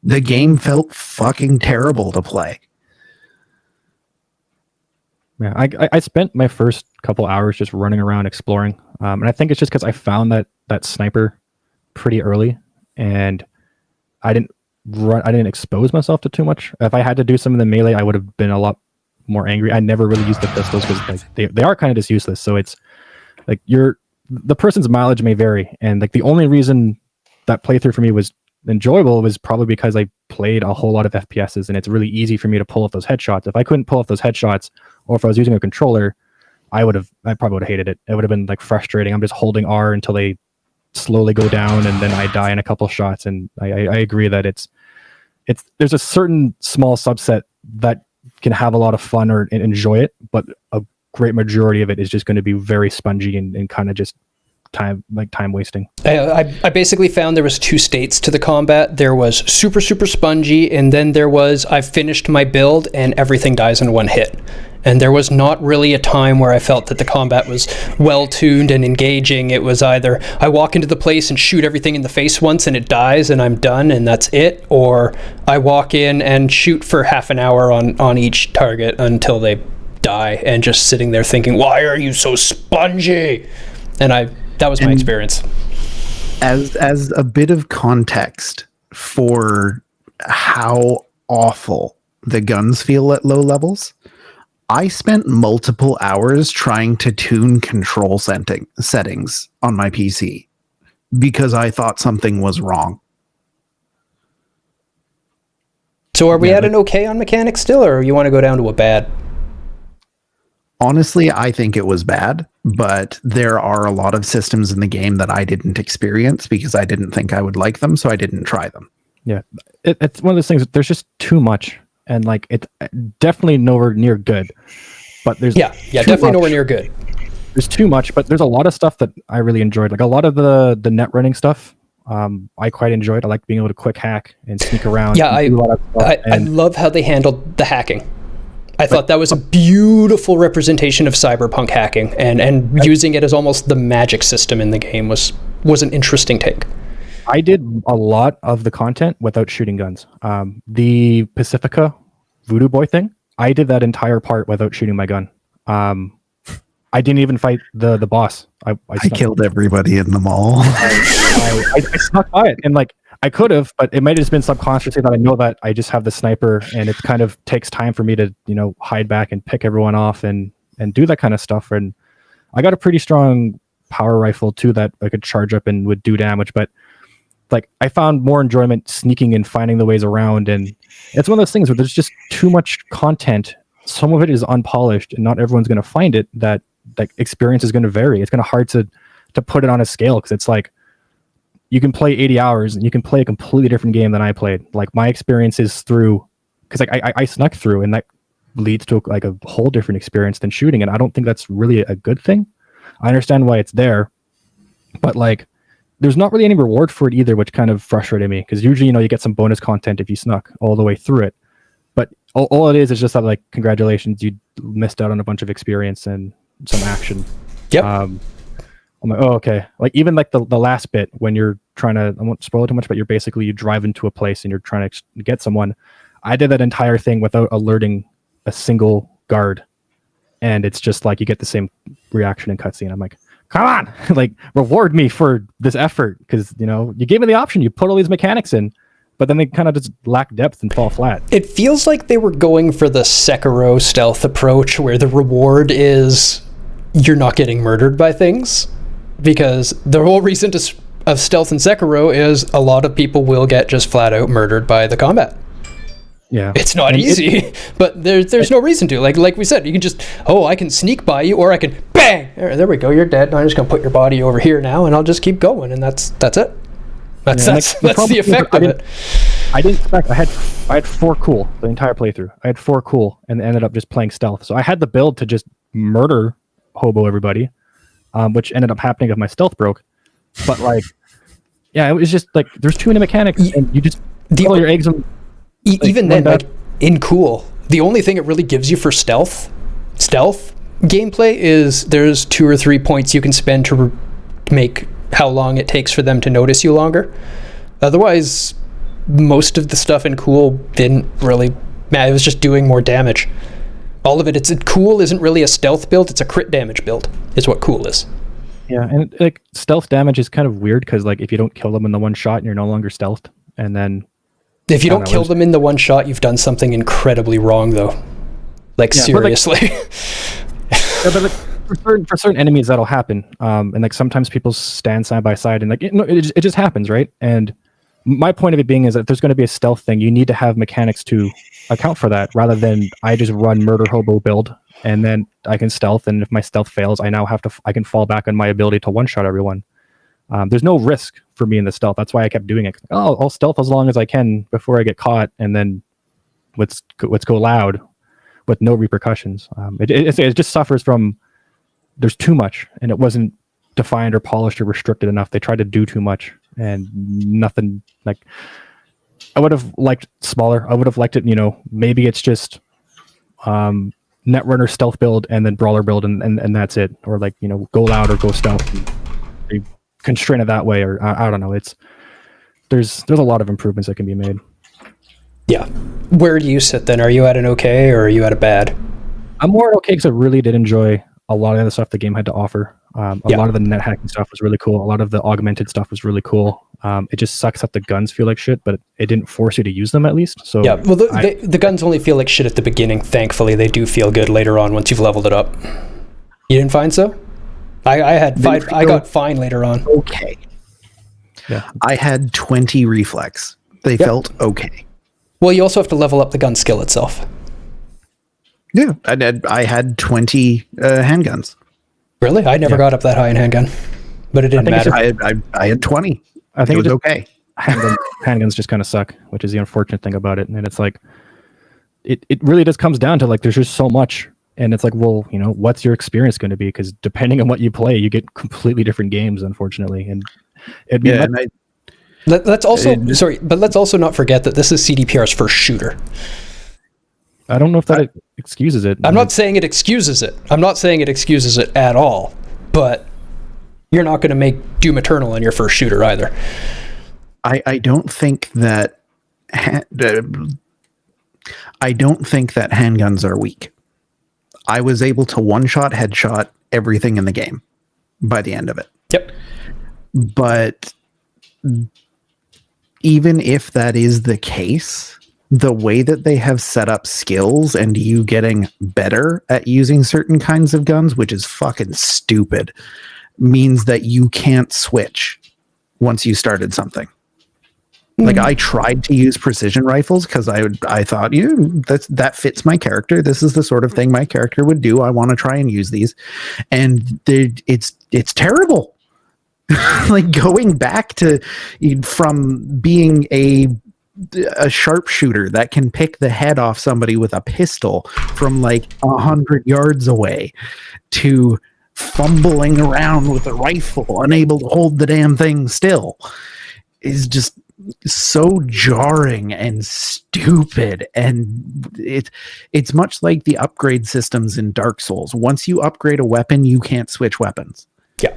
The game felt fucking terrible to play. Yeah, I spent my first couple hours just running around exploring, and I think it's just because I found that sniper pretty early, and I didn't expose myself to too much. If I had to do some of the melee, I would have been a lot more angry. I never really used the pistols because like, they are kind of just useless. So it's like the person's mileage may vary, and like the only reason that playthrough for me was enjoyable was probably because I played a whole lot of FPSs, and it's really easy for me to pull off those headshots. If I couldn't pull off those headshots, or if I was using a controller, I probably would have hated it. It would have been like frustrating. I'm just holding R until they slowly go down, and then I die in a couple shots. And I agree that there's a certain small subset that can have a lot of fun and enjoy it, but a great majority of it is just going to be very spongy and kind of just time wasting. I basically found there was two states to the combat. There was super spongy, and then there was I've finished my build and everything dies in one hit. And there was not really a time where I felt that the combat was well tuned and engaging. It was either I walk into the place and shoot everything in the face once and it dies and I'm done and that's it, or I walk in and shoot for half an hour on each target until they die, and just sitting there thinking, why are you so spongy? And that was my experience. As a bit of context for how awful the guns feel at low levels, I spent multiple hours trying to tune control settings on my PC because I thought something was wrong. So are we at an okay on mechanics still, or you want to go down to a bad? Honestly, I think it was bad, but there are a lot of systems in the game that I didn't experience because I didn't think I would like them, so I didn't try them. Yeah, it's one of those things. There's just too much, and like it's definitely nowhere near good. But there's definitely nowhere near good. There's too much, but there's a lot of stuff that I really enjoyed. Like a lot of the net running stuff, I quite enjoyed. I like being able to quick hack and sneak around. Yeah, I love how they handled the hacking. I thought that was a beautiful representation of cyberpunk hacking, and using it as almost the magic system in the game was an interesting take. I did a lot of the content without shooting guns. The Pacifica Voodoo Boy thing, I did that entire part without shooting my gun. I didn't even fight the boss. I killed everybody in the mall. I snuck by it, and like I could have, but it might have just been subconsciously that I know that I just have the sniper, and it kind of takes time for me to hide back and pick everyone off and do that kind of stuff. And I got a pretty strong power rifle too that I could charge up and would do damage, but like I found more enjoyment sneaking and finding the ways around. And it's one of those things where there's just too much content. Some of it is unpolished, and not everyone's going to find it. That experience is going to vary. It's going to hard to put it on a scale, because it's like you can play 80 hours and you can play a completely different game than I played. Like my experience is through, because like I snuck through, and that leads to like a whole different experience than shooting. And I don't think that's really a good thing. I understand why it's there, but like there's not really any reward for it either, which kind of frustrated me, because usually you get some bonus content if you snuck all the way through it. But all it is just that, like, congratulations, you missed out on a bunch of experience and some action. Yep. I'm like, oh, okay. Like even like the last bit when you're trying to, I won't spoil it too much, but you drive into a place and you're trying to get someone. I did that entire thing without alerting a single guard, and it's just like you get the same reaction in cutscene. I'm like, come on, like reward me for this effort, because you gave me the option, you put all these mechanics in, but then they kind of just lack depth and fall flat. It feels like they were going for the Sekiro stealth approach, where the reward is you're not getting murdered by things, because the whole reason of stealth in Sekiro is a lot of people will get just flat out murdered by the combat. Yeah, it's not easy, but there's no reason to. Like we said, you can just, I can sneak by you, or I can bang. There we go, you're dead. I'm just gonna put your body over here now, and I'll just keep going, and that's it. That's the effect of it. I didn't expect. I had 4 cool the entire playthrough. I had 4 cool and ended up just playing stealth. So I had the build to just murder hobo everybody, which ended up happening if my stealth broke. But like, yeah, it was just like there's too many mechanics, and you just throw your eggs on. Even then, like in cool, the only thing it really gives you for stealth gameplay is there's 2 or 3 points you can spend to make how long it takes for them to notice you longer. Otherwise, most of the stuff in cool didn't really matter. It was just doing more damage. All of it. Cool isn't really a stealth build, it's a crit damage build, is what cool is. Yeah, and like stealth damage is kind of weird because like if you don't kill them in the one shot, you're no longer stealthed. And then if you don't kill them in the one shot, you've done something incredibly wrong, though. Like, seriously. Yeah, but like, for certain enemies that'll happen, and like sometimes people stand side by side, and like it just happens, right? And my point of it being is that if there's going to be a stealth thing, you need to have mechanics to account for that, rather than I just run murder hobo build and then I can stealth, and if my stealth fails, I can fall back on my ability to one shot everyone. There's no risk for me in the stealth. That's why I kept doing it. Oh, I'll stealth as long as I can before I get caught, and then let's go loud with no repercussions. It just suffers from there's too much, and it wasn't defined or polished or restricted enough. They tried to do too much, and nothing. Like, I would have liked smaller. I would have liked it. Maybe it's just Netrunner stealth build and then brawler build, and that's it. Or like go loud or go stealth. And constrain it that way, or I don't know. There's a lot of improvements that can be made. Yeah. Where do you sit then? Are you at an okay or are you at a bad? I'm more at okay because I really did enjoy a lot of the stuff the game had to offer. A lot of the net hacking stuff was really cool. A lot of the augmented stuff was really cool. It just sucks that the guns feel like shit, but it didn't force you to use them at least. So yeah, well, the guns only feel like shit at the beginning. Thankfully, they do feel good later on once you've leveled it up. You didn't find so? I got fine later on. Okay. Yeah. I had 20 reflex. They felt okay. Well, you also have to level up the gun skill itself. Yeah, I had 20 handguns. Really? I never got up that high in handgun, but it didn't matter. I had 20. I think it was okay. Handguns just kind of suck, which is the unfortunate thing about it. And it's like, it really just comes down to like, there's just so much. And it's like, well, what's your experience going to be? Because depending on what you play, you get completely different games, unfortunately. And it'd be let's also not forget that this is CDPR's first shooter. I don't know if that excuses it. I'm not saying it excuses it. I'm not saying it excuses it at all. But you're not going to make Doom Eternal on your first shooter either. I don't think that handguns are weak. I was able to one-shot, headshot everything in the game by the end of it. Yep. But even if that is the case, the way that they have set up skills and you getting better at using certain kinds of guns, which is fucking stupid, means that you can't switch once you started something. Like, I tried to use precision rifles because I thought, that fits my character. This is the sort of thing my character would do. I want to try and use these. And it's terrible. Like, going back from being a sharpshooter that can pick the head off somebody with a pistol from like 100 yards away to fumbling around with a rifle, unable to hold the damn thing still, is just so jarring and stupid. And it's much like the upgrade systems in Dark Souls. Once you upgrade a weapon, you can't switch weapons. Yeah.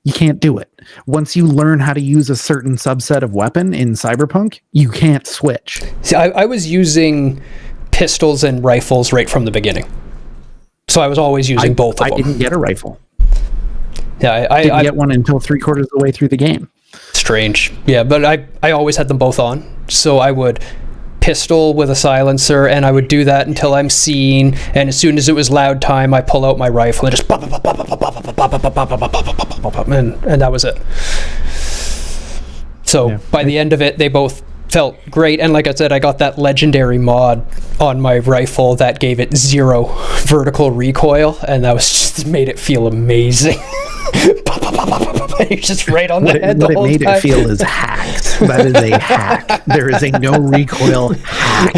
You can't do it. Once you learn how to use a certain subset of weapon in Cyberpunk, you can't switch. See, I was using pistols and rifles right from the beginning. So I was always using both of them. I didn't get a rifle. Yeah, I didn't get one until 3/4 of the way through the game. Strange. Yeah, but I always had them both on. So I would pistol with a silencer, and I would do that until I'm seen, and as soon as it was loud time, I pull out my rifle and just and that was it. So by the end of it, they both felt great, and like I said, I got that legendary mod on my rifle that gave it 0 vertical recoil, and that was just made it feel amazing. You're just right on the head the what whole it made time. it feel is hacked. That is a hack. There is a no recoil hack.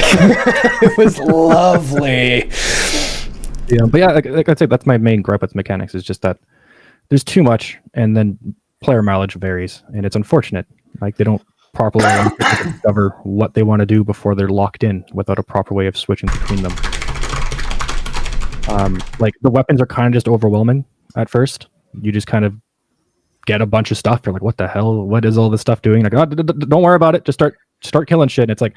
It was lovely. Yeah, but yeah, like I said, that's my main gripe with mechanics is just that there's too much, and then player mileage varies, and it's unfortunate. Like they don't properly discover what they want to do before they're locked in without a proper way of switching between them. Like the weapons are kind of just overwhelming at first. You just kind of get a bunch of stuff. You're like, what the hell? What is all this stuff doing? Like, oh, don't worry about it. Just start killing shit. And it's like,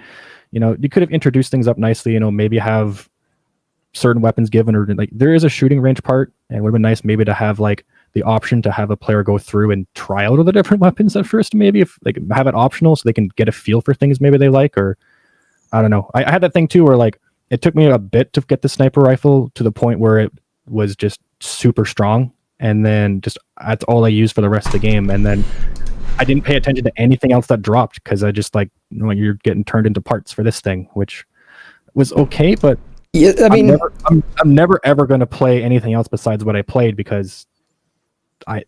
you could have introduced things up nicely. Maybe have certain weapons given, or like there is a shooting range part, and it would have been nice maybe to have like the option to have a player go through and try out all the different weapons at first. Maybe if like have it optional so they can get a feel for things maybe they like, or I don't know. I had that thing too where like it took me a bit to get the sniper rifle to the point where it was just super strong, and then just that's all I used for the rest of the game. And then I didn't pay attention to anything else that dropped because I just like, you're getting turned into parts for this thing, which was okay, but yeah, I mean, I'm never ever going to play anything else besides what I played because I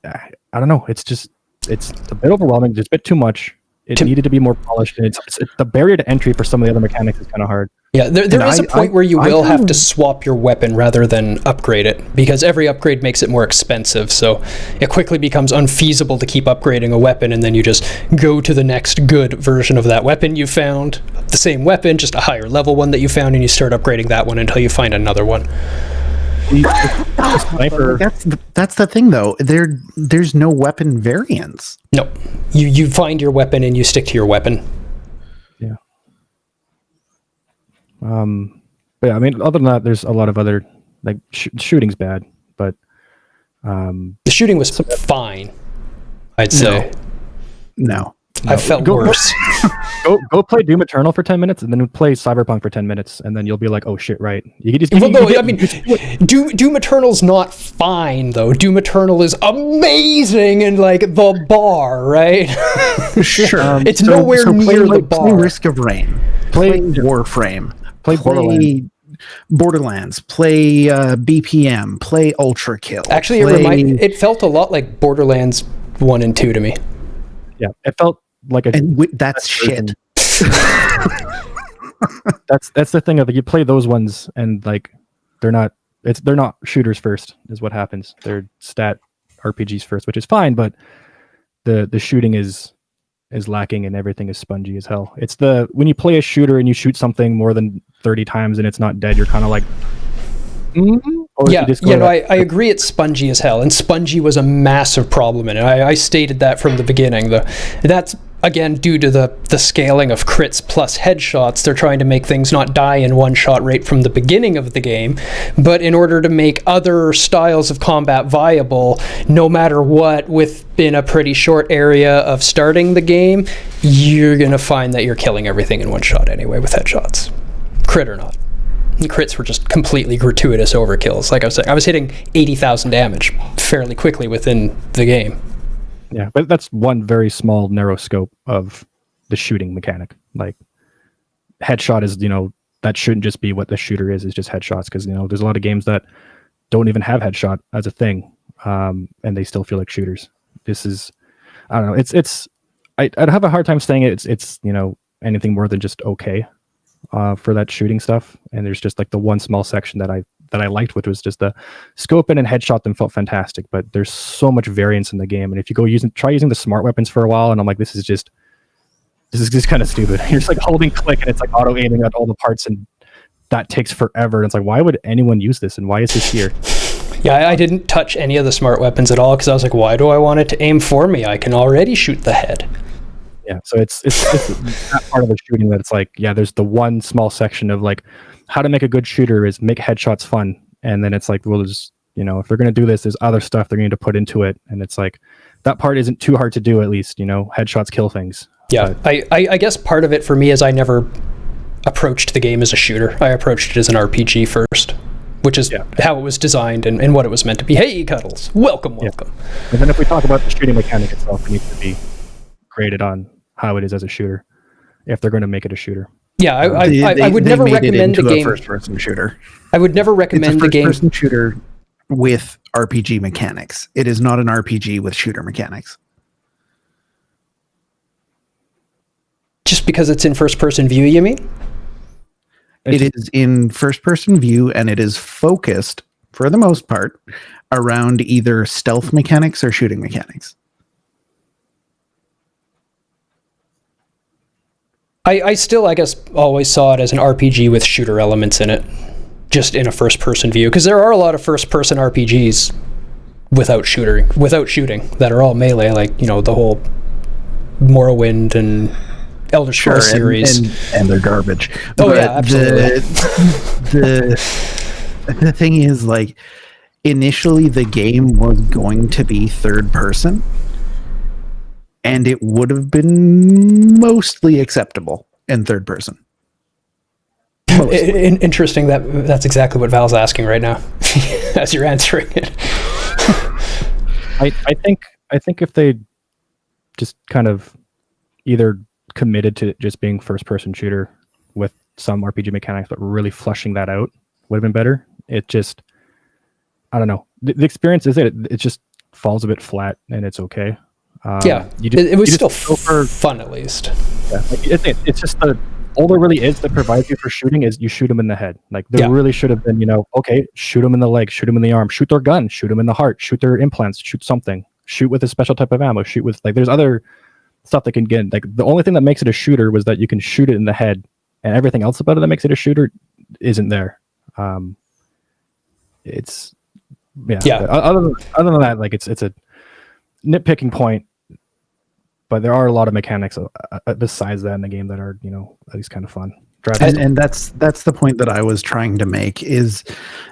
don't know. It's a bit overwhelming. There's a bit too much. It needed to be more polished, and it's the barrier to entry for some of the other mechanics is kind of hard. Yeah, there is a point where you will have to swap your weapon rather than upgrade it, because every upgrade makes it more expensive, so it quickly becomes unfeasible to keep upgrading a weapon, and then you just go to the next good version of that weapon you found, the same weapon, just a higher level one that you found, and you start upgrading that one until you find another one. Sniper. That's the thing though. There's no weapon variants. No, you find your weapon and you stick to your weapon. Yeah. But yeah, I mean, other than that, there's a lot of other like shooting's bad, but the shooting was fine. I'd say. No. I felt worse. Go play Doom Eternal for 10 minutes, and then play Cyberpunk for 10 minutes, and then you'll be like, oh shit, right. Doom Eternal's not fine, though. Doom Eternal is amazing and like the bar, right? Sure. It's nowhere near the bar. Play Risk of Rain. Play Warframe. Play Borderlands. Play BPM. Play Ultra Kill. Actually, it felt a lot like Borderlands 1 and 2 to me. Yeah, it felt like that's shit. That's the thing of you play those ones and like they're not shooters first is what happens. They're stat RPGs first, which is fine, but the shooting is lacking and everything is spongy as hell. It's when you play a shooter and you shoot something more than 30 times and it's not dead, you're kind of like I agree it's spongy as hell, and spongy was a massive problem in it. I stated that from the beginning. That's again due to the scaling of crits plus headshots. They're trying to make things not die in one shot right from the beginning of the game, but in order to make other styles of combat viable, no matter what, within a pretty short area of starting the game, you're gonna find that you're killing everything in one shot anyway with headshots, crit or not. The crits were just completely gratuitous overkills. Like I was saying, I was hitting 80,000 damage fairly quickly within the game. Yeah, but that's one very small, narrow scope of the shooting mechanic. Like, headshot is, that shouldn't just be what the shooter is just headshots, because, there's a lot of games that don't even have headshot as a thing, and they still feel like shooters. This is, I don't know, I'd have a hard time saying it's anything more than just okay. For that shooting stuff, and there's just like the one small section that I liked, which was just the scope in and headshot them felt fantastic, but there's so much variance in the game, and if you go try using the smart weapons for a while, and I'm like, this is just kind of stupid. You're just like holding click and it's like auto aiming at all the parts, and that takes forever, and it's like, why would anyone use this, and why is this here? Yeah, I didn't touch any of the smart weapons at all because I was like, why do I want it to aim for me? I can already shoot the head. Yeah, so it's that part of the shooting that it's like, yeah, there's the one small section of like how to make a good shooter is make headshots fun, and then it's like, well, there's if they're gonna do this, there's other stuff they're going to put into it, and it's like that part isn't too hard to do. At least headshots kill things. Yeah, I guess part of it for me is I never approached the game as a shooter. I approached it as an RPG first, which is how it was designed and what it was meant to be. Hey, Cuddles, welcome. And then if we talk about the shooting mechanic itself, it needs to be graded on how it is as a shooter, if they're going to make it a shooter. Yeah, I would never recommend the game. First-person shooter. I would never recommend the game. First-person shooter with RPG mechanics. It is not an RPG with shooter mechanics. Just because it's in first-person view, you mean? It is in first-person view, and it is focused, for the most part, around either stealth mechanics or shooting mechanics. I still, I guess, always saw it as an RPG with shooter elements in it, just in a first-person view, because there are a lot of first-person RPGs without shooting that are all melee, like, you know, the whole Morrowind and Elder Scrolls series, and they're garbage. Oh, yeah, absolutely. The thing is, like, initially the game was going to be third person, and it would have been mostly acceptable in third person. Interesting that's exactly what Val's asking right now as you're answering it. I think if they just kind of either committed to just being first person shooter with some RPG mechanics, but really flushing that out would have been better. It just, I don't know. The experience is it just falls a bit flat, and it's okay. It was still fun at least. Yeah, like it's just all there really is that provides you for shooting is you shoot them in the head. Like there really should have been, okay, shoot them in the leg, shoot them in the arm, shoot their gun, shoot them in the heart, shoot their implants, shoot something, shoot with a special type of ammo, shoot with, like, there's other stuff that can get, like, the only thing that makes it a shooter was that you can shoot it in the head, and everything else about it that makes it a shooter isn't there. It's other than that, like, it's a nitpicking point, but there are a lot of mechanics besides that in the game that are, at least kind of fun. And that's the point that I was trying to make, is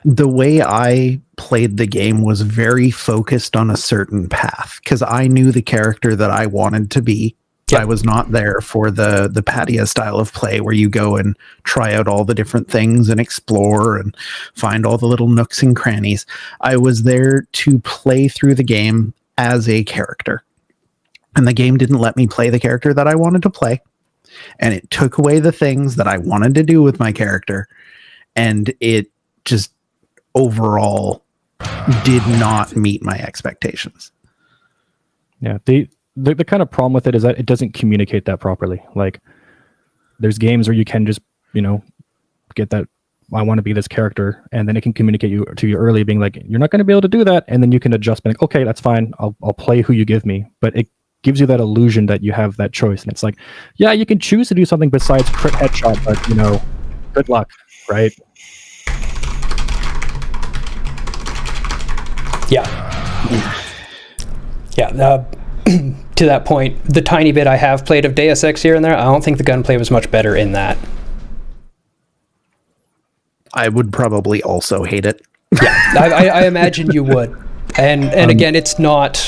the way I played the game was very focused on a certain path, because I knew the character that I wanted to be. Yep. I was not there for the Patia style of play where you go and try out all the different things and explore and find all the little nooks and crannies. I was there to play through the game as a character. And the game didn't let me play the character that I wanted to play. And it took away the things that I wanted to do with my character. And it just overall did not meet my expectations. Yeah. The kind of problem with it is that it doesn't communicate that properly. Like, there's games where you can just, get that, I want to be this character, and then it can communicate to you early, being like, you're not going to be able to do that. And then you can adjust, being like, okay, that's fine. I'll play who you give me. But it gives you that illusion that you have that choice. And it's like, yeah, you can choose to do something besides crit headshot, but good luck, right? Yeah. To that point, the tiny bit I have played of Deus Ex here and there, I don't think the gunplay was much better in that. I would probably also hate it. Yeah, I imagine you would. And again, it's not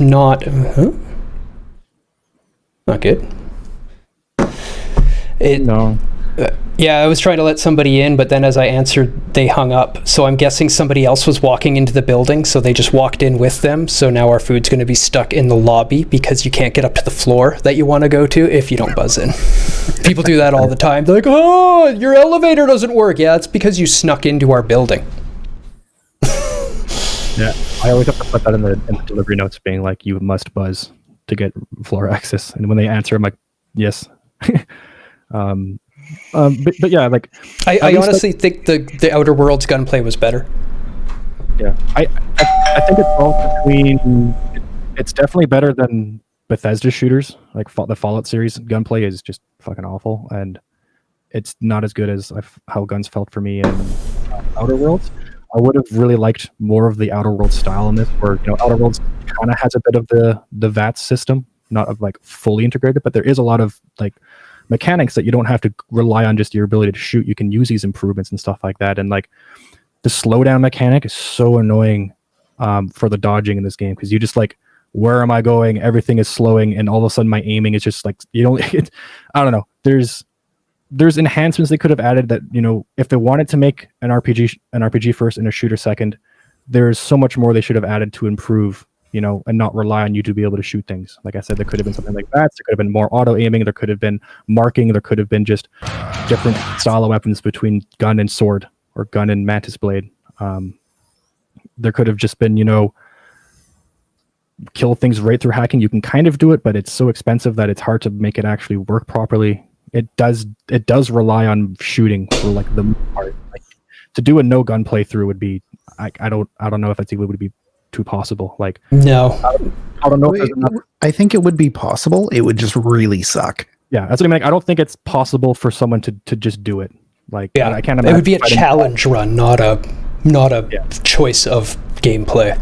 not good. No. Yeah, I was trying to let somebody in, but then as I answered, they hung up. So I'm guessing somebody else was walking into the building, so they just walked in with them. So now our food's going to be stuck in the lobby because you can't get up to the floor that you want to go to if you don't buzz in. People do that all the time. They're like, oh, your elevator doesn't work. Yeah, it's because you snuck into our building. Yeah, I always have to put that in the delivery notes, being like, you must buzz to get floor access. And when they answer, I'm like, yes. But yeah, like, I honestly think the Outer Worlds gunplay was better. Yeah, I think it's all between. It's definitely better than Bethesda shooters. Like the Fallout series gunplay is just fucking awful, and it's not as good as how guns felt for me in Outer Worlds. I would have really liked more of the Outer Worlds style in this, where Outer Worlds kind of has a bit of the VATS system, not of like fully integrated, but there is a lot of like mechanics that you don't have to rely on just your ability to shoot. You can use these improvements and stuff like that. And like the slowdown mechanic is so annoying for the dodging in this game, because you just like, where am I going? Everything is slowing, and all of a sudden my aiming is just like, I don't know. There's enhancements they could have added that, if they wanted to make an RPG first and a shooter second, there's so much more they should have added to improve, and not rely on you to be able to shoot things. Like I said, there could have been something like that. There could have been more auto aiming. There could have been marking. There could have been just different style of weapons between gun and sword or gun and mantis blade. There could have just been, kill things right through hacking. You can kind of do it, but it's so expensive that it's hard to make it actually work properly. It does rely on shooting for like the part. Like, to do a no gun playthrough would be, I don't know if it would be too possible. Like, no, I don't know if there's enough. I think it would be possible. It would just really suck. Yeah, that's what I mean. Like, I don't think it's possible for someone to just do it. Like, yeah, I can't imagine. It would be a challenge run, not a choice of gameplay.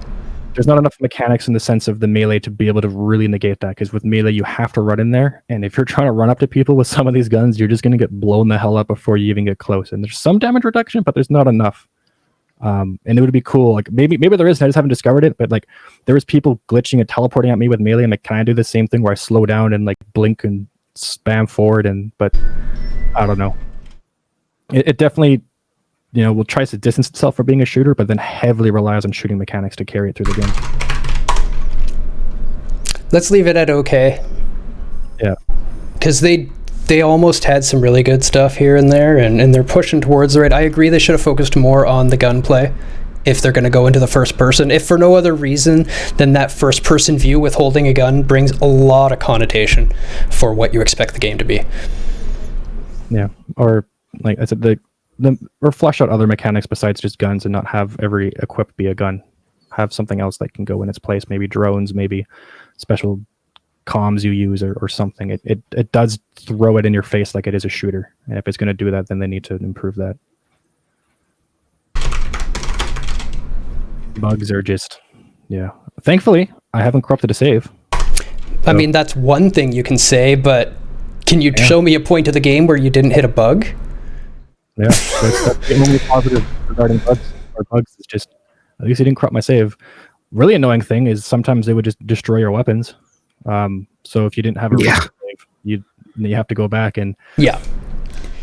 There's not enough mechanics in the sense of the melee to be able to really negate that, because with melee you have to run in there, and if you're trying to run up to people with some of these guns, you're just going to get blown the hell up before you even get close. And there's some damage reduction, but there's not enough. And it would be cool, like maybe there is, and I just haven't discovered it, but like there was people glitching and teleporting at me with melee. I'm like, can I do the same thing where I slow down and like blink and spam forward? But I don't know. It definitely, will try to distance itself from being a shooter, but then heavily relies on shooting mechanics to carry it through the game. Let's leave it at okay. Yeah. Because they almost had some really good stuff here and there, and they're pushing towards the right. I agree they should have focused more on the gunplay if they're going to go into the first person. If for no other reason than that first person view with holding a gun brings a lot of connotation for what you expect the game to be. Yeah. Or like I said, or flesh out other mechanics besides just guns and not have every equip be a gun. Have something else that can go in its place. Maybe drones, maybe special comms you use or something. It does throw it in your face like it is a shooter. And if it's going to do that, then they need to improve that. Bugs are just, Thankfully, I haven't corrupted a save. I mean, that's one thing you can say, but can you show me a point of the game where you didn't hit a bug? Yeah, that's the only positive regarding bugs is just, at least I didn't corrupt my save. Really annoying thing is sometimes they would just destroy your weapons. So if you didn't have a save, you have to go back and... Yeah.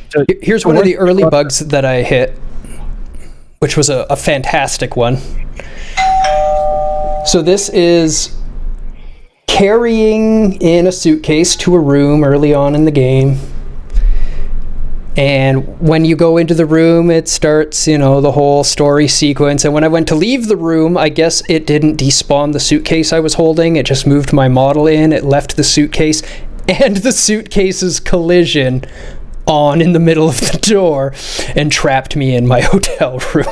So here's one of the early bugs that I hit, which was a fantastic one. So this is carrying in a suitcase to a room early on in the game. And when you go into the room, it starts, the whole story sequence. And when I went to leave the room, I guess it didn't despawn the suitcase I was holding. It just moved my model in. It left the suitcase and the suitcase's collision on in the middle of the door and trapped me in my hotel room.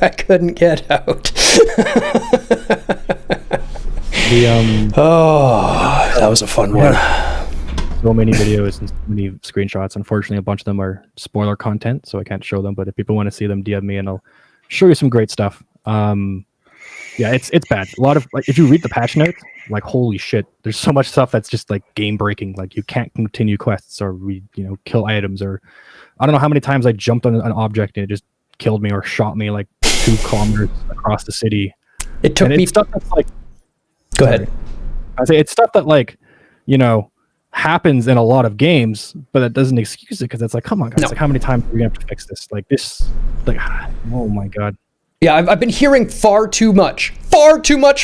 I couldn't get out. That was a fun one. So many videos and so many screenshots. Unfortunately, a bunch of them are spoiler content, so I can't show them. But if people want to see them, DM me and I'll show you some great stuff. It's bad. A lot of, like, if you read the patch notes, like, holy shit, there's so much stuff that's just like game breaking. Like, you can't continue quests or kill items, or I don't know how many times I jumped on an object and it just killed me or shot me like 2 kilometers across the city. It took me stuff that's like. Go ahead. I say it's stuff that like, happens in a lot of games, but that doesn't excuse it, because it's like, come on, guys, like, how many times are we gonna have to fix this? Like this, like, oh my god. Yeah, I've been hearing far too much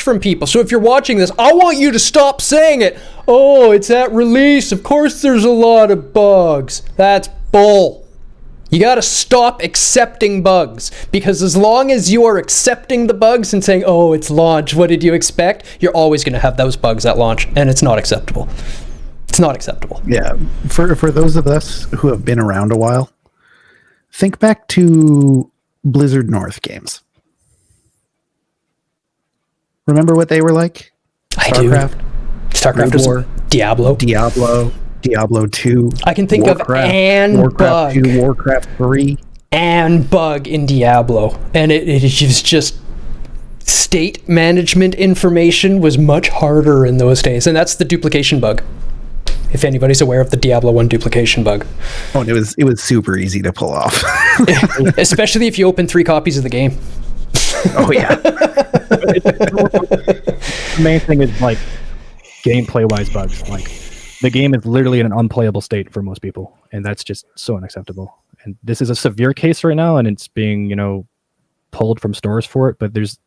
from people. So if you're watching this, I want you to stop saying it. Oh, it's at release. Of course there's a lot of bugs. That's bull. You gotta stop accepting bugs, because as long as you are accepting the bugs and saying, oh, it's launch, what did you expect? You're always gonna have those bugs at launch, and it's not acceptable. It's not acceptable. Yeah. For those of us who have been around a while, think back to Blizzard North games. Remember what they were like? StarCraft. StarCraft was Diablo. Diablo 2. I can think Warcraft, of an Warcraft bug. 2, Warcraft 3. And bug in Diablo. And it was just... State management information was much harder in those days. And that's the duplication bug. If anybody's aware of the Diablo 1 duplication bug. Oh, and it was super easy to pull off. Especially if you open 3 copies of the game. Oh, yeah. The main thing is, like, gameplay-wise bugs. Like, the game is literally in an unplayable state for most people, and that's just so unacceptable. And this is a severe case right now, and it's being, pulled from stores for it, but there's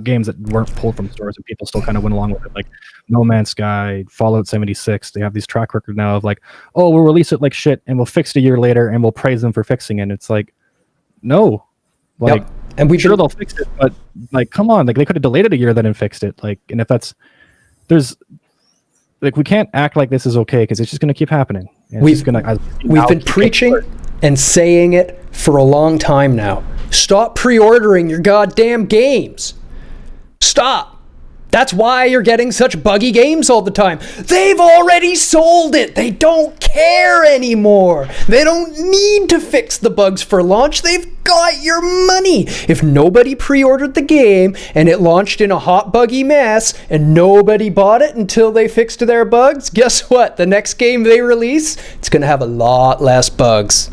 games that weren't pulled from stores and people still kind of went along with it, like No Man's Sky, Fallout 76. They have these track record now of like, oh, we'll release it like shit and we'll fix it a year later and we'll praise them for fixing it. And it's like, no, Like, Yep. And we've sure been, they'll fix it, but like, come on, like they could have delayed it a year then and fixed it. Like, and if that's there's like we can't act like this is okay because it's just going to keep happening. And we've been preaching and saying it for a long time now. Stop pre-ordering your goddamn games. Stop. That's why you're getting such buggy games all the time. They've already sold it. They don't care anymore. They don't need to fix the bugs for launch. They've got your money. If nobody pre-ordered the game and it launched in a hot buggy mess and nobody bought it until they fixed their bugs, guess what? The next game they release, it's going to have a lot less bugs.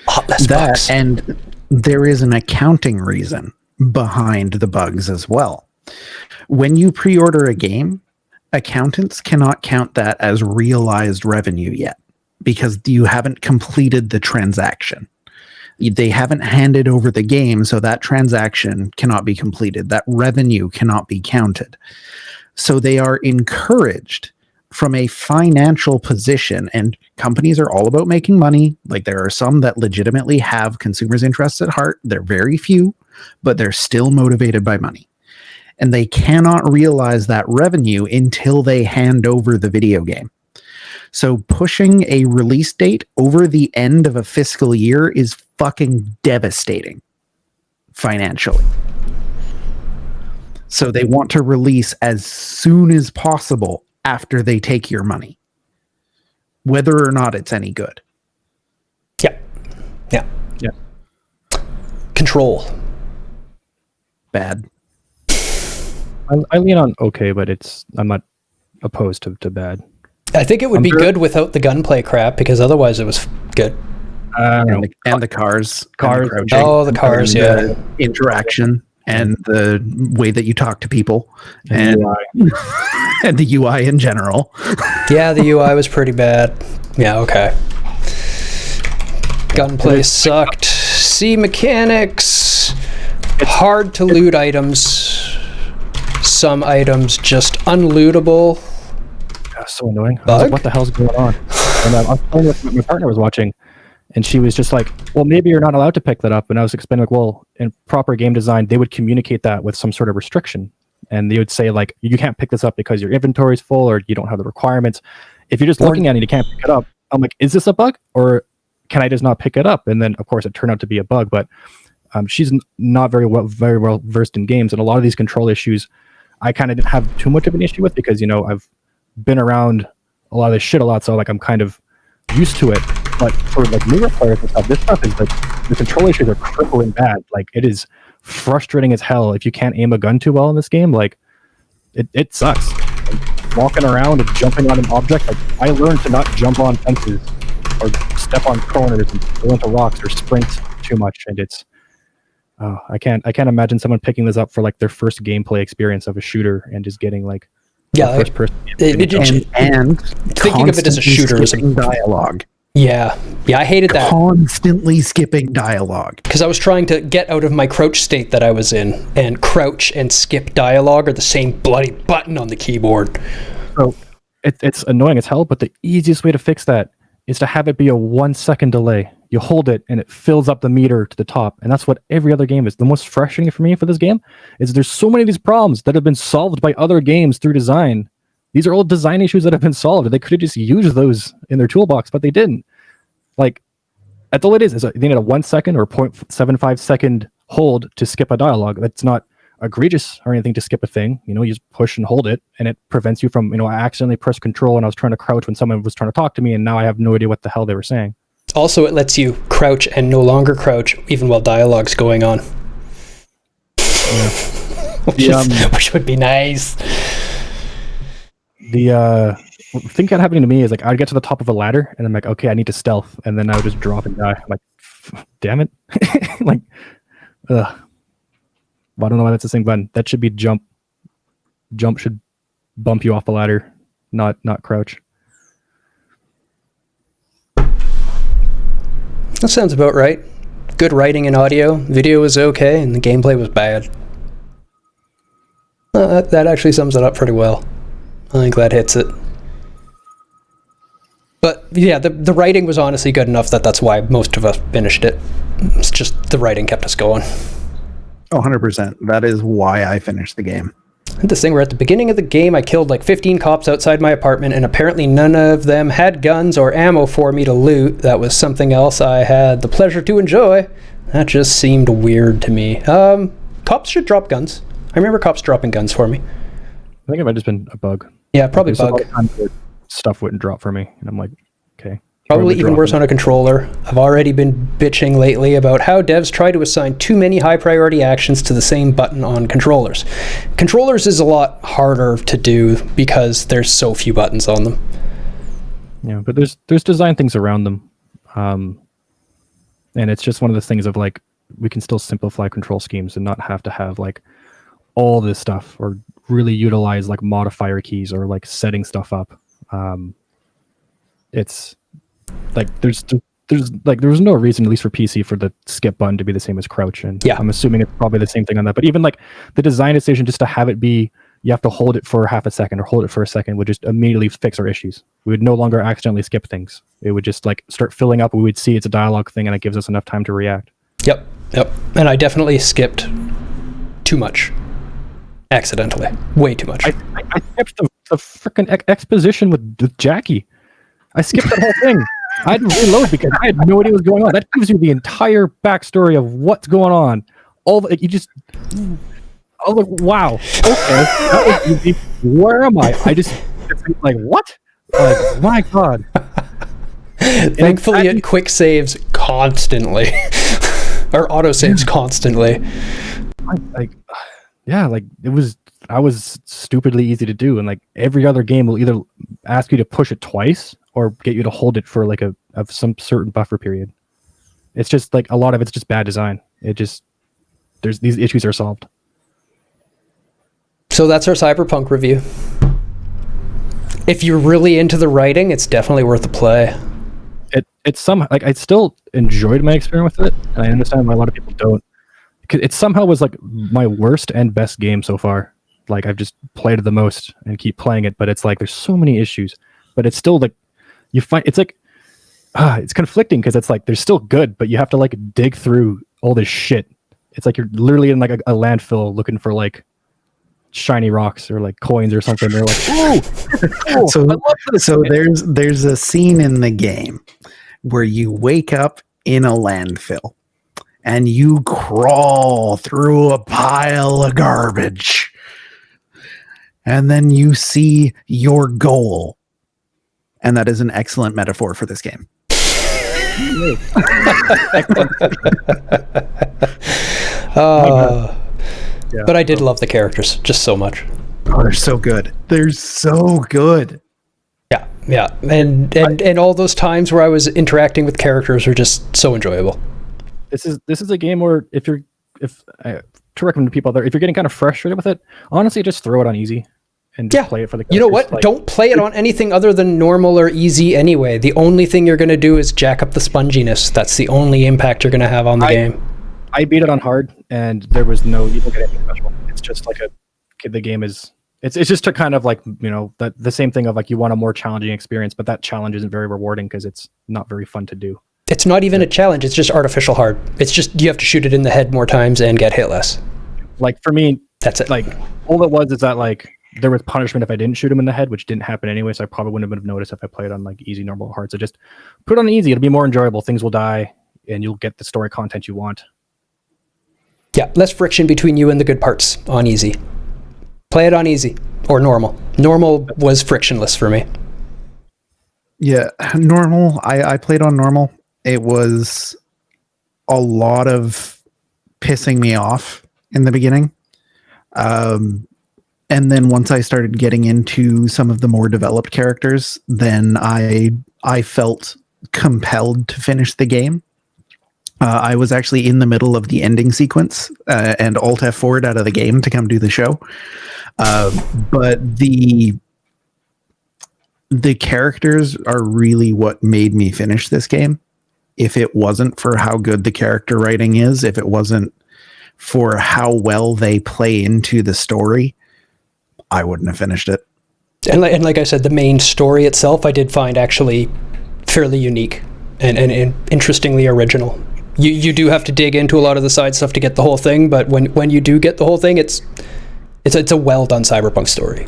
A lot less bugs. And there is an accounting reason behind the bugs as well. When you pre-order a game, accountants cannot count that as realized revenue yet because you haven't completed the transaction. They haven't handed over the game, so that transaction cannot be completed. That revenue cannot be counted. So they are encouraged from a financial position, and companies are all about making money. Like there are some that legitimately have consumers' interests at heart. They're very few, but they're still motivated by money. And they cannot realize that revenue until they hand over the video game. So pushing a release date over the end of a fiscal year is fucking devastating financially. So they want to release as soon as possible after they take your money, whether or not it's any good. Yeah. Control. Bad. I lean on okay, but I'm not opposed to bad. I think it would be good without the gunplay crap because otherwise it was good. And the cars. Cars. And the crouching, Oh, the cars, and yeah. the interaction and the way that you talk to people and and the UI in general. Yeah, the UI was pretty bad. Yeah, okay. Gunplay sucked. C mechanics. Hard to loot items. Some items just unlootable. So annoying. I was like, what the hell's going on? And I was playing with my partner was watching, and she was just like, well, maybe you're not allowed to pick that up. And I was explaining, like, well, in proper game design, they would communicate that with some sort of restriction. And they would say, like, you can't pick this up because your inventory is full or you don't have the requirements. If you're just looking at it and you can't pick it up, I'm like, is this a bug? Or can I just not pick it up? And then, of course, it turned out to be a bug. But she's not very well versed in games. And a lot of these control issues, I kind of didn't have too much of an issue with because, you know, I've been around a lot of this shit a lot. So, like, I'm kind of used to it. But for, like, newer players and stuff, this stuff is, like, the control issues are crippling bad. Like, it is frustrating as hell if you can't aim a gun too well in this game. Like, it sucks. Like, walking around and jumping on an object, like, I learned to not jump on fences or step on corners and go into rocks or sprint too much. And it's, I can't imagine someone picking this up for, like, their first gameplay experience of a shooter and just getting, like, first person. And thinking of it as a shooter is dialogue. Yeah, I hated that. Constantly skipping dialogue. Because I was trying to get out of my crouch state that I was in, and crouch and skip dialogue are the same bloody button on the keyboard. So it's annoying as hell, but the easiest way to fix that is to have it be a 1 second delay. You hold it and it fills up the meter to the top, and that's what every other game is. The most frustrating for me for this game is there's so many of these problems that have been solved by other games through design. These are all design issues that have been solved. They could have just used those in their toolbox, but they didn't. Like, that's all it is they need a 1 second or 0.75 second hold to skip a dialogue. That's not egregious or anything to skip a thing. You know, you just push and hold it, and it prevents you from, you know, I accidentally pressed control and I was trying to crouch when someone was trying to talk to me, and now I have no idea what the hell they were saying. Also, it lets you crouch and no longer crouch even while dialogue's going on. Yeah. Which would be nice. The thing kept happening to me is, like, I'd get to the top of a ladder and I'm like, okay, I need to stealth, and then I would just drop and die. I'm like, damn it. Like, ugh. Well, I don't know why that's the same button. That should be jump. Jump should bump you off the ladder, not crouch. That sounds about right. Good writing and audio. Video was okay, and the gameplay was bad. That actually sums it up pretty well. I think that hits it. But yeah, the writing was honestly good enough that's why most of us finished it. It's just the writing kept us going. Oh, 100%. That is why I finished the game. This thing where at the beginning of the game, I killed like 15 cops outside my apartment, and apparently none of them had guns or ammo for me to loot. That was something else I had the pleasure to enjoy. That just seemed weird to me. Cops should drop guns. I remember cops dropping guns for me. I think it might have just been a bug. Yeah, probably There's bug. a lot of times where stuff wouldn't drop for me, and I'm like, okay. Probably even worse on a controller. I've already been bitching lately about how devs try to assign too many high priority actions to the same button on controllers. Controllers is a lot harder to do because there's so few buttons on them. Yeah, but there's design things around them. And it's just one of those things of like, we can still simplify control schemes and not have to have like all this stuff or really utilize like modifier keys or like setting stuff up. It's like there's no reason, at least for PC, for the skip button to be the same as crouch, and yeah. I'm assuming it's probably the same thing on that. But even like the design decision just to have it be you have to hold it for half a second or hold it for a second would just immediately fix our issues. We would no longer accidentally skip things. It would just like start filling up. We would see it's a dialogue thing, and it gives us enough time to react. Yep. And I definitely skipped too much. Accidentally. Way too much. I skipped the freaking exposition with Jackie. I skipped that whole thing. I had to reload because I had no idea what was going on. That gives you the entire backstory of what's going on. I was like, wow, okay, that was easy. Where am I? I just like, what? Like, my God. Thankfully, it quick saves constantly. Or auto saves constantly. I was stupidly easy to do, and like every other game will either ask you to push it twice or get you to hold it for like some certain buffer period. It's just like a lot of it's just bad design. There's these issues are solved. So that's our Cyberpunk review. If you're really into the writing, it's definitely worth a play. It's some like I still enjoyed my experience with it, and I understand why a lot of people don't. It somehow was like my worst and best game so far. Like I've just played it the most and keep playing it, but it's like there's so many issues. But it's still like you find it's like it's conflicting because it's like they're still good, but you have to like dig through all this shit. It's like you're literally in like a landfill looking for like shiny rocks or like coins or something. They're like, oh, so there's a scene in the game where you wake up in a landfill and you crawl through a pile of garbage, and then you see your goal, and that is an excellent metaphor for this game. Yeah. But I did love the characters just so much. Oh, they're so good. They're so good. Yeah. And all those times where I was interacting with characters were just so enjoyable. This is a game where to recommend to people out there, if you're getting kind of frustrated with it, honestly, just throw it on easy and just play it for the characters. You know what? Like, don't play it on anything other than normal or easy anyway. The only thing you're going to do is jack up the sponginess. That's the only impact you're going to have on the game. I beat it on hard, and there was you don't get anything special. It's just like the game is. It's just to kind of like, the same thing of like you want a more challenging experience, but that challenge isn't very rewarding because it's not very fun to do. It's not even a challenge. It's just artificial hard. It's just you have to shoot it in the head more times and get hit less. Like for me, that's it. Like all it was is that like there was punishment if I didn't shoot him in the head, which didn't happen anyway. So I probably wouldn't have noticed if I played on like easy, normal, hard. So just put it on easy. It'll be more enjoyable. Things will die, and you'll get the story content you want. Yeah, less friction between you and the good parts on easy. Play it on easy or normal. Normal was frictionless for me. Yeah, normal. I played on normal. It was a lot of pissing me off in the beginning. And then once I started getting into some of the more developed characters, then I felt compelled to finish the game. I was actually in the middle of the ending sequence and Alt F4'd out of the game to come do the show. But the characters are really what made me finish this game. If it wasn't for how good the character writing is, if it wasn't for how well they play into the story, I wouldn't have finished it. And like I said, the main story itself, I did find actually fairly unique and interestingly original. You do have to dig into a lot of the side stuff to get the whole thing, but when you do get the whole thing, it's a well done Cyberpunk story.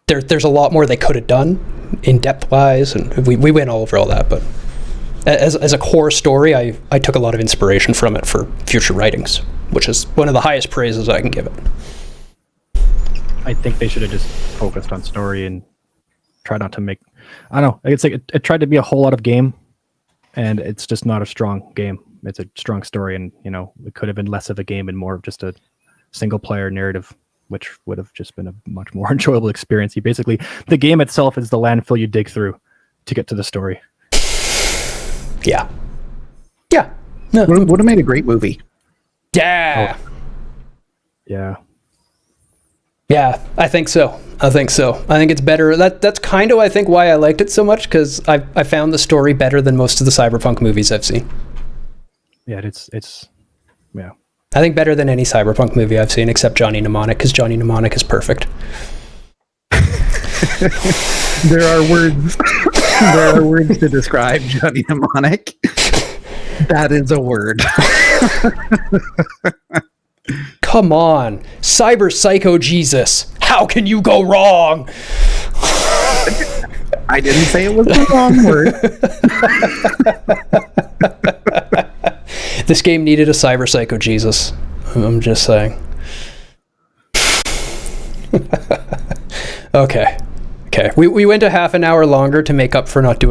There's a lot more they could have done in depth wise, and we went all over all that, but as a core story, I took a lot of inspiration from it for future writings, which is one of the highest praises I can give it. I think they should have just focused on story and tried not to make, I don't know, it's like it tried to be a whole lot of game, and it's just not a strong game. It's a strong story, and it could have been less of a game and more of just a single player narrative, which would have just been a much more enjoyable experience. The game itself is the landfill you dig through to get to the story. Yeah. No. Would have made a great movie. Yeah. Oh. Yeah. Yeah, I think so. I think it's better. That's kind of, I think, why I liked it so much, because I found the story better than most of the Cyberpunk movies I've seen. Yeah, it's yeah. I think better than any Cyberpunk movie I've seen, except Johnny Mnemonic, because Johnny Mnemonic is perfect. There are words. There are words to describe Johnny Mnemonic. That is a word. Come on, Cyber Psycho Jesus. How can you go wrong? I didn't say it was the wrong word. This game needed a Cyber Psycho Jesus. I'm just saying. Okay. We went a half an hour longer to make up for not doing